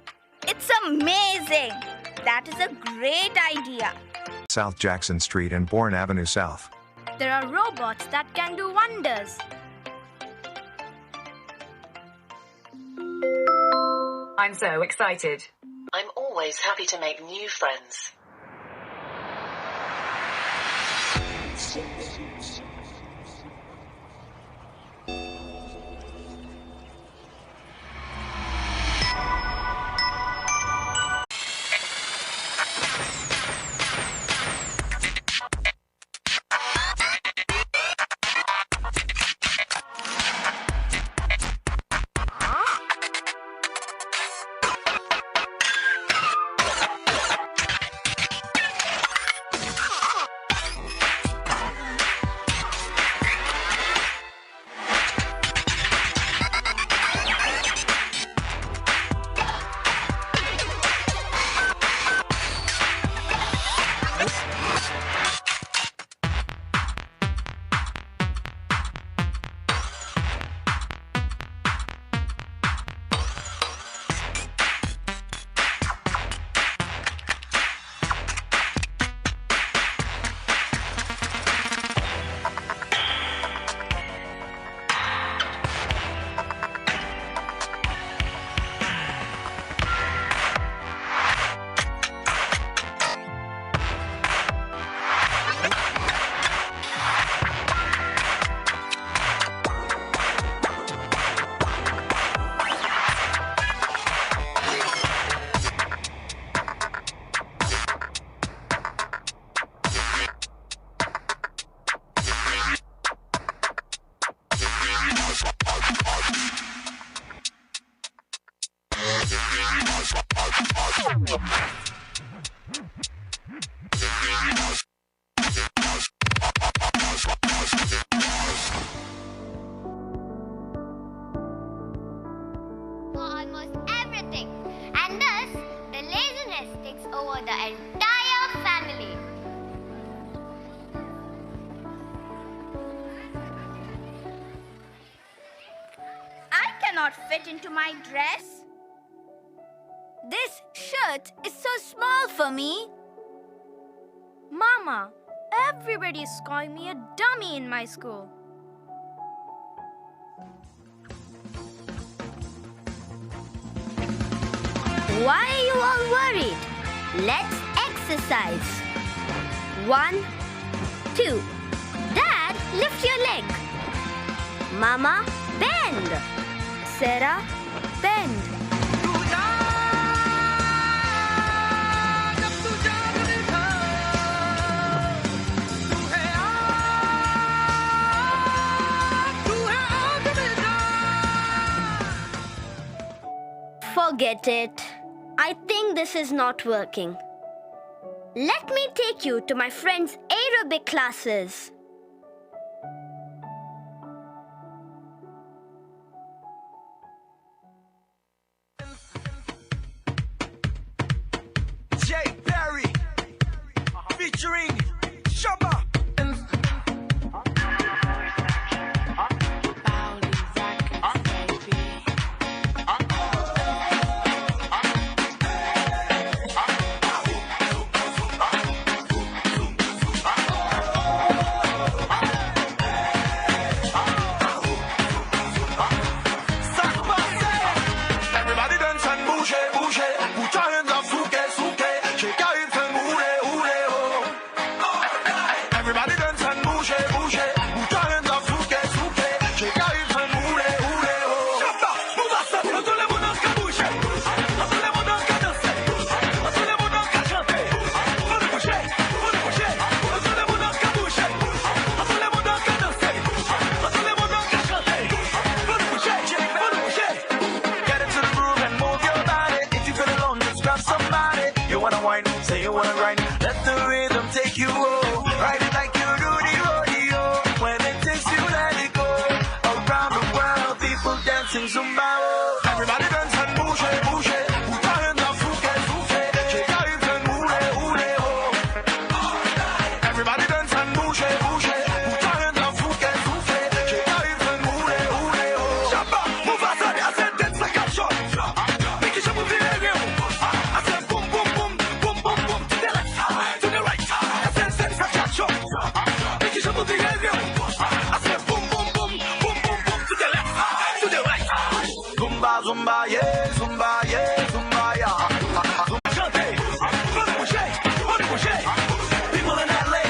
[SPEAKER 6] It's amazing. That is a great idea.
[SPEAKER 23] South Jackson Street and Bourne Avenue South.
[SPEAKER 6] There are robots that can do wonders.
[SPEAKER 24] I'm so excited. I'm always happy to make new friends.
[SPEAKER 16] For almost everything, and thus the laziness takes over the entire family.
[SPEAKER 3] I cannot fit into my dress. This shirt is so small for me. Mama, everybody is calling me a dummy in my school. Why are you all worried? Let's exercise. 1, 2. Dad, lift your leg. Mama, bend. Sarah, bend. Forget it. I think this is not working. Let me take you to my friend's aerobic classes.
[SPEAKER 19] Jay Perry featuring Shabba. Everybody dance and bouge, bouge. Put your hands up, souke, souke. Shake your hips and oule, oule, oh. Everybody dance and bouge, bouge. Put your hands up, souke, souke. Shake your hips and oule, oule, oh. Shabba, move us up. Tout le monde a bouger. Tout le monde a danser. Tout le monde a chanter. Faut le bouger, faut le bouger. Tout le monde a bouger. Tout le monde a danser. Tout le monde a chanter. Faut le bouger, faut le bouger. Get into the groove and move your body. If you feel alone, just grab somebody. You wanna whine, say you wanna grind. Let the rhythm take you home. Ride it like you do the rodeo. When it takes you, let it go. Around the world, people dancing Zumba. Oh. Everybody dance and bouge, bouge. Put your hands up, souke, souke. Shake your hips and oule, oule, oh. Everybody dance and bouge, bouge. Put your hands up, souke, souke. Shake your hips and oule, oule, oh. Shabba, move us up. I said dance like a shot. Make it move the area. I said boom, boom, boom, boom, boom, boom. To the left, to the right. I said dance like a shot. Make it move the area. I said boom, boom, boom, boom, boom, boom. To the left, to the right. Zumba, zumba, yeah, zumba, yeah, zumba, yeah. Zumba, chante. Faut le bouger, faut le bouger. People in LA,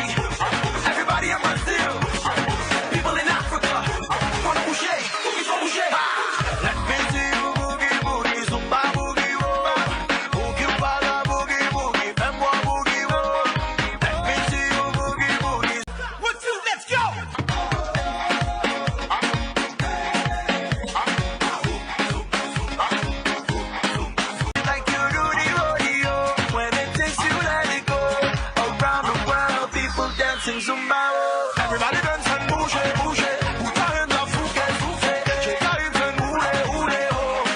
[SPEAKER 19] everybody in Brazil. People in Africa, faut le bouger, il faut bouger. Let me see you boogie, boogie, zumba, boogie, whoa. Boogie, wala, boogie, boogie, fais-moi boogie, whoa. Let me see you boogie, boogie. 1, 2, let's go! Like you do the rodeo. When it takes you, let it go. Around the world, people dancing Zumba. Oh. Everybody dance and bouge, bouge. Put your hands up, souke, souke. Shake your hips and oule, oule, oh.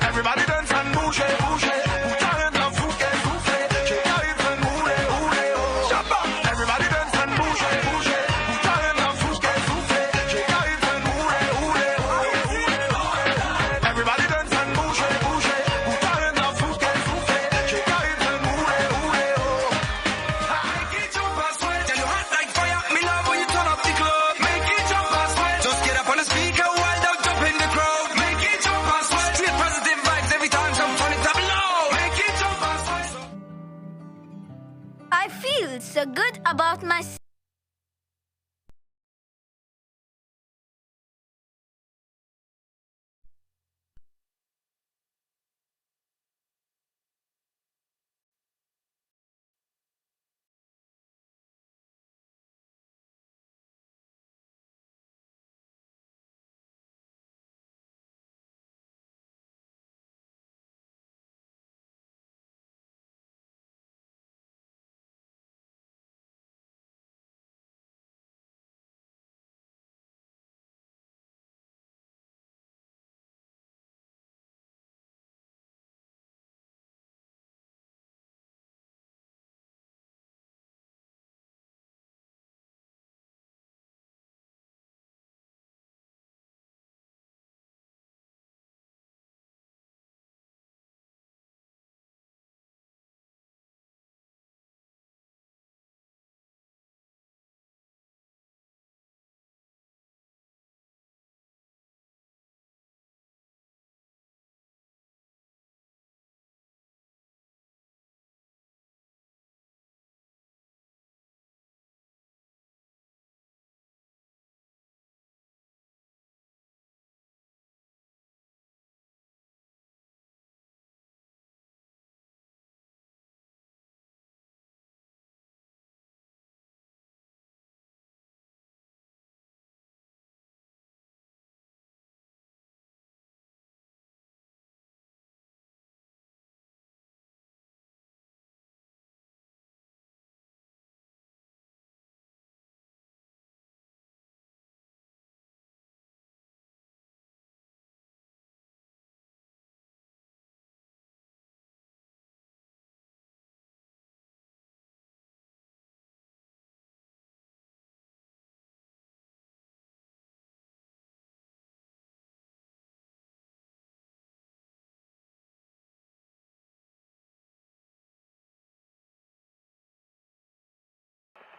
[SPEAKER 19] Everybody dance and bouge, bouge. Put your hands up, souke, souke. Shake your hips and oule, oule, oh. Shabba. Everybody dance and bouge, bouge. Put your hands up, souke, souke. Shake your hips and oule, oule, oh. Everybody dance and bouge, bouge. Put your hands up, souke, souke. Shake your hips and oule, oule, oh. Make it jump and sweat. Tell you hot like fire. Me love when you turn up the club. Make it jump and sweat. Just get up on the speaker while don't jump in the crowd. Make it jump and sweat. Straight positive vibes every time some turn it up low. Make it jump and sweat.
[SPEAKER 3] I feel so good about myself.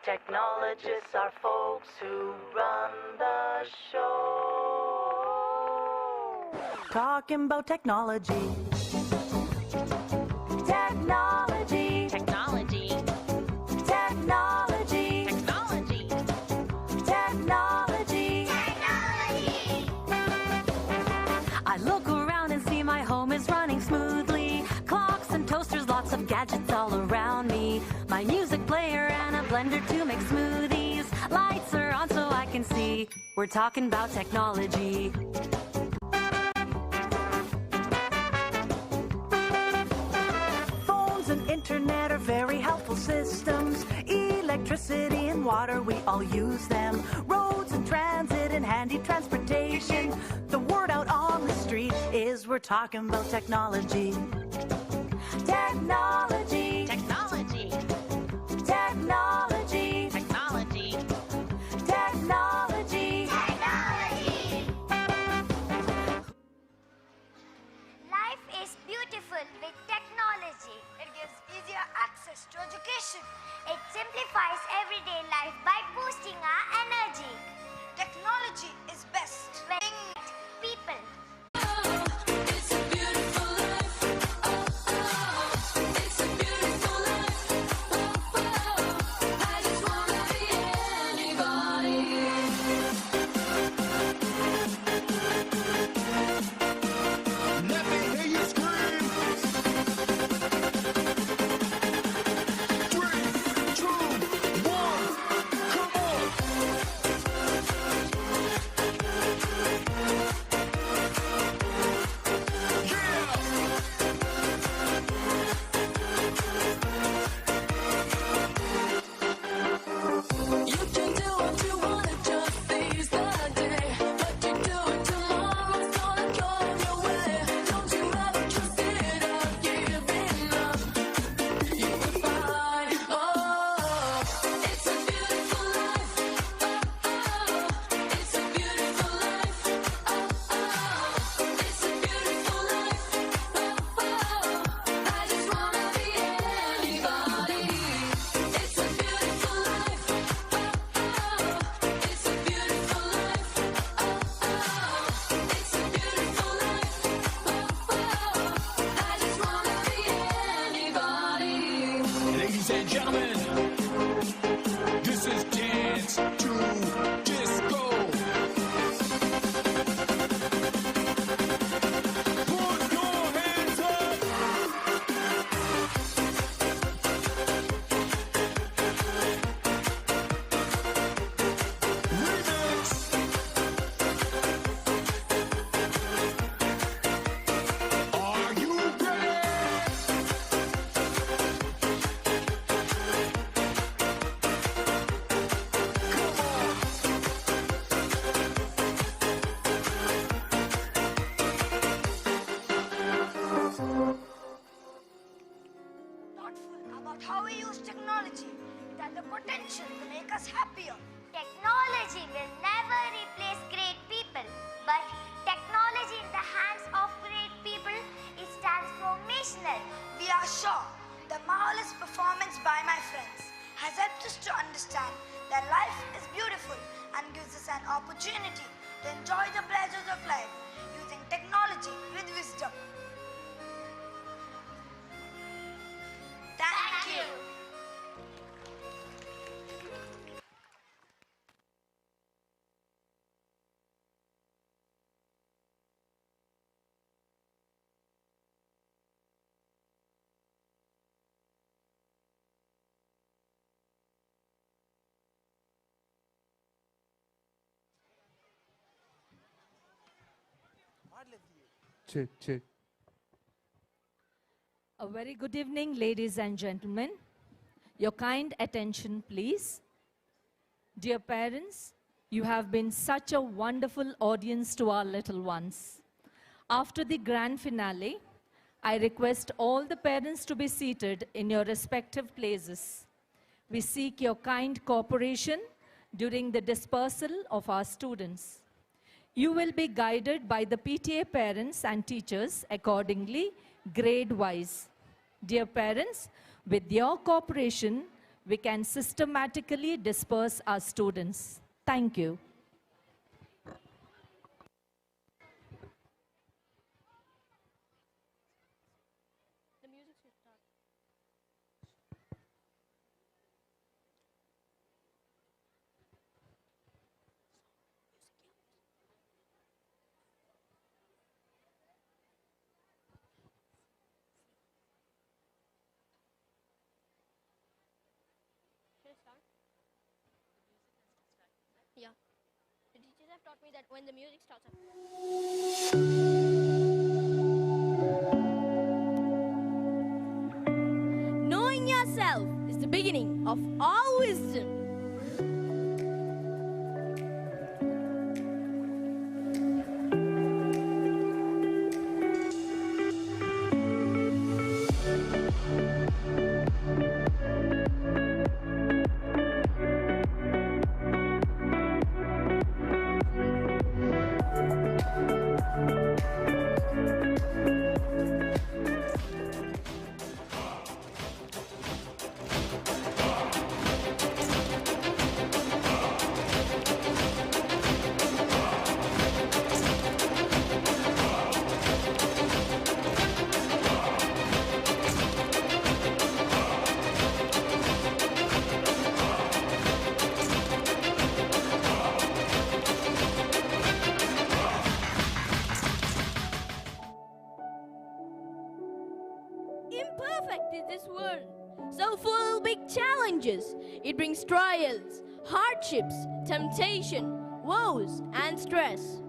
[SPEAKER 8] Technologists are folks who run the show. Talking about technology. Technology. Technology. Technology. Technology. Technology. Technology. I look around and see my home is running smoothly. Clocks and toasters, lots of gadgets all around me. My music player and a blender to make smoothies. Lights are on so I can see. We're talking about technology. Phones and internet are very helpful systems. Electricity and water, we all use them. Roads and transit and handy transportation. The word out on the street is we're talking about technology. Technology. Technology. Technology. Technology. Technology. Technology.
[SPEAKER 2] Life is beautiful with technology. It gives easier access to education. It simplifies everyday life by boosting our energy. Technology is best when it people.
[SPEAKER 4] It's a beautiful life. It's a beautiful life. I just wanna be anybody. Let me hear you scream. 3, 2, 1, come on. You can do what you wanna, just seize the day. But you do it tomorrow's gonna come your way. Don't you ever trust it or give enough. You will find, it's a beautiful life. It's a beautiful life. It's a beautiful life. I just wanna be anybody. It's a beautiful life. It's a beautiful life. It's a beautiful life. I just wanna be anybody.
[SPEAKER 9] Ladies and gentlemen, this is Dance to Disco. Put your hands up. Remix. Are you ready?
[SPEAKER 2] Thoughtful about how we use technology. It has the potential to make us happier. Technology will never replace great people, but technology in the hands of great people is transformational. We are sure the marvelous performance by my friends has helped us to understand that life is beautiful and gives us an opportunity to enjoy the pleasures of life using technology with wisdom. Thank you.
[SPEAKER 10] Check.
[SPEAKER 11] A very good evening, ladies and gentlemen. Your kind attention, please. Dear parents, you have been such a wonderful audience to our little ones. After the grand finale, I request all the parents to be seated in your respective places. We seek your kind cooperation during the dispersal of our students. You will be guided by the PTA parents and teachers accordingly, grade-wise. Dear parents, with your cooperation, we can systematically disperse our students. Thank you.
[SPEAKER 7] Yeah. The teachers have taught me that when the music starts up. Knowing yourself is the beginning of all wisdom. Imperfect is this world, so full of big challenges. It brings trials, hardships, temptation, woes, and stress.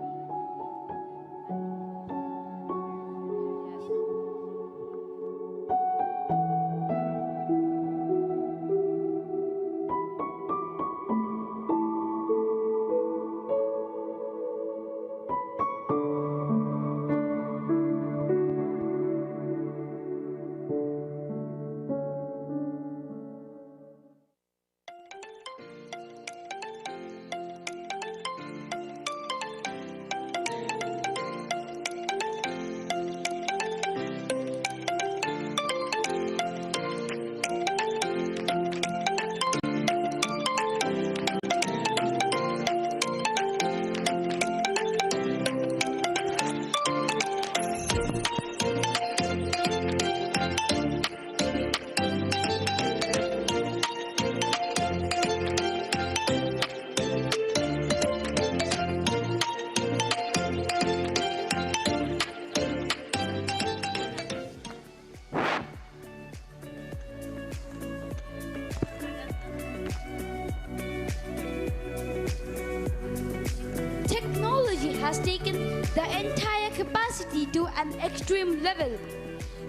[SPEAKER 7] Technology has taken the entire capacity to an extreme level.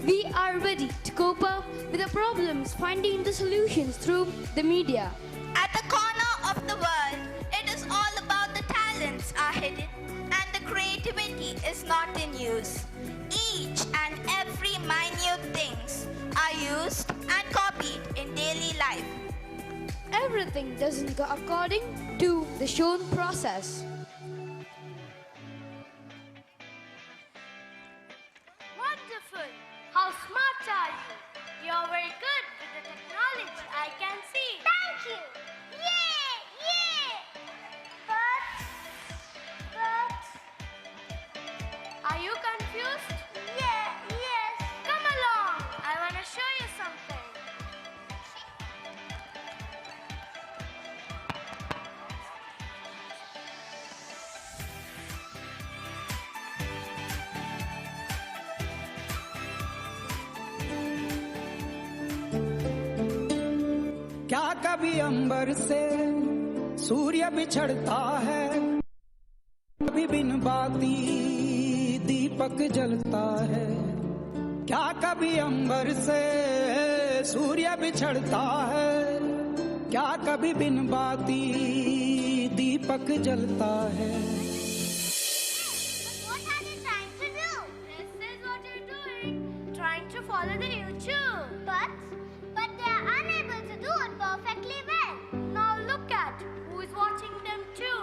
[SPEAKER 7] We are ready to cope up with the problems, finding the solutions through the media.
[SPEAKER 6] At the corner of the world, it is all about the talents are hidden and the creativity is not in use. Each and every minute things are used and copied in daily life.
[SPEAKER 7] Everything doesn't go according to the shown process.
[SPEAKER 2] Wonderful! How smart are you? You're very good with the technology, I can see.
[SPEAKER 16] Thank you. Yay! Yay! But
[SPEAKER 2] Are you confused?
[SPEAKER 16] yes.
[SPEAKER 2] Come along, I want to show you something.
[SPEAKER 10] क्या कभी अंबर से सूर्य बिछड़ता है, कभी बिन बाती दीपक जलता है। क्या कभी अंबर से सूर्य बिछड़ता है, क्या कभी बिन बाती दीपक जलता है।
[SPEAKER 2] What are you trying to do? This is what you're doing. Trying to follow the YouTube.
[SPEAKER 16] But they are unable to do it perfectly well.
[SPEAKER 2] Now look at who is watching them too.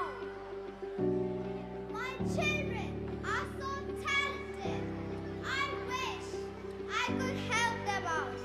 [SPEAKER 16] My children are so talented. I wish I could help them out.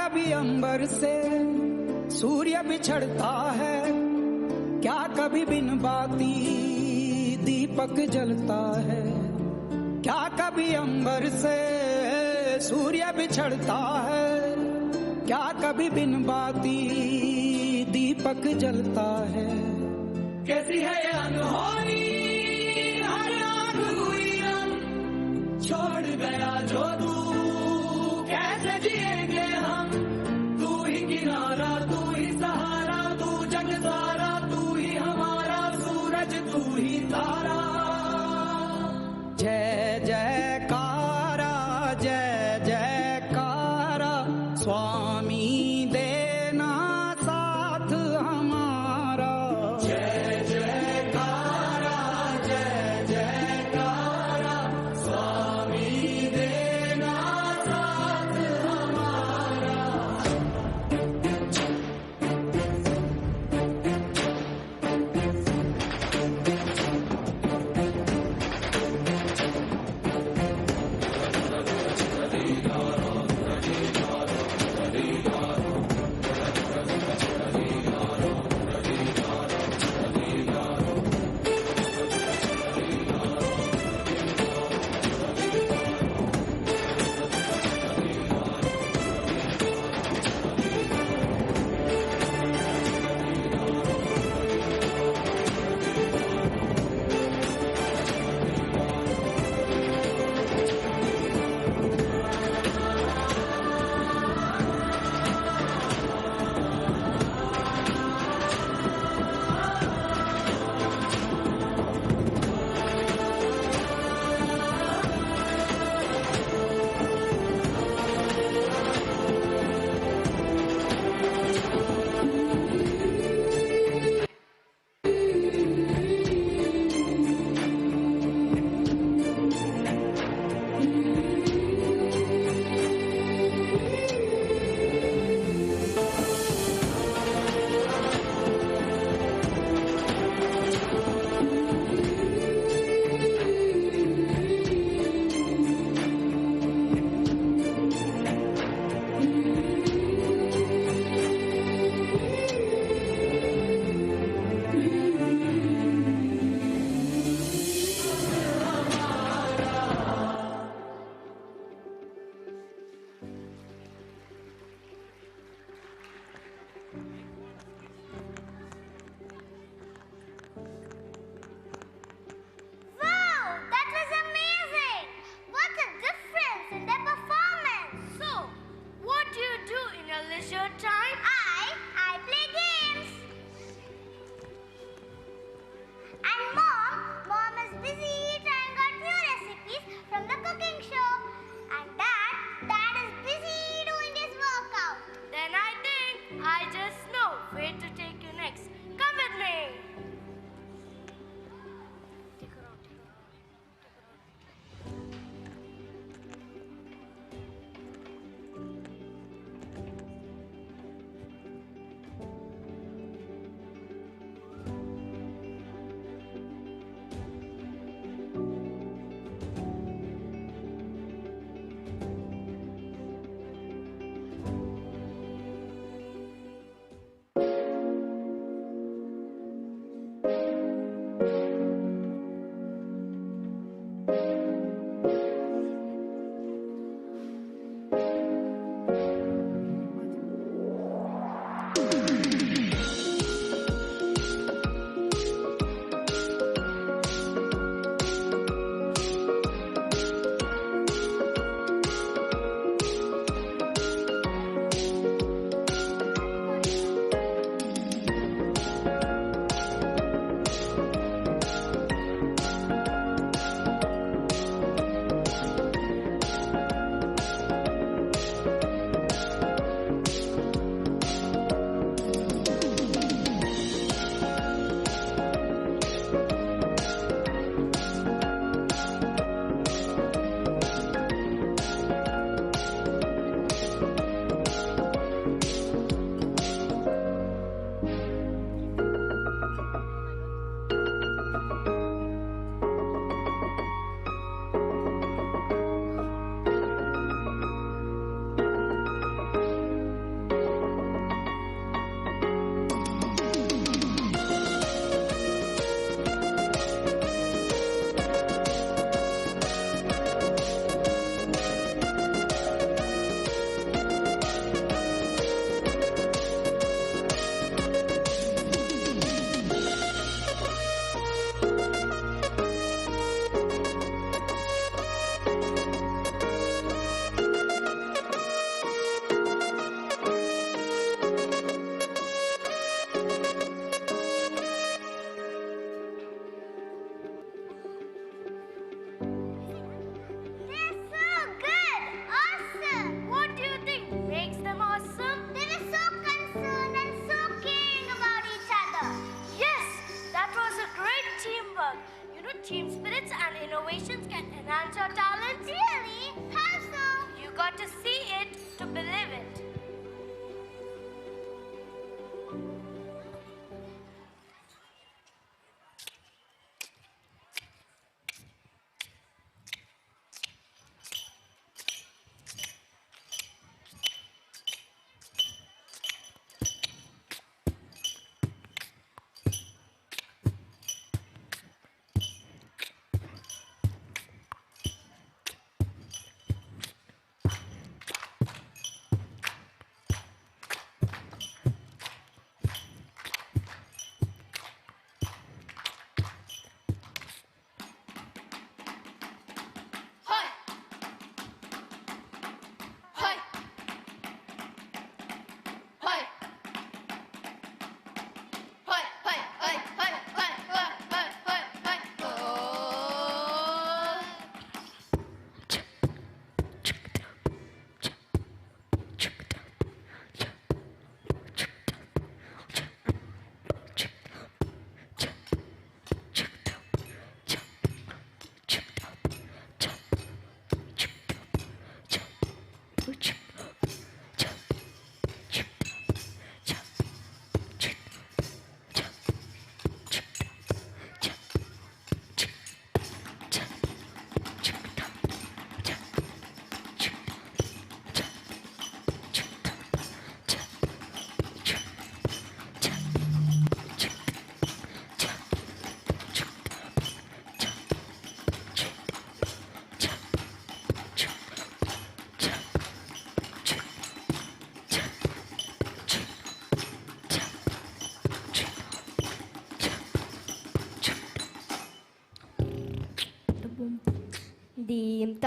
[SPEAKER 10] कभी अंबर से सूर्य बिछड़ता है, क्या कभी बिन बाती दीपक जलता है, क्या कभी अंबर से सूर्य बिछड़ता है, क्या कभी बिन बाती दीपक जलता है। कैसी है ये अनहोनी हर आग हुई रंग, छोड़ गया जो तू कैसे जिएंगे हम, तू ही किनारा तू ही सहारा, तू जग सारा तू ही हमारा, सूरज तू ही तारा। जय जयकारा जय जयकारा, स्वामी देना साथ हमारा। जय जयकारा जय जयकारा, स्वामी देना साथ हमारा।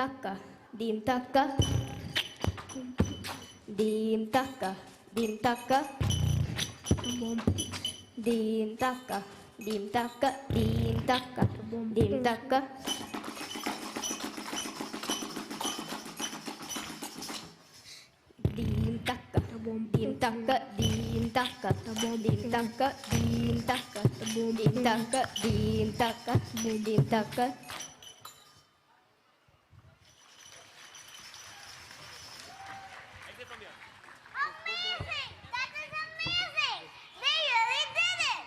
[SPEAKER 7] taka, dim taka, dim taka, dim taka, dim taka, dim taka, dim taka, dim taka. Dim taka, dim taka, dim taka, dim taka, dim taka, dim taka, dim taka, dim taka.
[SPEAKER 2] Amazing! That is amazing! They really did it!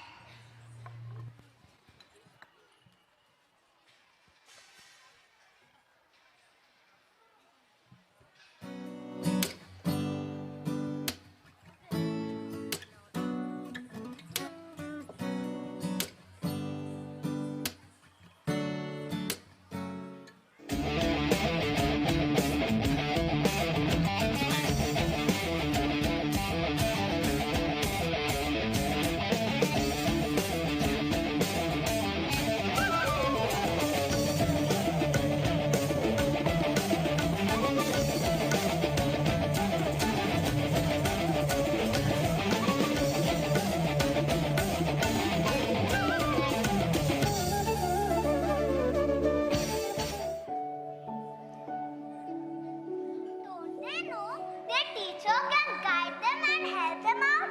[SPEAKER 2] Don't they know their teacher can guide them and help them out?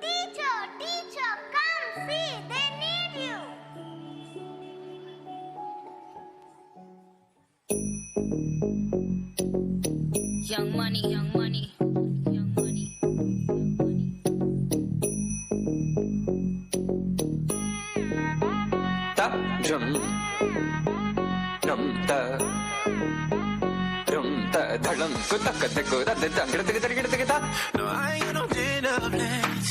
[SPEAKER 2] Teacher, teacher, come see, they need you.
[SPEAKER 12] Young money, young money.
[SPEAKER 13] Ta jum num ta rum ta dhalam kutak kutak kutak ta.
[SPEAKER 4] No, I ain't got no dinner plans,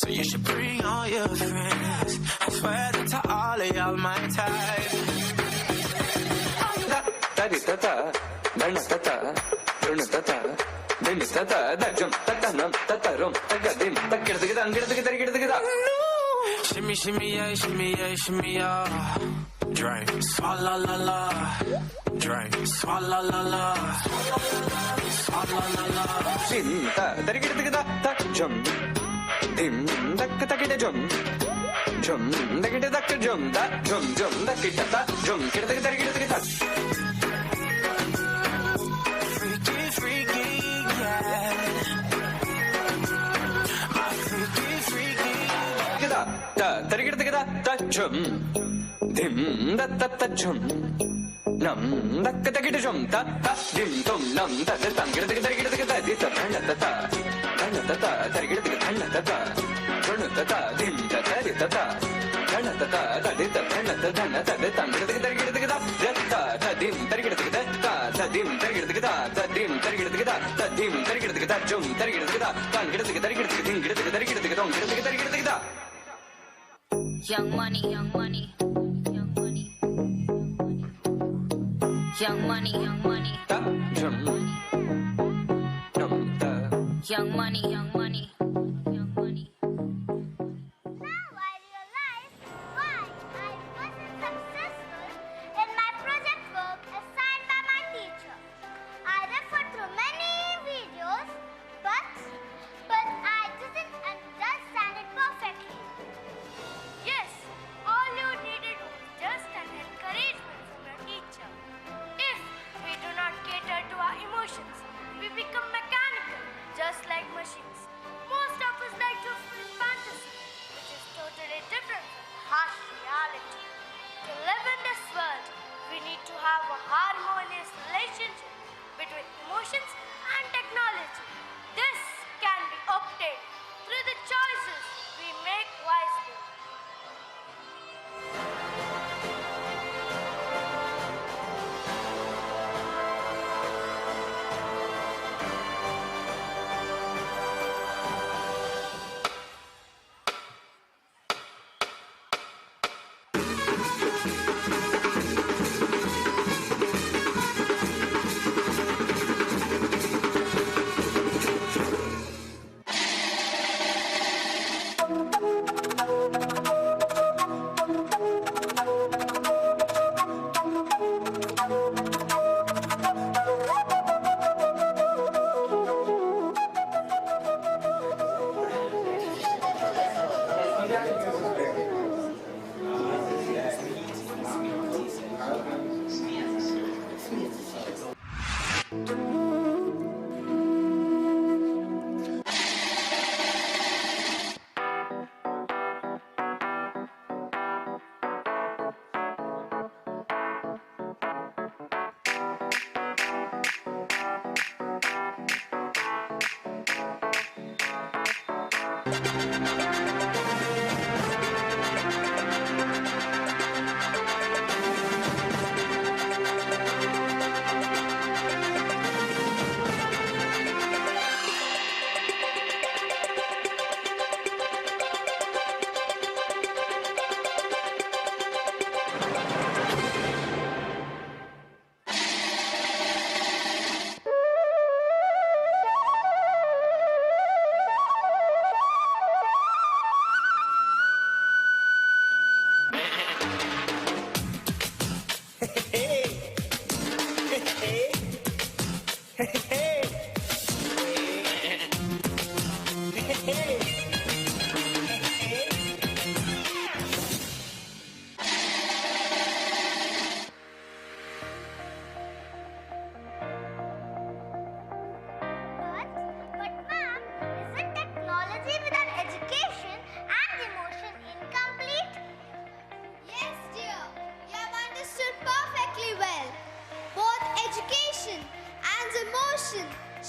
[SPEAKER 4] so you should bring all your friends. I swear that to all of y'all my type.
[SPEAKER 13] Ta di ta ta dharna ta ta runa ta ta dim ta ta da jum ta ta num ta ta rum ta ga dim ta girda ta.
[SPEAKER 4] Shimmy, shimmy, yeah, shimmy, yeah, shimmy, yeah. Drink, swalla la la. Drink, swalla la la. Swalla la la.
[SPEAKER 13] Shin ta darigida ta jum dim dak ta gida jum jum dagida dak jum da jum dakita ta jum girda ta.
[SPEAKER 4] Freaky, freaky, yeah. My freaky, freaky.
[SPEAKER 13] Ta darigida ta jum dim da ta ta jum nam dak ta gida jum ta dim tum nam ta ta girda ta di ta bhana ta darigida ta runu ta dim ta di ta bhana ta di ta bhana ta dhana ta girda ta dim darigida ta dim darigida ta jum darigida ta girda.
[SPEAKER 12] Young money, young money. Young money, young money.
[SPEAKER 13] Ta jum num ta.
[SPEAKER 12] Young money, young money.
[SPEAKER 2] Now I realize why I wasn't successful in my project work assigned by my teacher. I referred through many videos, but I didn't understand it perfectly. Yes, all you needed was just an encouragement from your teacher. If we do not cater to our emotions, we become mechanical, just like machines. Most of us like to fulfill fantasy, which is totally different from harsh reality. To live in this world, we need to have a harmonious relationship between emotions and technology. This can be obtained through the choices we make wisely.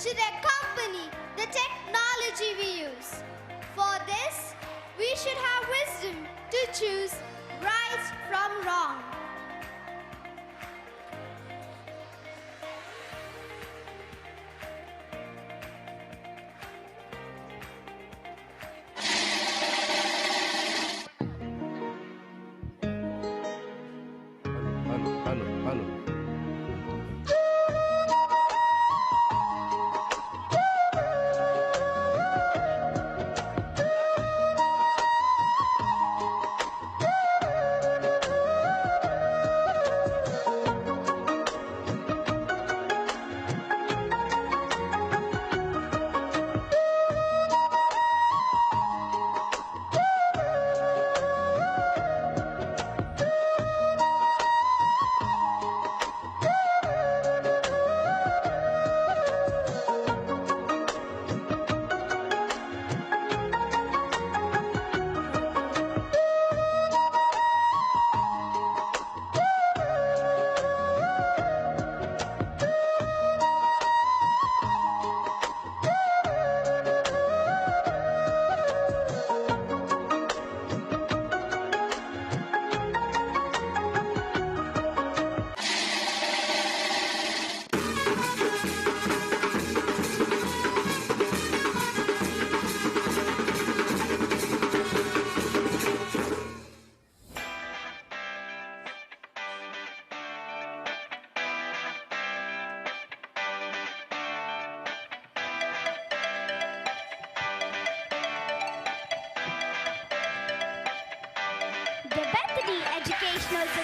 [SPEAKER 2] should accompany the technology we use. For this, we should have wisdom to choose right from wrong.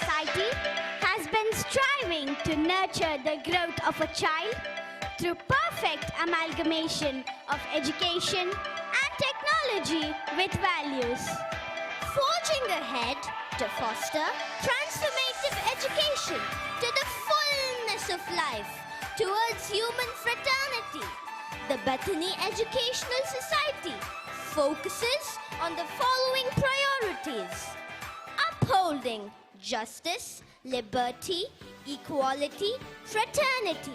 [SPEAKER 2] Society has been striving to nurture the growth of a child through perfect amalgamation of education and technology with values, forging ahead to foster transformative education to the fullness of life towards human fraternity. The Bethany Educational Society focuses on the following priorities: upholding justice, liberty, equality, fraternity.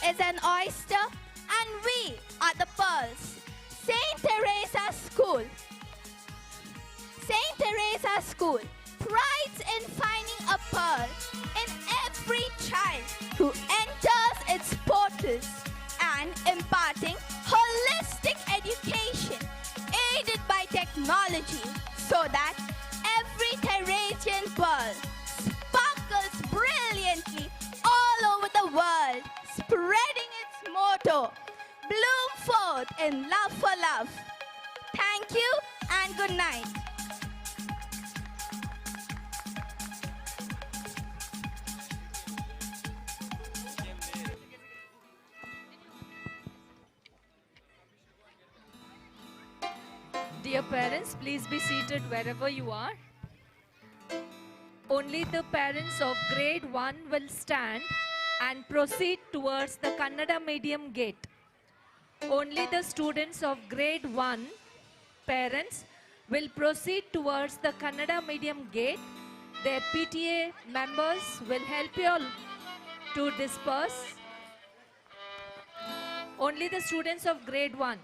[SPEAKER 6] is an oyster and we are the pearls. Saint Theresa School. Saint Theresa School prides in finding a pearl in every child who enters its portals and imparting holistic education aided by technology so that every Theresian pearl sparkles brilliantly all over the world, spreading its motto, bloom forth in love for love. Thank you and good night.
[SPEAKER 11] Dear parents, please be seated wherever you are. Only the parents of grade 1 will stand and proceed towards the Kannada medium gate. Only the students of grade 1 parents will proceed towards the Kannada medium gate. Their PTA members will help you all to disperse. Only the students of grade 1.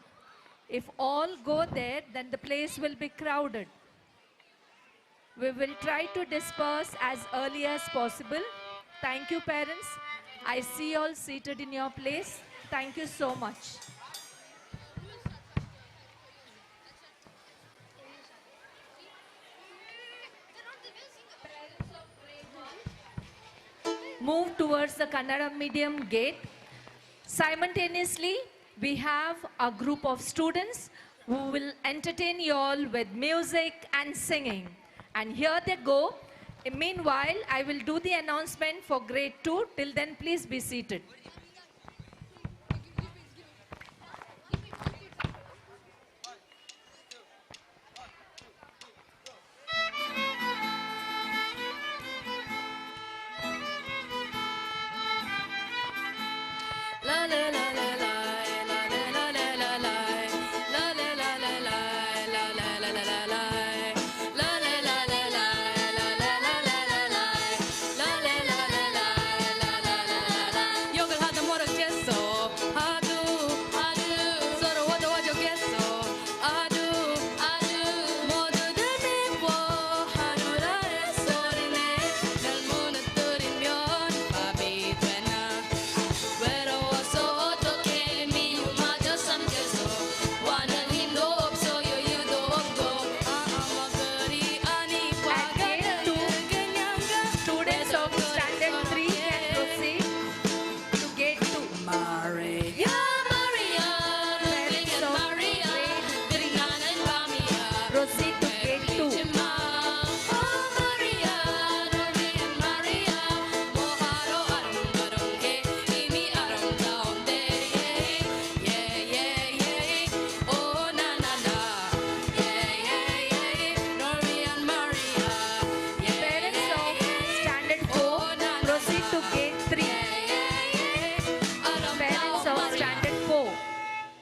[SPEAKER 11] If all go there, then the place will be crowded. We will try to disperse as early as possible. Thank you, parents. I see you all seated in your place. Thank you so much. Move towards the Kannada medium gate. Simultaneously, we have a group of students who will entertain you all with music and singing. And here they go. Meanwhile, I will do the announcement for grade 2. Till then, please be seated.
[SPEAKER 1] La la la la la.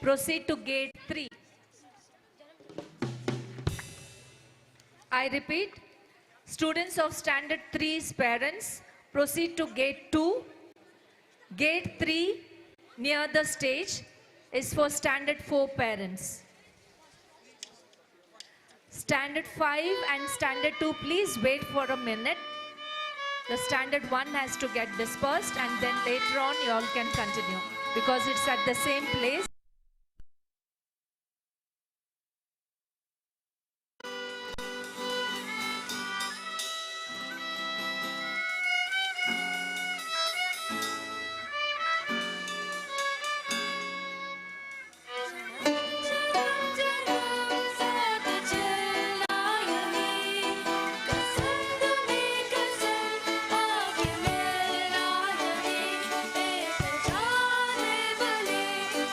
[SPEAKER 11] Proceed to gate 3. I repeat, students of standard 3's parents, proceed to gate 2. Gate 3 near the stage is for standard 4 parents. Standard 5 and standard 2, please wait for a minute. The standard 1 has to get dispersed and then later on you all can continue because it's at the same place.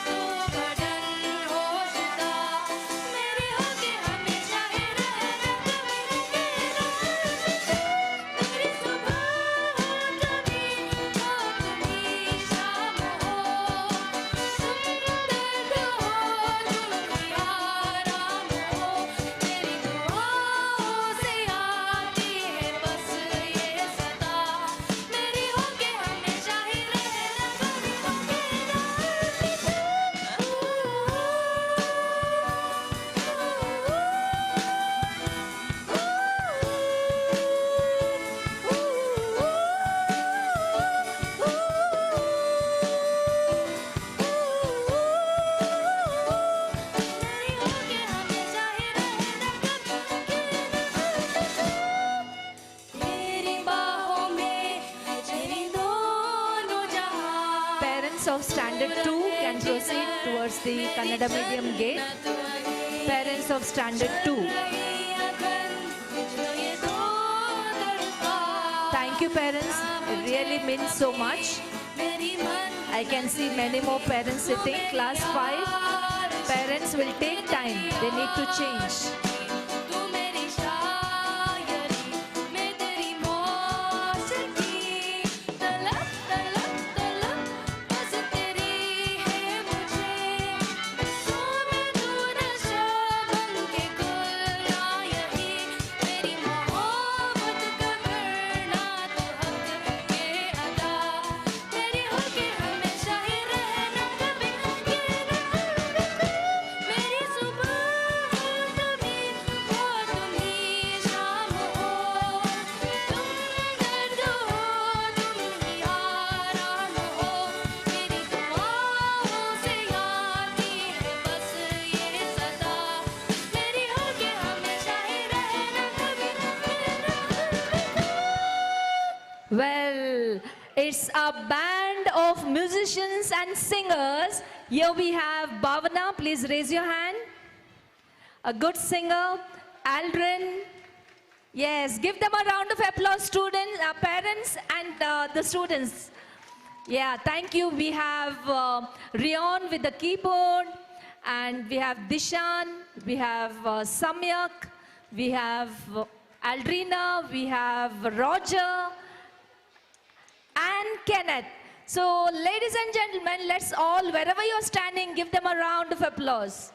[SPEAKER 1] So
[SPEAKER 11] Parents of Standard 2 can proceed towards the Kannada medium gate. Parents of Standard 2. Thank you, parents. It really means so much. I can see many more parents sitting. Class 5. Parents will take time. They need to change. Well, it's a band of musicians and singers. Here we have Bhavana. Please raise your hand. A good singer. Aldrin. Yes, give them a round of applause, students, parents and the students. Yeah, thank you. We have Rion with the keyboard. And we have Dishan. We have Samyak. We have Aldrina. We have Roger. And Kenneth. So, ladies and gentlemen, let's all, wherever you're standing, give them a round of applause.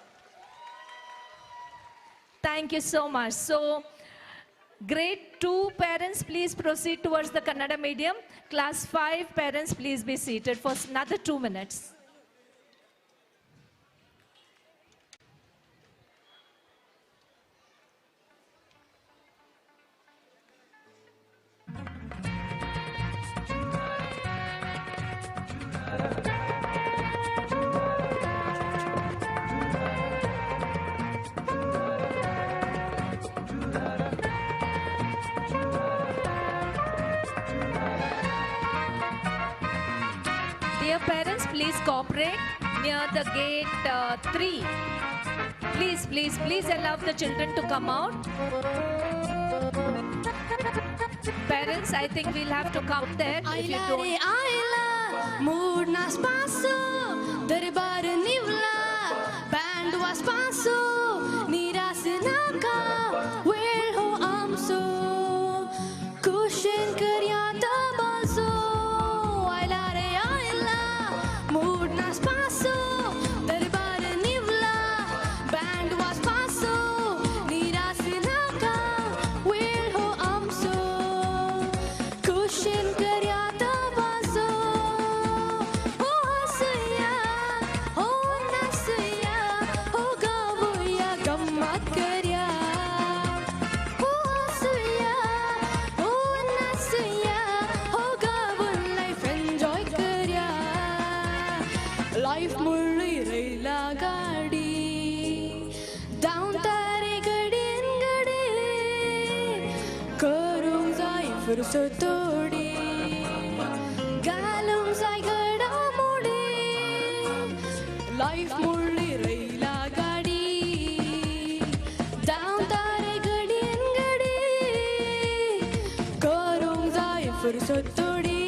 [SPEAKER 11] Thank you so much. So, grade 2 parents, please proceed towards the Kannada medium. Class 5 parents, please be seated for another 2 minutes. Dear parents, please cooperate near the gate 3. Please allow the children to come out. Parents, I think we'll have to come there if you don't.
[SPEAKER 1] Mood na spaso, darbar nivla, band was paso, niras naka, where ho amso, cushion karyata baso, aila, mood na spaso, darbar nivla, band was paso, niras naka, where ho amso, cushion karyata baso. Life murli raila gadi, down tare gadin gadi, karung zai fursa todi, galum zai gada mudi. Life murli raila gadi, down tare gadin gadi, karung zai fursa todi.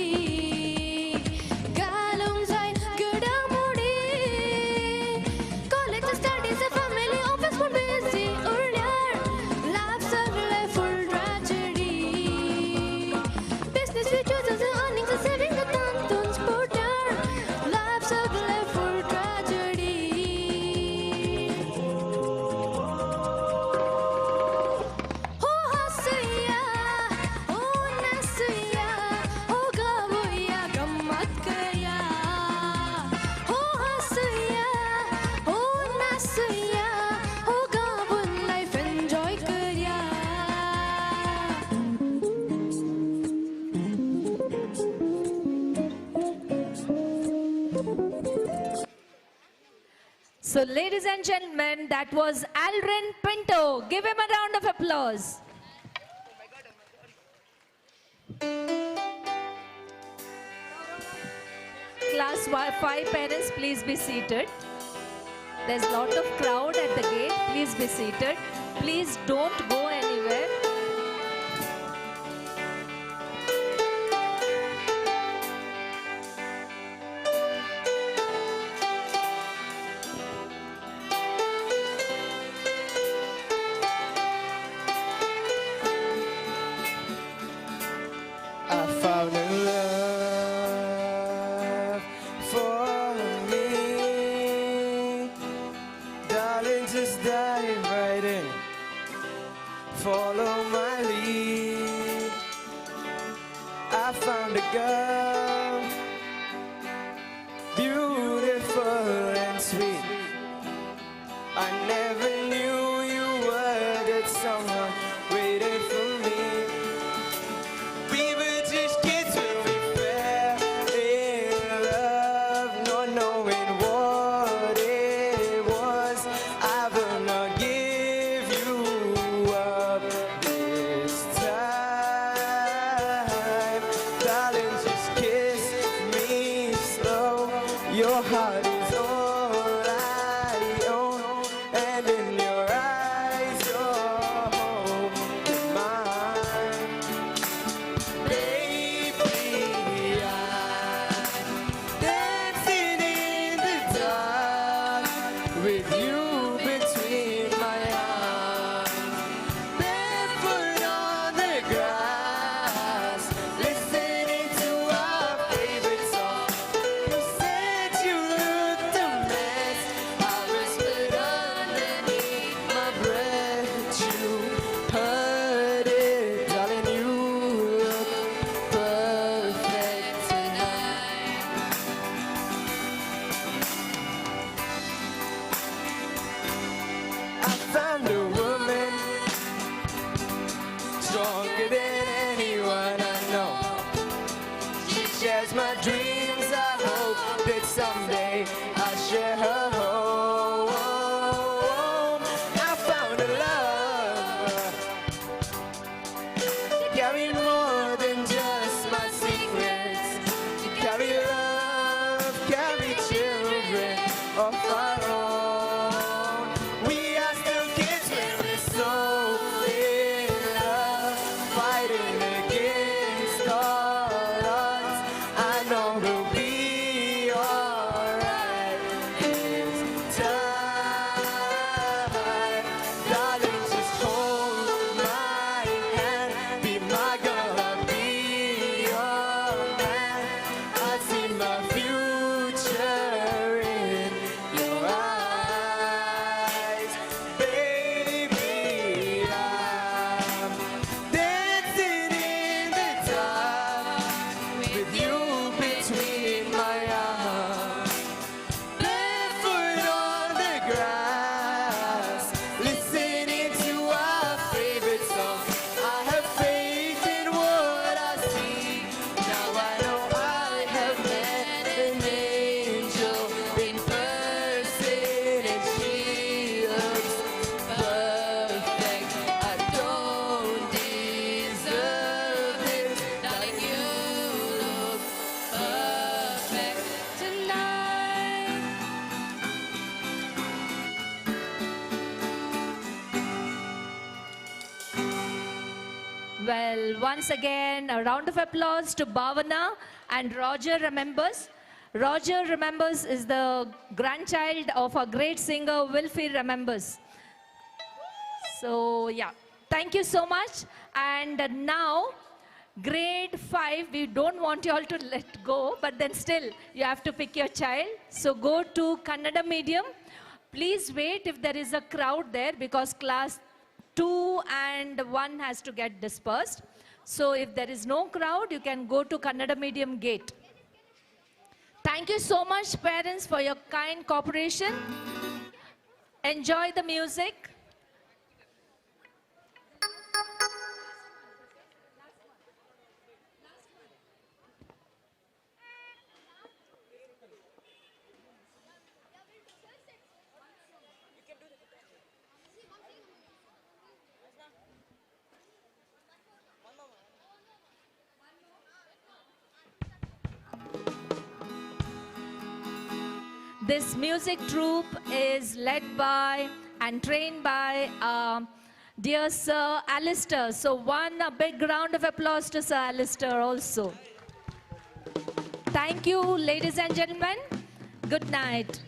[SPEAKER 11] So, ladies and gentlemen, that was Aldrin Pinto. Give him a round of applause. class 5 parents, please be seated. There's a lot of crowd at the gate. Please be seated. Please don't go anywhere.
[SPEAKER 14] I found a love for me. Darling, just dive right in. Follow my lead. I found a girl, beautiful and sweet. I never knew you were that someone waiting for me. We were just kids when we fell in love, not knowing what it was. I will not give you up this time. Darling, just kiss me slow. Your heart is all I own, and in your eyes you're holding mine. Baby, I'm dancing in the dark with you between my arms, barefoot on the grass, listening to our favorite song. You said you looked a mess. I whispered underneath my breath that you heard it. Darling, you look perfect tonight. I found a woman stronger than anyone I know. She shares my dreams. I hope that someday I'll share her home. I found a love. Carry more than just my secrets. Carry love, carry children of our own. We are still kids when we're so in love, fighting against all odds. I know we'll be alright this time. Darling, just hold my hand. Be my girl, I'll be your man. I see my future in your eyes. Baby, I'm dancing in the dark with you between my arms, barefoot on the grass, listening to our favorite song. I have faith in what I see. Now I know I have met an angel in person, and she looks perfect. I don't deserve it. Darling, you look perfect tonight.
[SPEAKER 11] Well, once again, a round of applause to Bhavana and Roger Remembers. Roger Remembers is the grandchild of a great singer, Wilfie Remembers. So, yeah, thank you so much. And now, grade 5, we don't want you all to let go, but then still, you have to pick your child. So, go to Kannada medium. Please wait if there is a crowd there, because class 2 and 1 has to get dispersed. So if there is no crowd, you can go to Kannada medium gate. Thank you so much, parents, for your kind cooperation. Enjoy the music. This music troupe is led by and trained by dear Sir Alistair. So a big round of applause to Sir Alistair also. Thank you, ladies and gentlemen. Good night.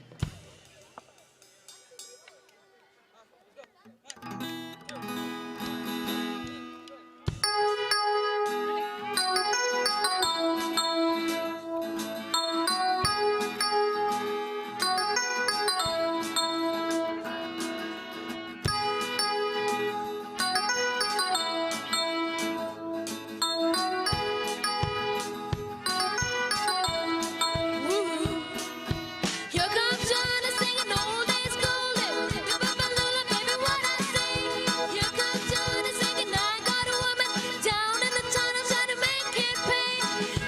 [SPEAKER 1] Here comes Johnny singing old days golden. Baby, what I say. Here comes Johnny singing, I got a woman down in the tunnel trying to make it pay.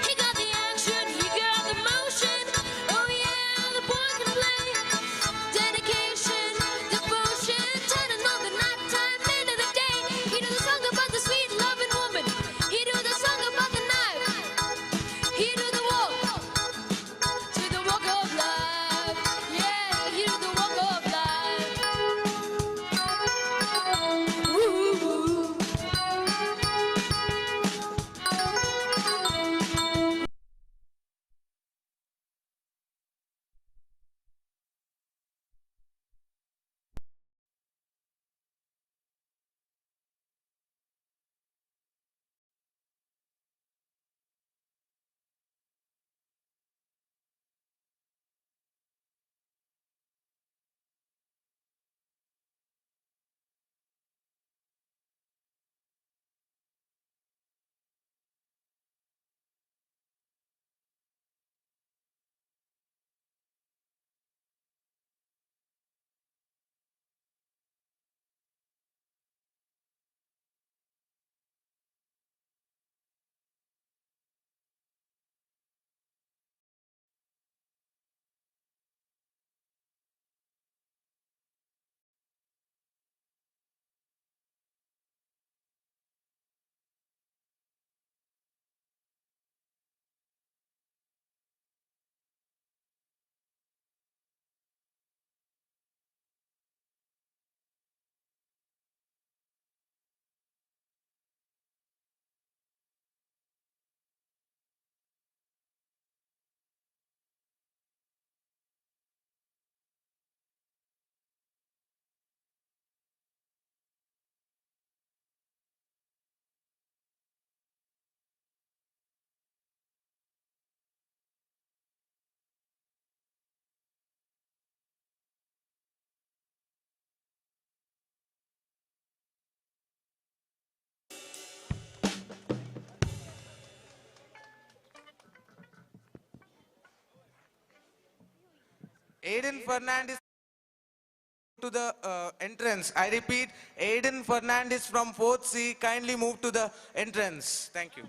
[SPEAKER 1] He got the action, he got the motion. Oh yeah, the boy can play. Dedication, devotion, turning on the nighttime into the day. He knew the song about the sweet loving woman. He knew the song about the knife. He knew the walk. To the walk of life, yeah, you the walk of life. Woo.
[SPEAKER 14] Aiden Fernandez to the entrance. I repeat, Aiden Fernandez from 4th C, kindly move to the entrance. Thank you.